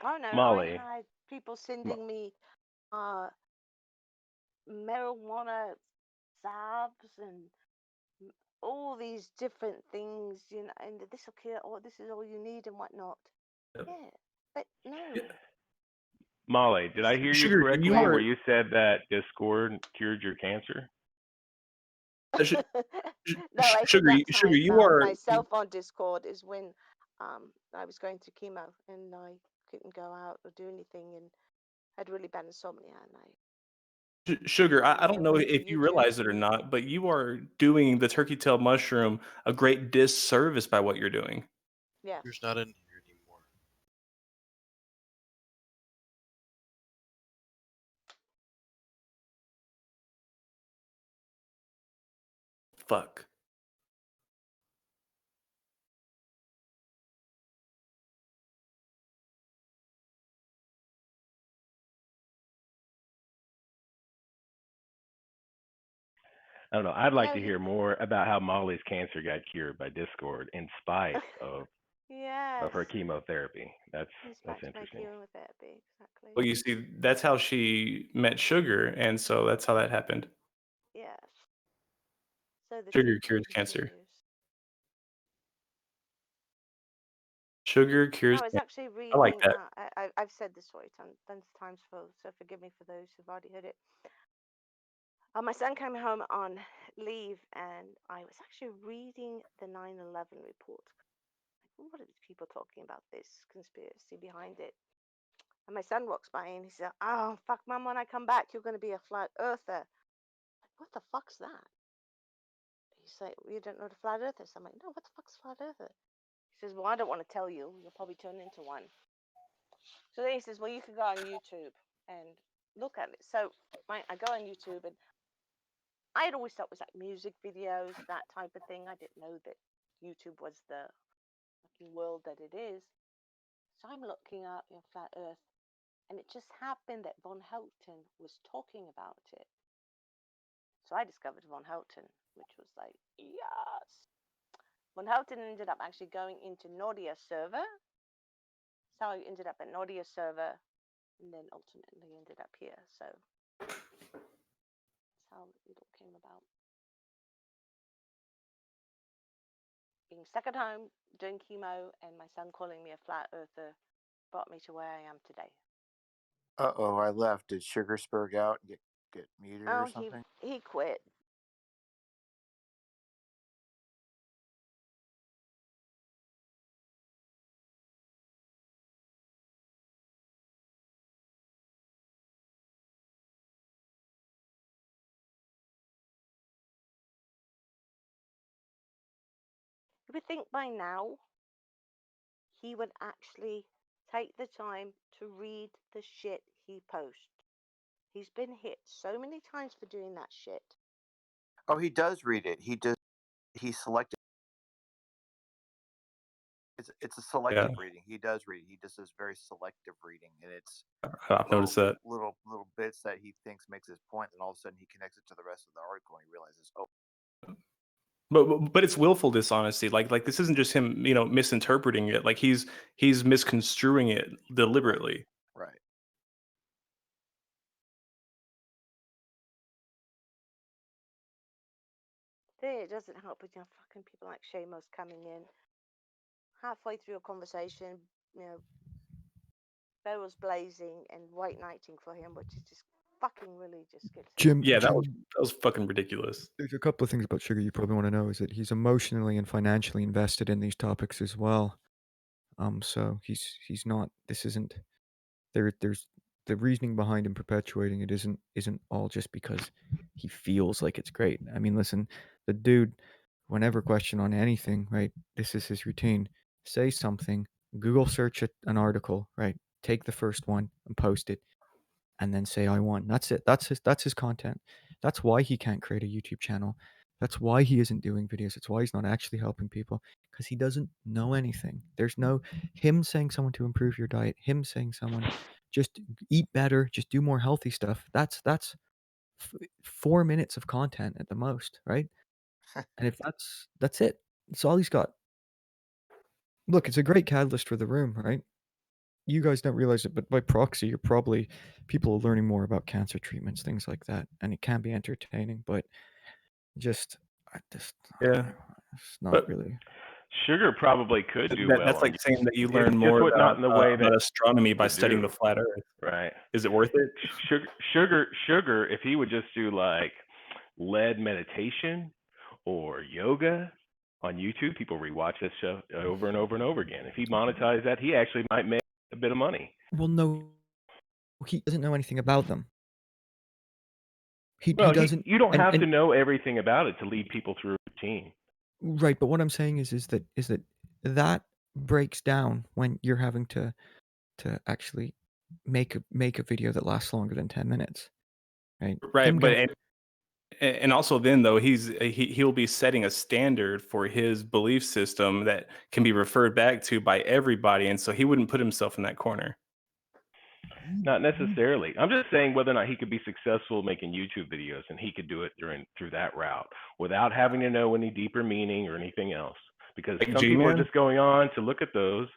Oh no, I Molly, had people sending me uh marijuana salves and all these different things, and this will cure, or this is all you need and whatnot. Yeah, but no. Molly, did I hear you Sugar, you correctly are where you said that Discord cured your cancer? No, I said sugar, that sugar, time you are. myself on Discord is when I was going through chemo and I couldn't go out or do anything and had really bad insomnia, and I Sugar, I and don't I know went to if you YouTube. realize it or not, but you are doing the turkey tail mushroom a great disservice by what you're doing. Yes. Here's not in here anymore. Fuck. I don't know. I'd like No, to hear more about how Molly's cancer got cured by Discord in spite of yes. her chemotherapy. That's In spite of my interesting. chemotherapy, exactly. Well, you see, that's how she met Sugar, and so that's how that happened. Yes. So the Sugar treatment cures cancer. continues. Sugar cures I was cancer. actually I like reading. that. I've said this story tons of times, so forgive me for those who've already heard it. My son came home on leave, and I was actually reading the 9/11 report. Like, what are these people talking about? This conspiracy behind it. And my son walks by and he said, "Oh fuck, mom! When I come back, you're going to be a flat earther." Like, what the fuck's that? He's like, "You don't know what a flat earther is?" I'm like, "No, what the fuck's flat earther?" He says, "Well, I don't want to tell you. You'll probably turn into one." So then he says, "Well, you can go on YouTube and look at it." So I go on YouTube, and I had always thought it was like music videos, that type of thing. I didn't know that YouTube was the fucking world that it is. So I'm looking up flat Earth, and it just happened that Von Helton was talking about it. So I discovered Von Helton, which was like, yes. Von Helton ended up actually going into Nordia server. So I ended up at Nordia server, and then ultimately ended up here. So that's how it all came about. Being stuck at home, doing chemo, and my son calling me a flat earther brought me to where I am today. Uh-oh, I left. Did Sugar spurg out and get muted or Oh, something? he quit. You would think by now he would actually take the time to read the shit he posts. He's been hit so many times for doing that shit. Oh, he does read it. He selected. It's a selective reading. He does read. He just does very selective reading, and it's I've noticed that. little bits that he thinks makes his point, and all of a sudden he connects it to the rest of the article, and he realizes, oh. But it's willful dishonesty. Like this isn't just him, misinterpreting it. Like he's misconstruing it deliberately. Right. It doesn't help with fucking people like Shamos coming in halfway through a conversation, barrels blazing and white knighting for him, which is just fucking really just gets. Jim, Yeah, that Jim, was fucking ridiculous. There's a couple of things about Sugar you probably want to know is that he's emotionally and financially invested in these topics as well. So he's not. This isn't. There's the reasoning behind him perpetuating it isn't all just because he feels like it's great. I mean, listen, the dude, whenever questioned on anything, right? This is his routine. Say something, Google search an article, right? Take the first one and post it, and then say I won. That's it. That's his content. That's why he can't create a YouTube channel. That's why he isn't doing videos. It's why he's not actually helping people, because he doesn't know anything. There's no him saying someone to improve your diet, him saying someone just eat better, just do more healthy stuff. That's 4 minutes of content at the most, right? And if that's it. That's all he's got. Look, it's a great catalyst for the room, right? You guys don't realize it, but by proxy, you're probably people are learning more about cancer treatments, things like that, and it can be entertaining. But it's not But really. Sugar probably could do well. That's like saying that you It's learn just more not in the way about that astronomy by to studying do. the flat Earth. Right. Is it worth it? Sugar. If he would just do like lead meditation or yoga on YouTube, people rewatch this show over and over and over again. If he monetized that, he actually might make a bit of money. Well, no, he doesn't know anything about them. He Well, doesn't. You don't have and to know everything about it to lead people through a routine. Right, but what I'm saying is that breaks down when you're having to actually make a video that lasts longer than 10 minutes, right? Right, but and also then though he'll be setting a standard for his belief system that can be referred back to by everybody, and so he wouldn't put himself in that corner. Not necessarily. I'm just saying whether or not he could be successful making YouTube videos, and he could do it through that route without having to know any deeper meaning or anything else. Because Like some people are G-Man? just going on to look at those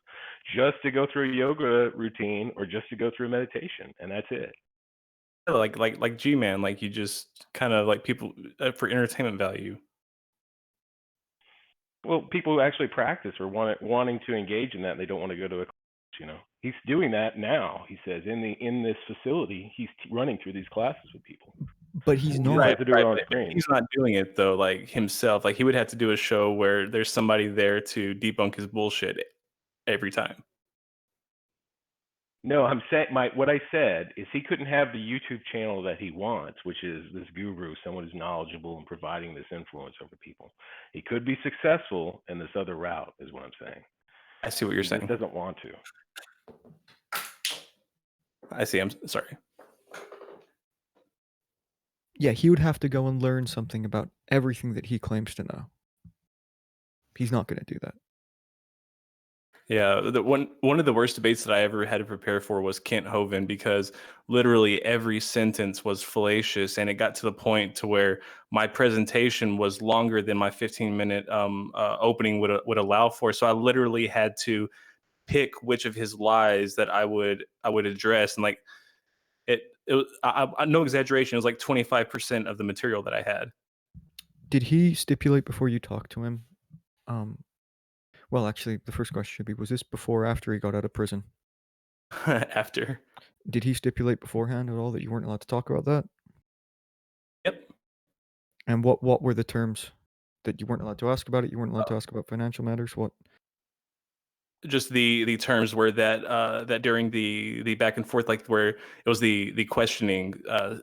just to go through a yoga routine or just to go through meditation, and that's it. Like G-Man, like you just kind of like people for entertainment value. Well, people who actually practice or wanting to engage in that, and they don't want to go to a class, He's doing that now. He says in this facility, he's running through these classes with people. But he's He not. doesn't have to do it on but screen. he's not doing it though, like himself. Like he would have to do a show where there's somebody there to debunk his bullshit every time. No, I'm saying what I said is he couldn't have the YouTube channel that he wants, which is this guru, someone who's knowledgeable and providing this influence over people. He could be successful in this other route, is what I'm saying. I see what you're He saying. just doesn't want to. I see. I'm sorry. Yeah, he would have to go and learn something about everything that he claims to know. He's not going to do that. Yeah, one of the worst debates that I ever had to prepare for was Kent Hovind, because literally every sentence was fallacious, and it got to the point to where my presentation was longer than my 15-minute opening would allow for. So I literally had to pick which of his lies that I would address, and like it was no exaggeration, it was like 25% of the material that I had. Did he stipulate before you talked to him? Well, actually, the first question should be, was this before or after he got out of prison? After. Did he stipulate beforehand at all that you weren't allowed to talk about that? Yep. And what were the terms that you weren't allowed to ask about it? You weren't allowed to ask about financial matters? What? Just the terms were that during the back and forth, like where it was the questioning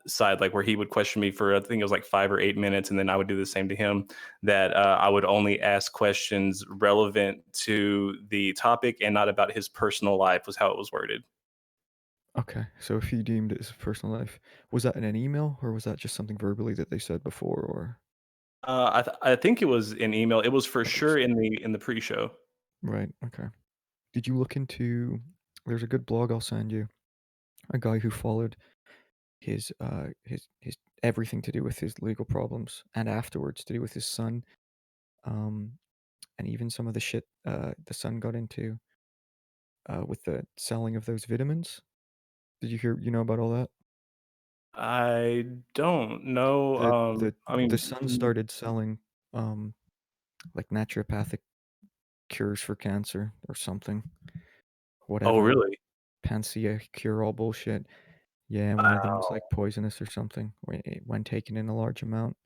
side, like where he would question me for, I think it was like 5 or 8 minutes, and then I would do the same to him, that I would only ask questions relevant to the topic and not about his personal life, was how it was worded. Okay, so if he deemed it as personal life, was that in an email or was that just something verbally that they said before? Or I think it was an email. It was for sure in the pre-show. right, okay. Did you look into? There's a good blog I'll send you. A guy who followed his everything to do with his legal problems and afterwards to do with his son, and even some of the shit the son got into with the selling of those vitamins. Did you know about all that? I don't know. I The mean, son started selling like naturopathic cures for cancer or something. oh, Whatever. really? Panacea cure all bullshit. Yeah, and one of them was like poisonous or something when taken in a large amount.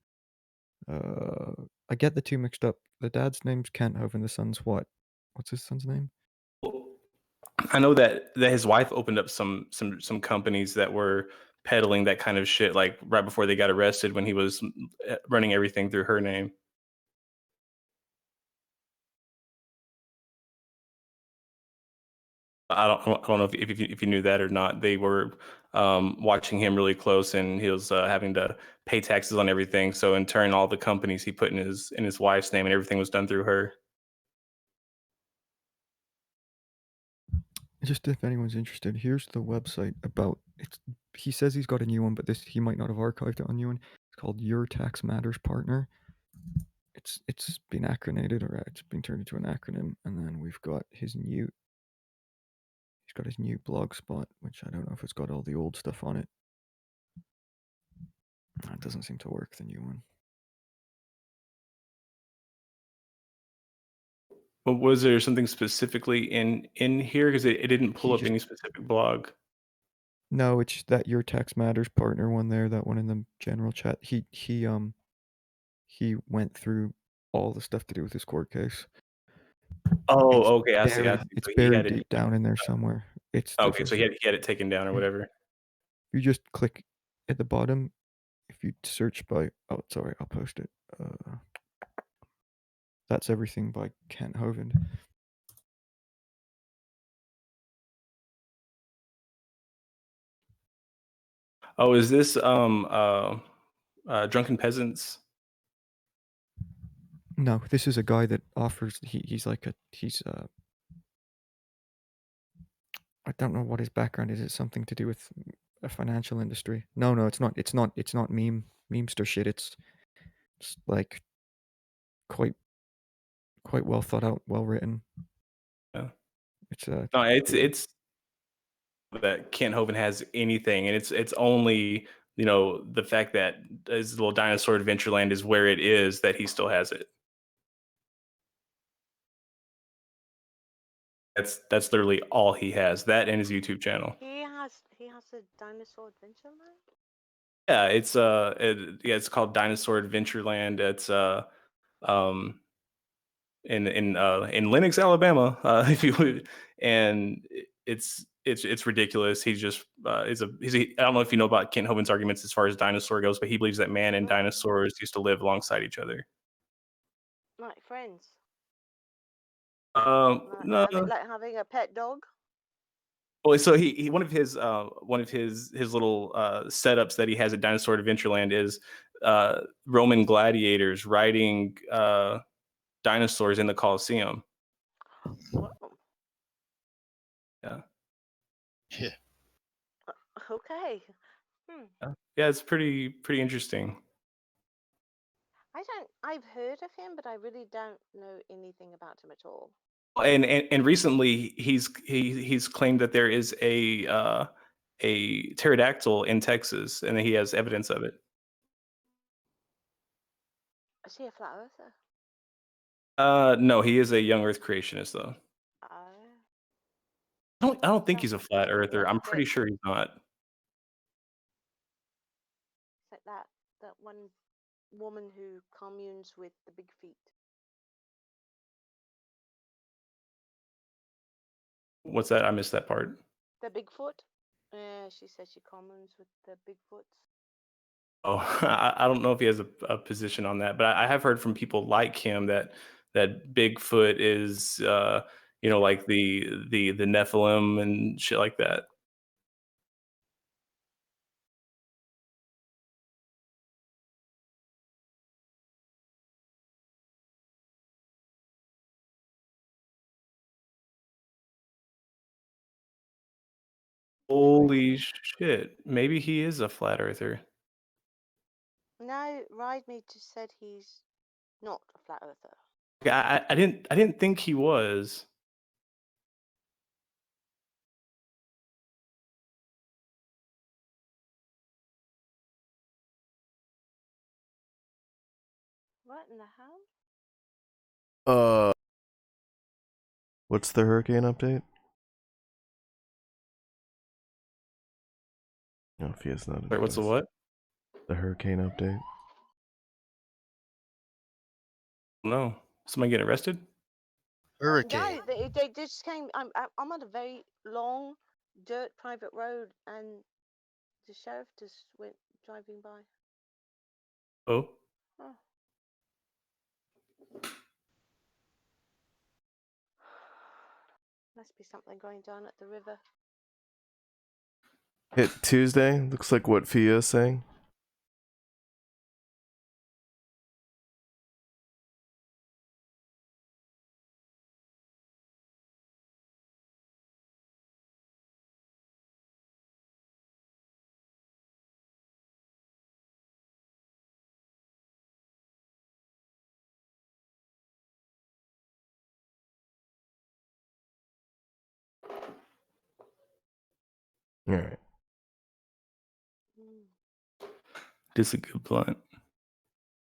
I get the two mixed up. The dad's name's Kent Hovind, the son's what? What's his son's name? I know that his wife opened up some companies that were peddling that kind of shit, like right before they got arrested when he was running everything through her name. I don't know if you knew that or not. They were watching him really close, and he was having to pay taxes on everything. So in turn, all the companies he put in his wife's name, and everything was done through her. Just if anyone's interested, here's the website about it. He says he's got a new one, but he might not have archived it on new one. It's called Your Tax Matters Partner. It's been acronated, or it's been turned into an acronym, and then we've got his new. He's got his new blog spot, which I don't know if it's got all the old stuff on it. It doesn't seem to work, the new one. But was there something specifically in here? Because it didn't pull up any specific blog. No, it's that Your Tax Matters Partner one there, that one in the general chat. He went through all the stuff to do with his court case. Oh, okay, I see. It's So he buried had it. deep down in there somewhere. Okay, so he had it taken down or whatever. You just click at the bottom. If you search by, oh, sorry, I'll post it. That's everything by Kent Hovind. Oh, is this Drunken Peasants? No, this is a guy that offers. He's I don't know what his background is. It's something to do with a financial industry. No, it's not. It's not memester shit. It's like quite well thought out, well written. Yeah. It's No, it's that Kent Hovind has anything, and it's only the fact that his little dinosaur Adventureland is where it is that he still has it. That's literally all he has. That and his YouTube channel. He has a dinosaur adventure land. Yeah, it's called Dinosaur Adventureland. It's um in Lenox, Alabama, if you would, and it's ridiculous. He just I don't know if you know about Kent Hovind's arguments as far as dinosaur goes, but he believes that man and dinosaurs used to live alongside each other. Like friends. No. Like having a pet dog. Well, so he one of his little setups that he has at Dinosaur Adventureland is Roman gladiators riding dinosaurs in the Colosseum. Whoa. Yeah. Yeah. Okay. Yeah, it's pretty interesting. I've heard of him, but I really don't know anything about him at all. And recently he's claimed that there is a pterodactyl in Texas, and he has evidence of it. Is he a flat earther? No, he is a young Earth creationist though. I don't think he's a flat earther. I'm pretty sure he's not. It's like that one woman who communes with the big feet. What's that? I missed that part. The Bigfoot. She says she communes with the Bigfoots. Oh, I don't know if he has a position on that, but I have heard from people like him that Bigfoot is like the Nephilim and shit like that. Holy shit! Maybe he is a flat earther. No, Ride Me just said he's not a flat earther. I didn't think he was. What in the hell? What's the hurricane update? No, if he is not. Wait, what's the what? The hurricane update. No, somebody getting arrested? No, they just came. I'm on a very long dirt private road, and the sheriff just went driving by. Oh. Oh. Must be something going down at the river. Hit Tuesday. Looks like what Fia is saying. All right. This is a good blunt.